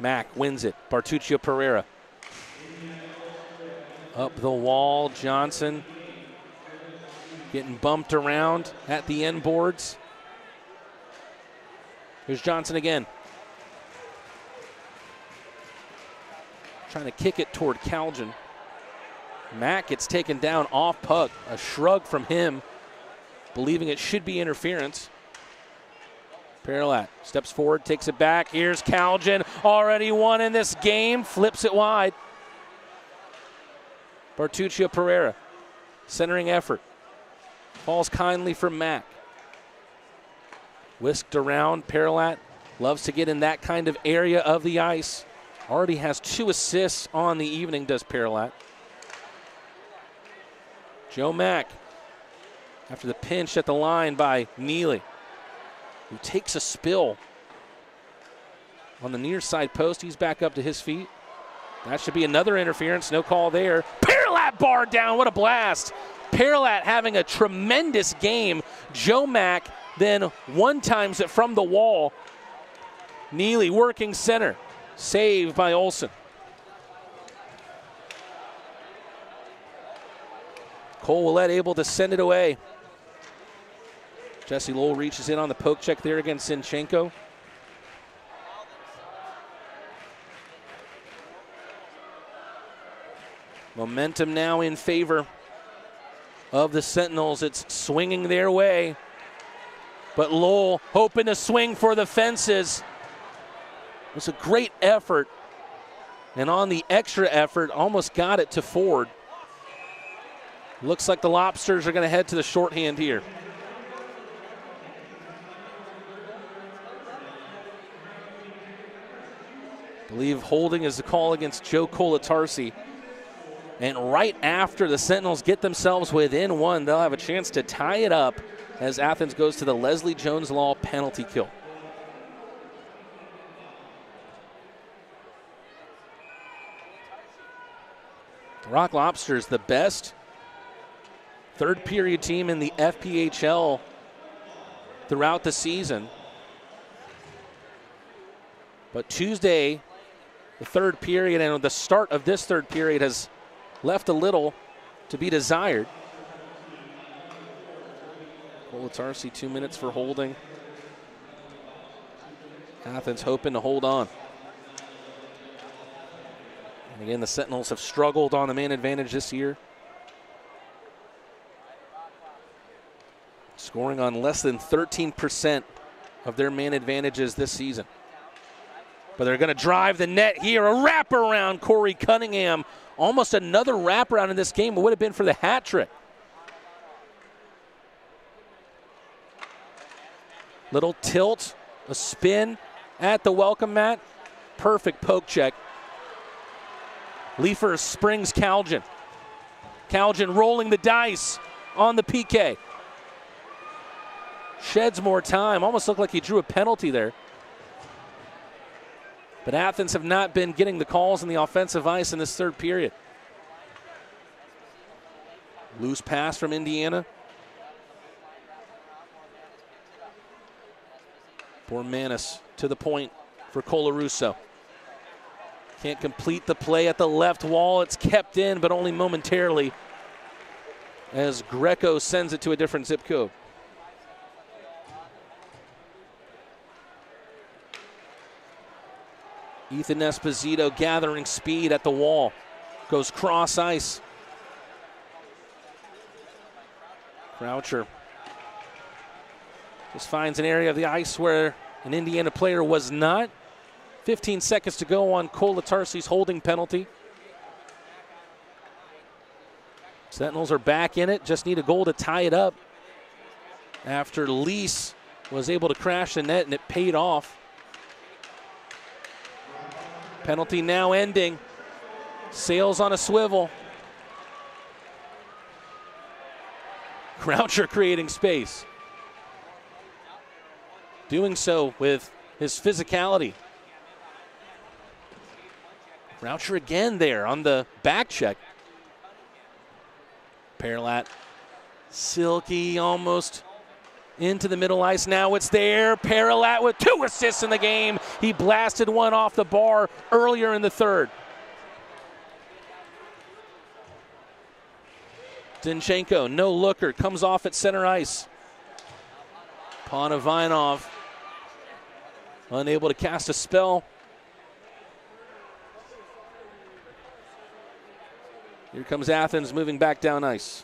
[SPEAKER 1] Mack wins it. Bartuccio Pereira. Up the wall, Johnson getting bumped around at the end boards. Here's Johnson again. Trying to kick it toward Calgin. Mack gets taken down off puck. A shrug from him, believing it should be interference. Perlat steps forward, takes it back. Here's Calgin, already won in this game, flips it wide. Bartuccio Pereira, centering effort. Falls kindly for Mack. Whisked around, Perlat loves to get in that kind of area of the ice. Already has 2 assists on the evening, does Perlat. Joe Mack, after the pinch at the line by Neely, who takes a spill on the near side post. He's back up to his feet. That should be another interference. No call there. Perlat barred down. What a blast. Perlat having a tremendous game. Joe Mack then one-times it from the wall. Neely working center. Saved by Olsen. Cole Willett able to send it away. Jesse Lowell reaches in on the poke check there against Zinchenko. Momentum now in favor of the Sentinels. It's swinging their way. But Lowell hoping to swing for the fences. It was a great effort. And on the extra effort, almost got it to Ford. Looks like the Lobsters are going to head to the shorthand here. I believe holding is the call against Joe Colatarsi. And right after the Sentinels get themselves within 1, they'll have a chance to tie it up as Athens goes to the Leslie Jones Law penalty kill. The Rock Lobsters, the best third period team in the FPHL throughout the season. But Tuesday, the third period, and the start of this third period has left a little to be desired. Colatarsi 2 minutes for holding. Athens hoping to hold on. And again, the Sentinels have struggled on the man advantage this year. Scoring on less than 13% of their man advantages this season. But they're going to drive the net here. A wraparound, Corey Cunningham. Almost another wraparound in this game. It would have been for the hat trick. Little tilt, a spin at the welcome mat. Perfect poke check. Leifer springs Calgin. Calgin rolling the dice on the PK. Sheds more time. Almost looked like he drew a penalty there. But Athens have not been getting the calls in the offensive ice in this third period. Loose pass from Indiana. Bormanis to the point for Colarusso. Can't complete the play at the left wall. It's kept in, but only momentarily, as Greco sends it to a different zip code. Ethan Esposito gathering speed at the wall. Goes cross ice. Croucher just finds an area of the ice where an Indiana player was not. 15 seconds to go on Colatarsi's holding penalty. Sentinels are back in it, just need a goal to tie it up after Lease was able to crash the net and it paid off. Penalty now ending. Sails on a swivel. Croucher creating space. Doing so with his physicality. Croucher again there on the back check. Perlat, silky almost into the middle ice. Now it's there. Perlat with 2 assists in the game. He blasted one off the bar earlier in the third. Zinchenko, no looker, comes off at center ice. Ponovinov unable to cast a spell. Here comes Athens moving back down ice.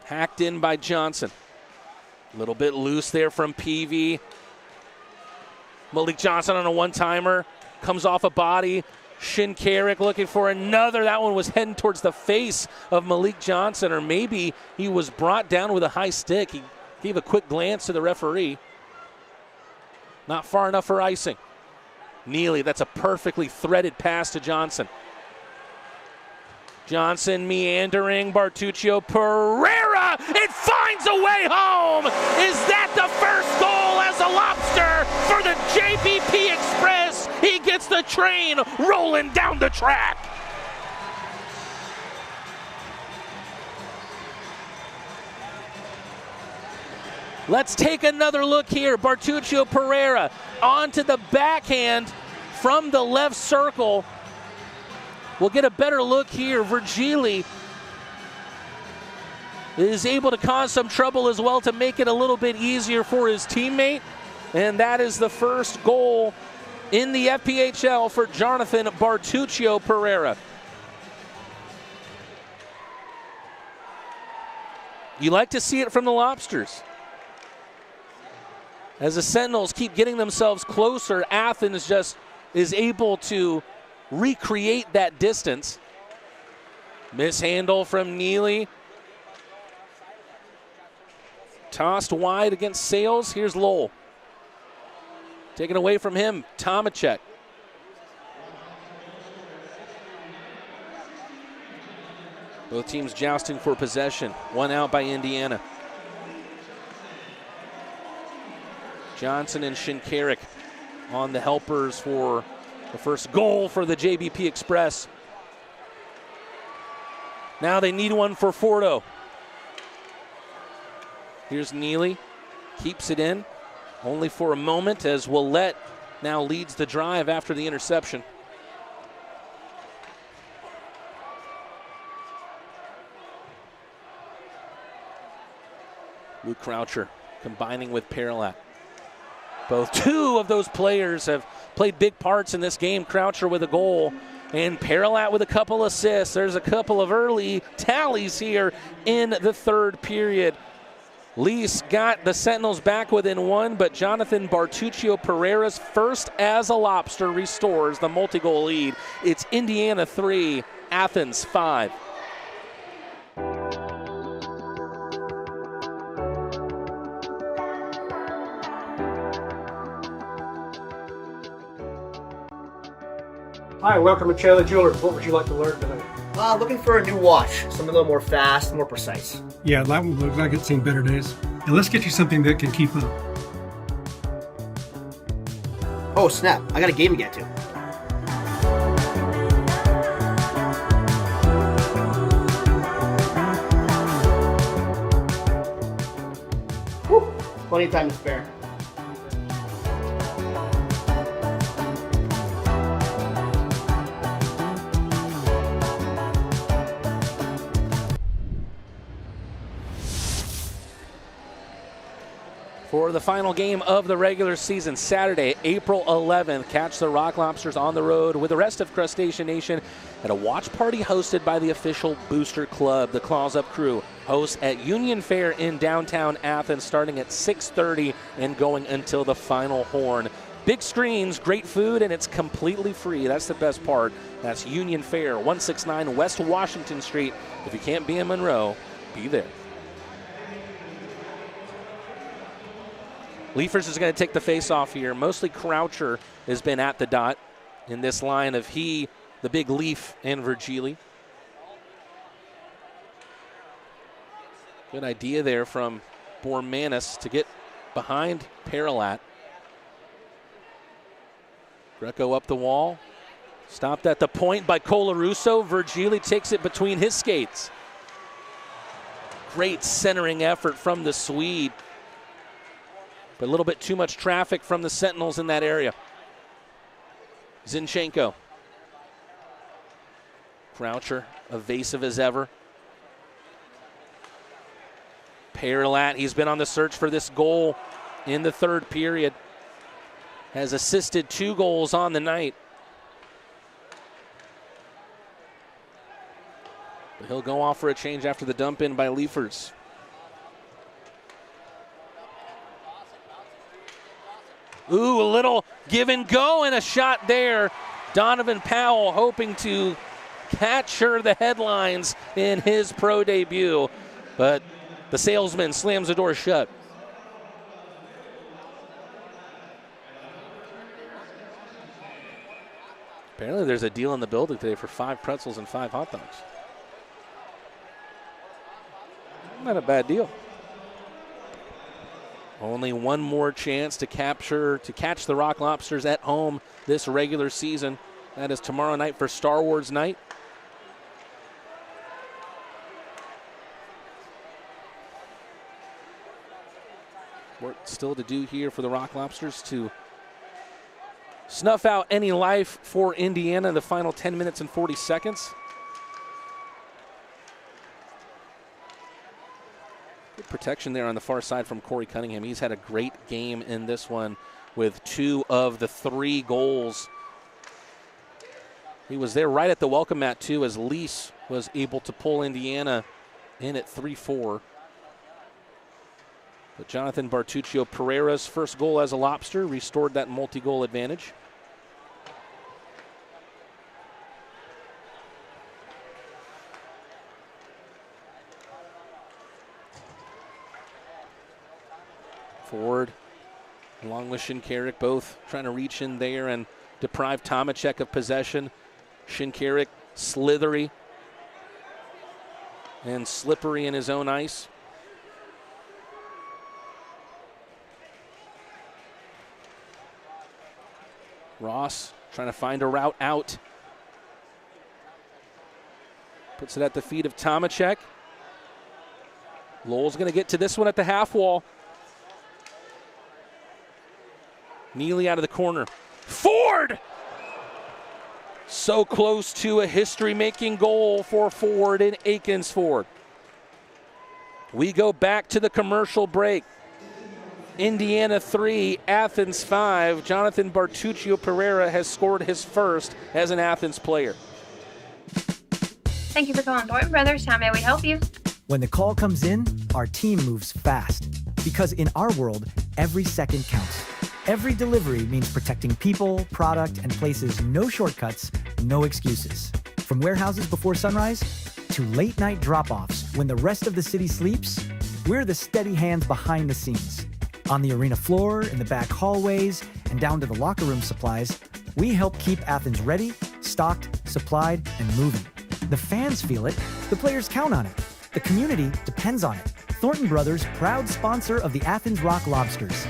[SPEAKER 1] Hacked in by Johnson. A little bit loose there from PV. Malik Johnson on a one-timer. Comes off a body. Shinkarik looking for another. That one was heading towards the face of Malik Johnson, or maybe he was brought down with a high stick. He gave a quick glance to the referee. Not far enough for icing. Neely, that's a perfectly threaded pass to Johnson. Johnson meandering, Bartuccio Pereira, it finds a way home! Is that the first goal as a Lobster for the JBP Express? He gets the train rolling down the track. Let's take another look here. Bartuccio Pereira onto the backhand from the left circle. We'll get a better look here. Virgili is able to cause some trouble as well to make it a little bit easier for his teammate. And that is the first goal in the FPHL for Jonathan Bartuccio Pereira. You like to see it from the Lobsters. As the Sentinels keep getting themselves closer, Athens just is able to recreate that distance. Mishandle from Neely. Tossed wide against Sales. Here's Lowell. Taken away from him, Tomacek. Both teams jousting for possession. One out by Indiana. Johnson and Shinkarik on the helpers for the first goal for the JBP Express. Now they need one for Fordo. Here's Neely, keeps it in, only for a moment as Willette now leads the drive after the interception. Luke Croucher combining with Perlat. Both two of those players have played big parts in this game. Croucher with a goal and Perlat with a couple assists. There's a couple of early tallies here in the third period. Lease got the Sentinels back within one, but Jonathan Bartuccio Pereira's first as a Lobster restores the multi-goal lead. It's Indiana 3, Athens 5.
[SPEAKER 20] Hi, welcome to Chandler Jewelers. What would you like to learn today?
[SPEAKER 21] Looking for a new watch, something a little more fast, more precise.
[SPEAKER 9] Yeah, that one looks like it's seen better days. Now let's get you something that can keep up.
[SPEAKER 21] Oh snap, I got a game to get to. Whew, plenty of time to spare.
[SPEAKER 1] For the final game of the regular season, Saturday, April 11th, catch the Rock Lobsters on the road with the rest of Crustacean Nation at a watch party hosted by the official Booster Club. The Claws Up crew hosts at Union Fair in downtown Athens starting at 6:30 and going until the final horn. Big screens, great food, and it's completely free. That's the best part. That's Union Fair, 169 West Washington Street. If you can't be in Monroe, be there. Leafers is going to take the face-off here. Mostly Croucher has been at the dot in this line of he, the big Leaf, and Virgili. Good idea there from Bormanis to get behind Paralat. Greco up the wall. Stopped at the point by Colarusso. Virgili takes it between his skates. Great centering effort from the Swede. But a little bit too much traffic from the Sentinels in that area. Zinchenko. Croucher, evasive as ever. Paralat, he's been on the search for this goal in the third period. Has assisted 2 goals on the night. But he'll go off for a change after the dump in by Leafers. Ooh, a little give and go and a shot there. Donovan Powell hoping to capture the headlines in his pro debut, but the salesman slams the door shut. Apparently there's a deal in the building today for 5 pretzels and 5 hot dogs. Not a bad deal. Only one more chance to catch the Rock Lobsters at home this regular season. That is tomorrow night for Star Wars night. Work still to do here for the Rock Lobsters to snuff out any life for Indiana in the final 10 minutes and 40 seconds. Good protection there on the far side from Corey Cunningham. He's had a great game in this one with 2 of the 3 goals. He was there right at the welcome mat too as Lease was able to pull Indiana in at 3-4. But Jonathan Bartuccio Pereira's first goal as a Lobster restored that multi-goal advantage. Ford, along with Shinkarik, both trying to reach in there and deprive Tomacek of possession. Shinkarik slithery and slippery in his own ice. Ross trying to find a route out. Puts it at the feet of Tomacek. Lowell's going to get to this one at the half wall. Neely out of the corner. Ford! So close to a history-making goal for Ford and Akins Ford. We go back to the commercial break. Indiana 3, Athens 5. Jonathan Bartuccio Pereira has scored his first as an Athens player.
[SPEAKER 22] Thank you for calling Boynton Brothers. How may we help you?
[SPEAKER 23] When the call comes in, our team moves fast. Because in our world, every second counts. Every delivery means protecting people, product, and places no shortcuts, no excuses. From warehouses before sunrise to late-night drop-offs when the rest of the city sleeps, we're the steady hands behind the scenes. On the arena floor, in the back hallways, and down to the locker room supplies, we help keep Athens ready stocked, supplied, and moving. The fans feel it, the players count on it, the community depends on it. Thornton Brothers, proud sponsor of the Athens Rock Lobsters.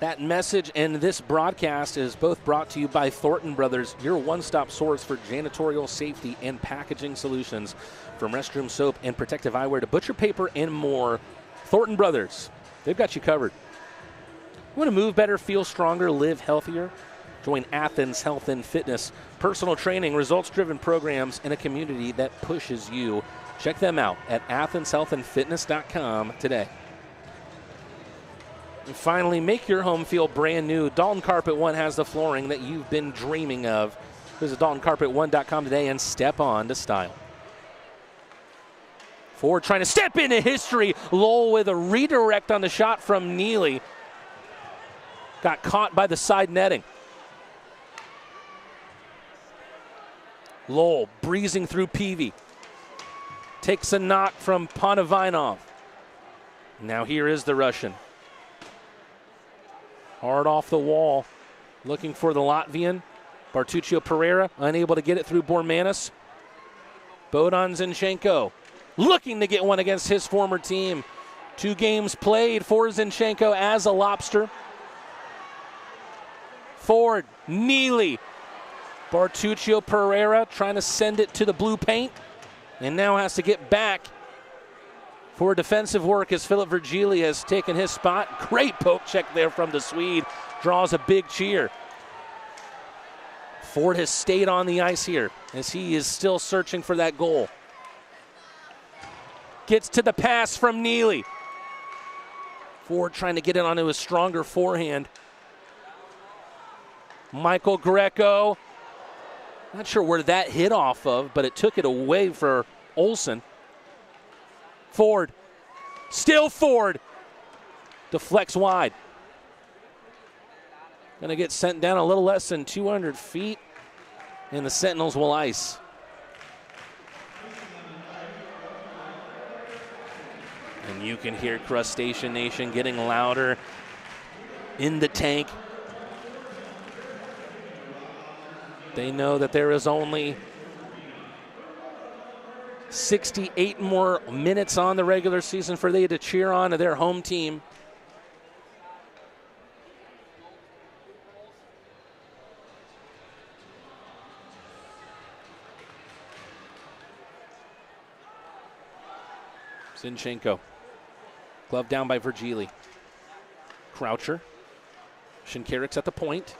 [SPEAKER 1] That message and this broadcast is both brought to you by Thornton Brothers, your one-stop source for janitorial safety and packaging solutions. From restroom soap and protective eyewear to butcher paper and more, Thornton Brothers, they've got you covered. You want to move better, feel stronger, live healthier? Join Athens Health and Fitness. Personal training, results-driven programs, and a community that pushes you. Check them out at athenshealthandfitness.com today. And finally, make your home feel brand new. Dalton Carpet One has the flooring that you've been dreaming of. Visit DaltonCarpet1.com today and step on to style. Ford trying to step into history. Lowell with a redirect on the shot from Neely. Got caught by the side netting. Lowell breezing through Peavy. Takes a knock from Ponovinov. Now here is the Russian. Hard off the wall, looking for the Latvian. Bartuccio Pereira unable to get it through Bormanis. Bohdan Zinchenko looking to get one against his former team. 2 games played for Zinchenko as a Lobster. Ford, Neely, Bartuccio Pereira trying to send it to the blue paint and now has to get back for defensive work as Philip Virgili has taken his spot. Great poke check there from the Swede. Draws a big cheer. Ford has stayed on the ice here as he is still searching for that goal. Gets to the pass from Neely. Ford trying to get it onto his stronger forehand. Michael Greco. Not sure where that hit off of, but it took it away for Olsen. Ford, still Ford, deflects wide. Gonna get sent down a little less than 200 feet, and the Sentinels will ice. And you can hear Crustacean Nation getting louder in the tank. They know that there is only 68 more minutes on the regular season for they to cheer on to their home team. Zinchenko. Glove down by Virgili. Croucher. Shinkarik's at the point.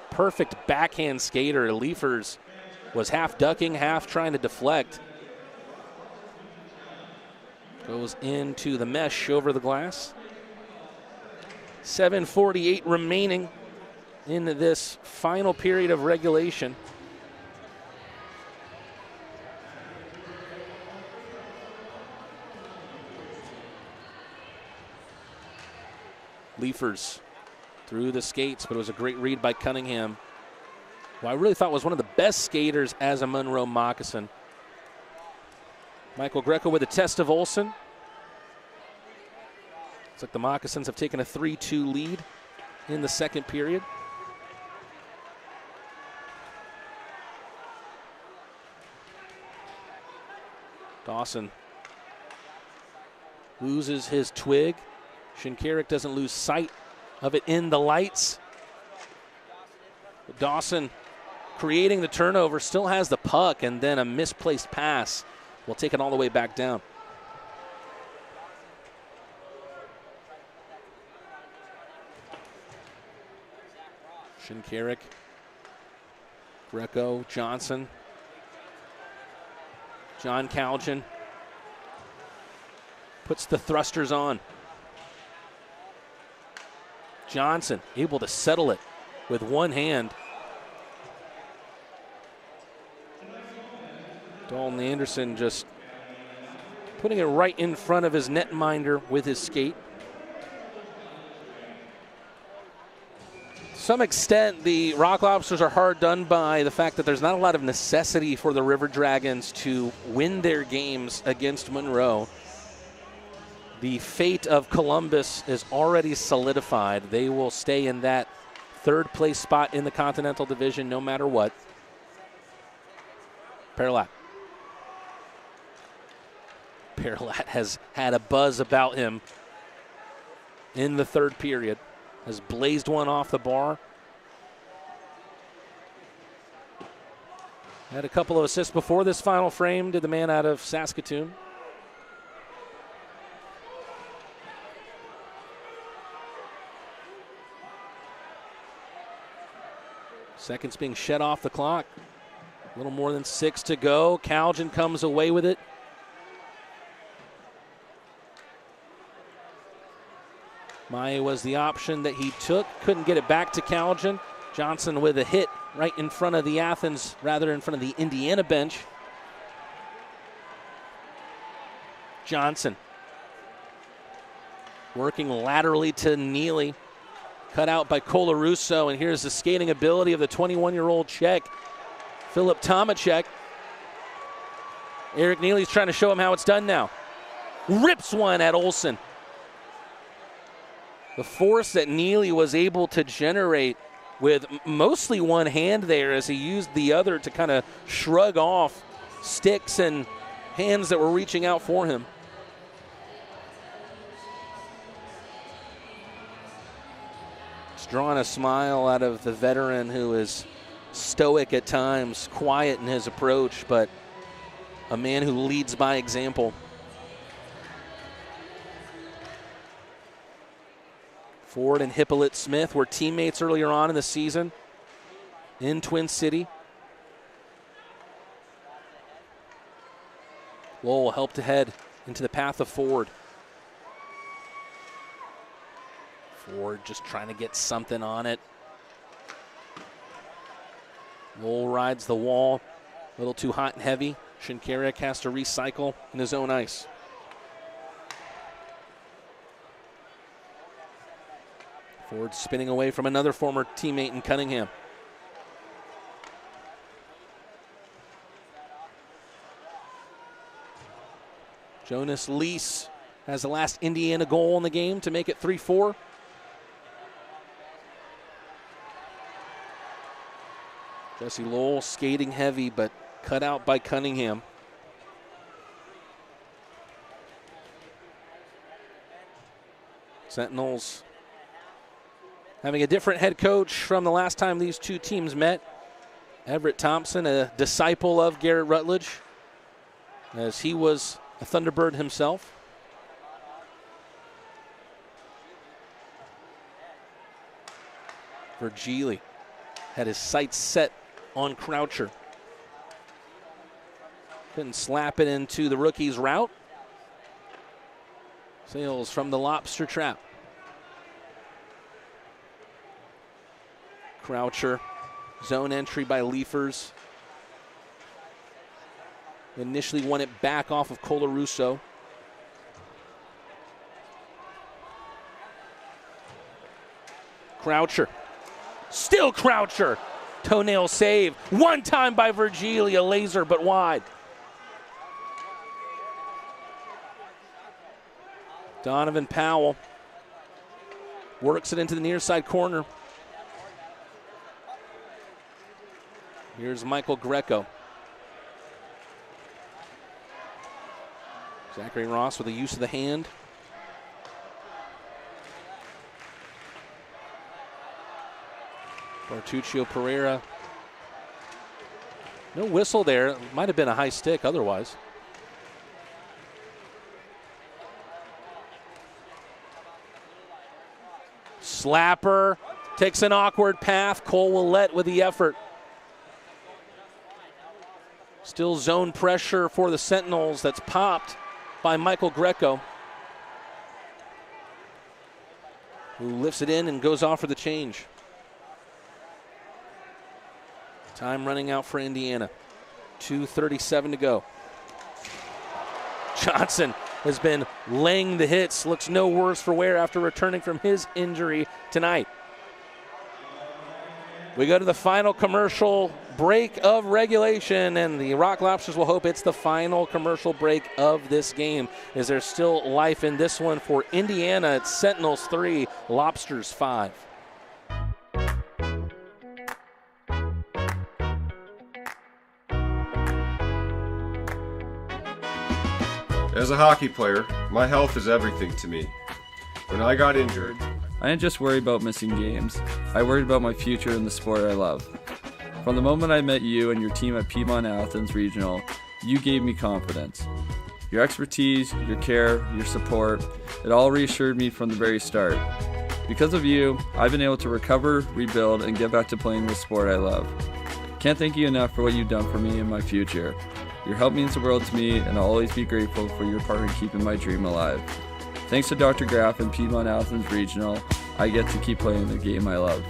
[SPEAKER 1] Perfect backhand skater. Leifers was half ducking, half trying to deflect. Goes into the mesh over the glass. 7:48 remaining in this final period of regulation. Leifers through the skates, but it was a great read by Cunningham, who I really thought was one of the best skaters as a Monroe Moccasin. Michael Greco with a test of Olsen. Looks like the Moccasins have taken a 3-2 lead in the second period. Dawson loses his twig. Shinkarik doesn't lose sight of it in the lights. But Dawson creating the turnover, still has the puck, and then a misplaced pass will take it all the way back down. Shinkarik, Greco, Johnson, John Calgin puts the thrusters on. Johnson able to settle it with one hand. Dalton Anderson just putting it right in front of his netminder with his skate. some extent, the Rock Lobsters are hard done by the fact that there's not a lot of necessity for the River Dragons to win their games against Monroe. The fate of Columbus is already solidified. They will stay in that third place spot in the Continental Division no matter what. Perlat has had a buzz about him in the third period. Has blazed one off the bar. Had a couple of assists before this final frame. Did the man out of Saskatoon. Seconds being shed off the clock. A little more than 6 to go. Calgin comes away with it. Maya was the option that he took. Couldn't get it back to Calgin. Johnson with a hit right in front of the Athens, rather in front of the Indiana bench. Johnson working laterally to Neely. Cut out by Colarusso, and here's the skating ability of the 21-year-old Czech, Filip Tomacek. Eric Neely's trying to show him how it's done now. Rips one at Olsen. The force that Neely was able to generate with mostly one hand there as he used the other to kind of shrug off sticks and hands that were reaching out for him. It's drawn a smile out of the veteran who is stoic at times, quiet in his approach, but a man who leads by example. Ford and Hippolyte Smith were teammates earlier on in the season in Twin City. Lowell helped to head into the path of Ford. Ford just trying to get something on it. Lowell rides the wall, a little too hot and heavy. Shinkarek has to recycle in his own ice. Ford spinning away from another former teammate in Cunningham. Jonas Lease has the last Indiana goal in the game to make it 3-4. Jesse Lowell skating heavy, but cut out by Cunningham. Sentinels having a different head coach from the last time these two teams met. Everett Thompson, a disciple of Garrett Rutledge, as he was a Thunderbird himself. Virgili had his sights set on Croucher. Couldn't slap it into the rookie's route. Sails from the lobster trap. Croucher, zone entry by Leafers. Initially won it back off of Colarusso. Croucher, still Croucher. Toenail save, one time by Virgili, a laser but wide. Donovan Powell works it into the near side corner. Here's Michael Greco. Zachary Ross with the use of the hand. Bartuccio Pereira. No whistle there. It might have been a high stick otherwise. Slapper takes an awkward path. Cole Willett with the effort. Still zone pressure for the Sentinels. That's popped by Michael Greco, who lifts it in and goes off for the change. Time running out for Indiana. 2:37 to go. Johnson has been laying the hits. Looks no worse for wear after returning from his injury tonight. We go to the final commercial break of regulation, and the Rock Lobsters will hope it's the final commercial break of this game. Is there still life in this one for Indiana? It's Sentinels 3, Lobsters 5.
[SPEAKER 2] As a hockey player, my health is everything to me. When I got injured,
[SPEAKER 3] I didn't just worry about missing games. I worried about my future in the sport I love. From the moment I met you and your team at Piedmont Athens Regional, you gave me confidence. Your expertise, your care, your support, it all reassured me from the very start. Because of you, I've been able to recover, rebuild, and get back to playing the sport I love. Can't thank you enough for what you've done for me and my future. Your help means the world to me, and I'll always be grateful for your part in keeping my dream alive. Thanks to Dr. Graff and Piedmont Athens Regional, I get to keep playing the game I love.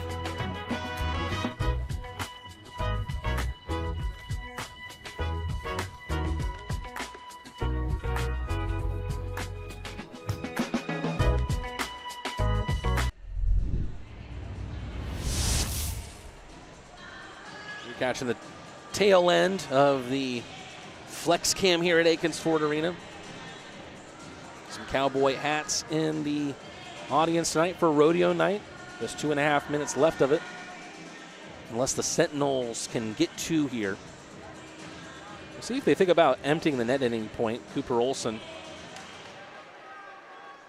[SPEAKER 1] You're catching the tail end of the flex cam here at Akins Ford Arena. Some cowboy hats in the audience tonight for rodeo night. Just 2.5 minutes left of it. Unless the Sentinels can get two here. We'll see if they think about emptying the net at any point. Cooper Olson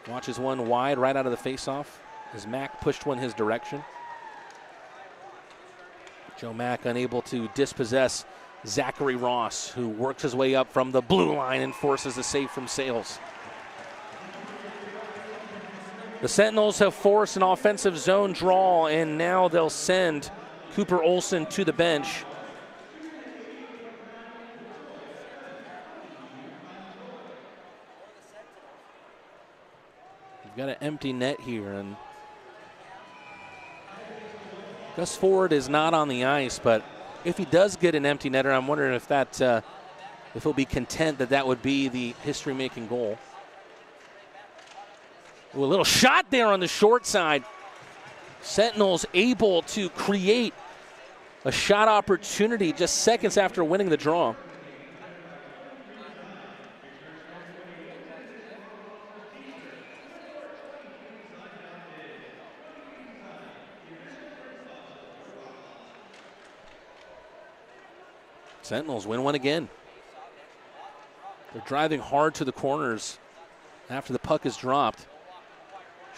[SPEAKER 1] watches one wide right out of the faceoff as Mack pushed one his direction. Joe Mack unable to dispossess Zachary Ross, who works his way up from the blue line and forces a save from Sales. The Sentinels have forced an offensive zone draw, and now they'll send Cooper Olson to the bench. You've got an empty net here, and Gus Ford is not on the ice, but if he does get an empty netter, I'm wondering if that, if he'll be content that that would be the history-making goal. Ooh, a little shot there on the short side. Sentinels able to create a shot opportunity just seconds after winning the draw. Sentinels win one again. They're driving hard to the corners after the puck is dropped.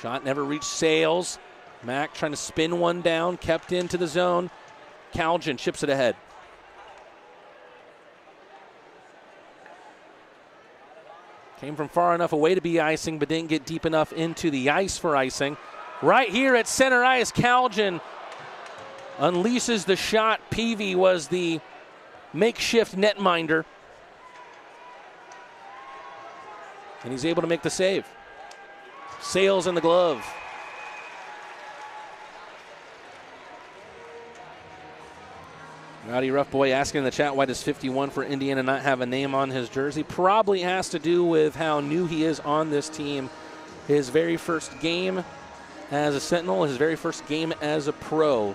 [SPEAKER 1] Shot never reached Sales. Mack trying to spin one down, kept into the zone. Calgin chips it ahead. Came from far enough away to be icing, but didn't get deep enough into the ice for icing. Right here at center ice, Calgin unleashes the shot. Peavy was the makeshift netminder, and he's able to make the save. Sales in the glove. Rowdy Rough Boy asking in the chat, why does 51 for Indiana not have a name on his jersey? Probably has to do with how new he is on this team. His very first game as a Sentinel, his very first game as a pro.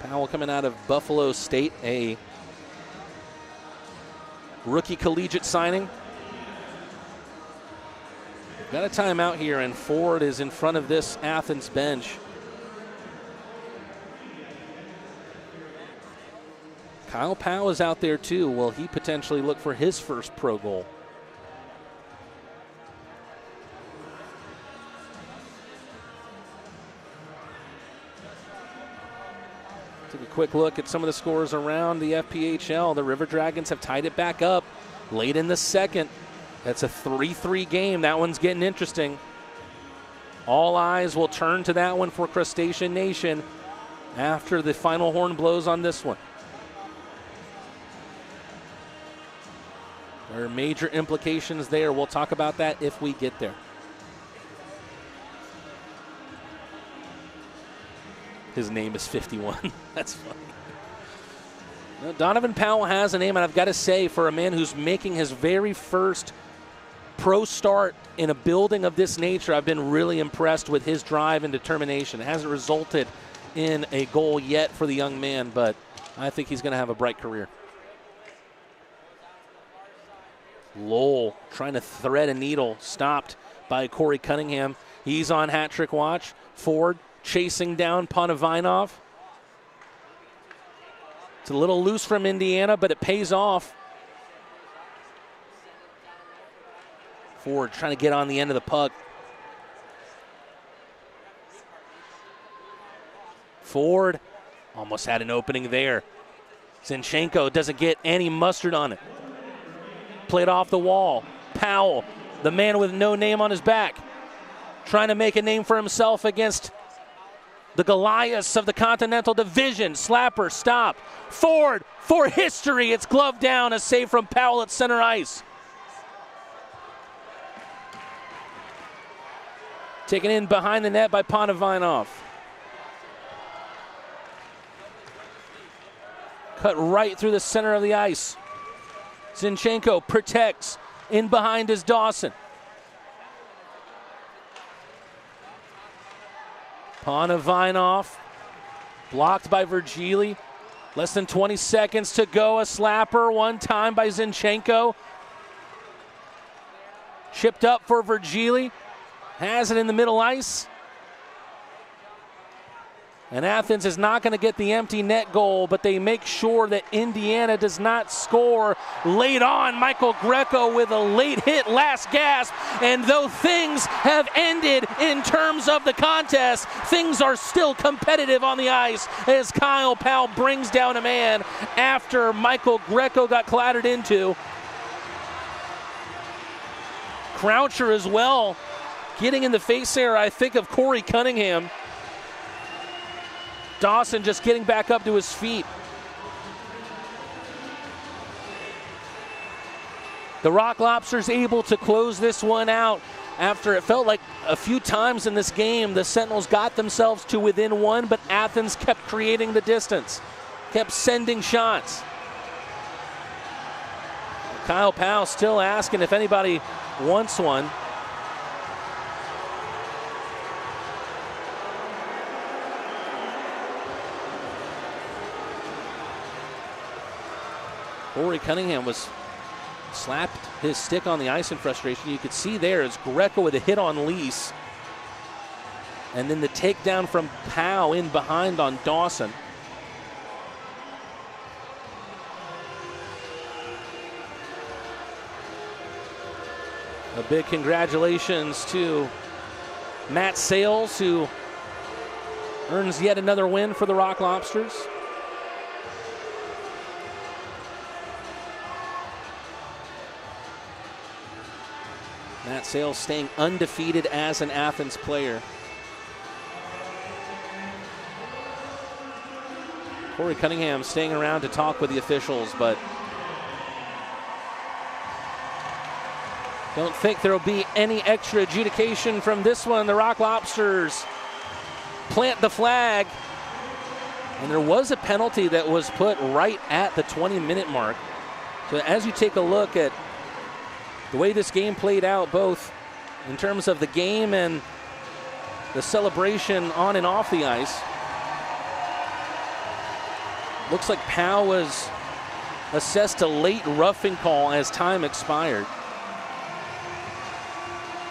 [SPEAKER 1] Powell coming out of Buffalo State, a rookie collegiate signing. Got a timeout here, and Ford is in front of this Athens bench. Kyle Powell is out there too. Will he potentially look for his first pro goal? Take a quick look at some of the scores around the FPHL. The River Dragons have tied it back up late in the second. That's a 3-3 game. That one's getting interesting. All eyes will turn to that one for Crustacean Nation after the final horn blows on this one. There are major implications there. We'll talk about that if we get there. His name is 51. That's funny. Now, Donovan Powell has a name, and I've got to say, for a man who's making his very first pro start in a building of this nature, I've been really impressed with his drive and determination. It hasn't resulted in a goal yet for the young man, but I think he's going to have a bright career. Lowell trying to thread a needle, stopped by Corey Cunningham. He's on hat trick watch. Ford chasing down Ponovinov. It's a little loose from Indiana, but it pays off. Ford trying to get on the end of the puck. Ford almost had an opening there. Zinchenko doesn't get any mustard on it. Played off the wall. Powell, the man with no name on his back, trying to make a name for himself against the Goliaths of the Continental Division. Slapper, stop. Ford, for history, it's gloved down. A save from Powell at center ice. Taken in behind the net by Ponovinov. Cut right through the center of the ice. Zinchenko protects. In behind is Dawson. Ponovinov blocked by Virgili. Less than 20 seconds to go. A slapper one time by Zinchenko. Chipped up for Virgili. Has it in the middle ice. And Athens is not going to get the empty net goal, but they make sure that Indiana does not score. Late on, Michael Greco with a late hit, last gasp. And though things have ended in terms of the contest, things are still competitive on the ice as Kyle Powell brings down a man after Michael Greco got clattered into. Croucher as well, getting in the face there, I think, of Corey Cunningham. Dawson just getting back up to his feet. The Rock Lobsters able to close this one out after it felt like a few times in this game the Sentinels got themselves to within one, but Athens kept creating the distance, kept sending shots. Kyle Powell still asking if anybody wants one. Corey Cunningham was slapped his stick on the ice in frustration. You could see there is Greco with a hit on Lease. And then the takedown from Powell in behind on Dawson. A big congratulations to Matt Sales, who earns yet another win for the Rock Lobsters. Matt Sales staying undefeated as an Athens player. Corey Cunningham staying around to talk with the officials, but don't think there'll be any extra adjudication from this one. The Rock Lobsters plant the flag, and there was a penalty that was put right at the 20-minute mark. So as you take a look at the way this game played out, both in terms of the game and the celebration on and off the ice, looks like Powell was assessed a late roughing call as time expired.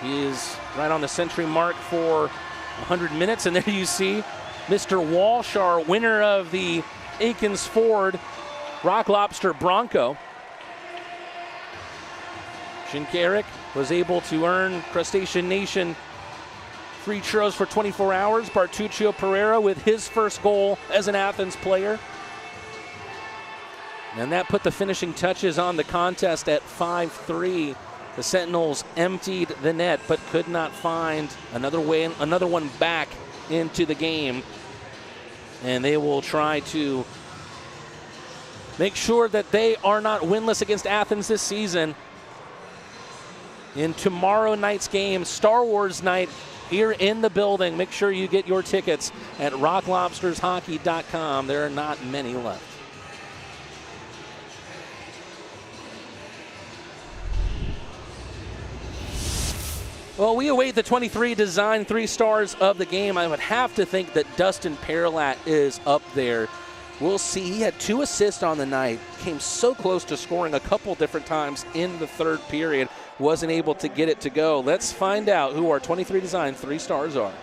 [SPEAKER 1] He is right on the century mark for 100 minutes, and there you see Mr. Walshar, winner of the Akins Ford Rock Lobster Bronco. Shinkarik was able to earn Crustacean Nation free churros for 24 hours. Bartuccio Pereira with his first goal as an Athens player. And that put the finishing touches on the contest at 5-3. The Sentinels emptied the net but could not find another one back into the game. And they will try to make sure that they are not winless against Athens this season. In tomorrow night's game, Star Wars night, here in the building. Make sure you get your tickets at rocklobstershockey.com. There are not many left. Well, we await the 23 design 3 stars of the game. I would have to think that Dustin Perlat is up there. We'll see. He had 2 assists on the night. Came so close to scoring a couple different times in the third period. Wasn't able to get it to go. Let's find out who our 23 design 3 stars are.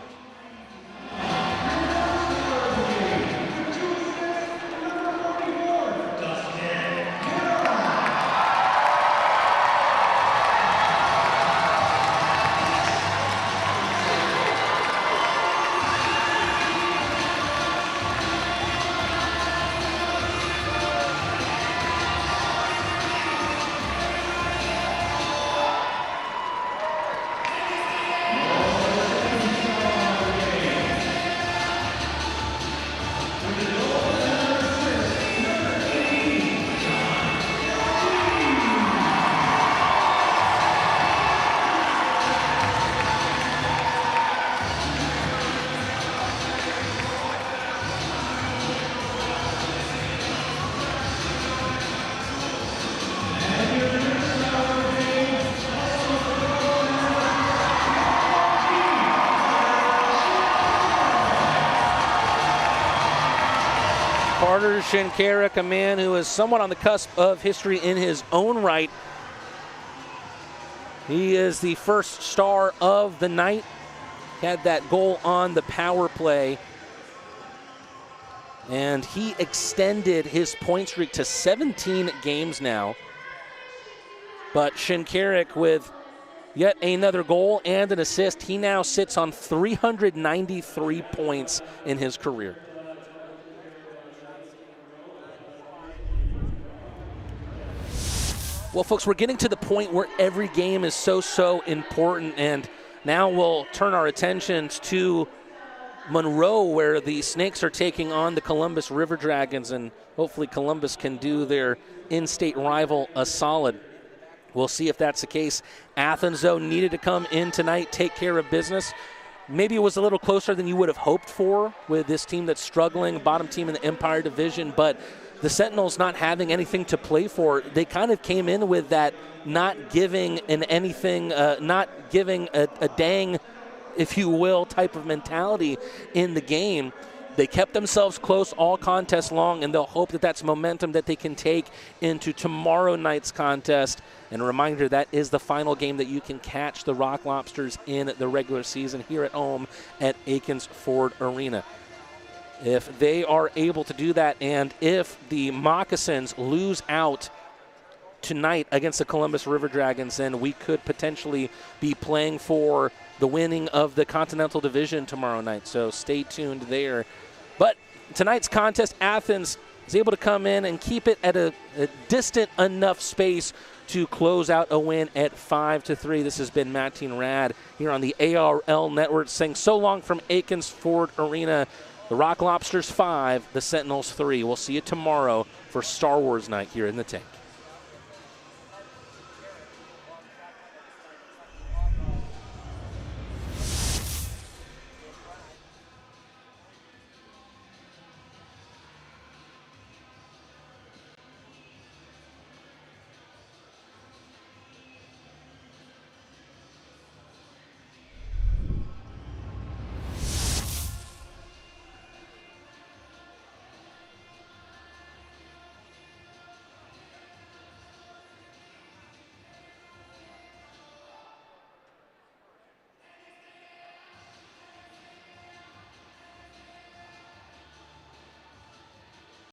[SPEAKER 1] Carter Shinkarik, a man who is somewhat on the cusp of history in his own right. He is the first star of the night. Had that goal on the power play. And he extended his point streak to 17 games now. But Shinkarik with yet another goal and an assist. He now sits on 393 points in his career. Well, folks, we're getting to the point where every game is so important, and now we'll turn our attentions to Monroe, where the Snakes are taking on the Columbus River Dragons, and hopefully Columbus can do their in-state rival a solid. We'll see if that's the case. Athens, though, needed to come in tonight, take care of business. Maybe it was a little closer than you would have hoped for with this team that's struggling, bottom team in the Empire Division, but the Sentinels not having anything to play for, they kind of came in with that not giving an anything, not giving a dang, if you will, type of mentality in the game. They kept themselves close all contest long, and they'll hope that that's momentum that they can take into tomorrow night's contest. And a reminder, that is the final game that you can catch the Rock Lobsters in the regular season here at home at Akins Ford Arena. If they are able to do that, and if the Moccasins lose out tonight against the Columbus River Dragons, then we could potentially be playing for the winning of the Continental Division tomorrow night. So stay tuned there. But tonight's contest, Athens is able to come in and keep it at a distant enough space to close out a win at 5-3. This has been Matt Rad here on the ARL Network saying so long from Akins Ford Arena. The Rock Lobsters 5, the Sentinels 3. We'll see you tomorrow for Star Wars night here in the tank.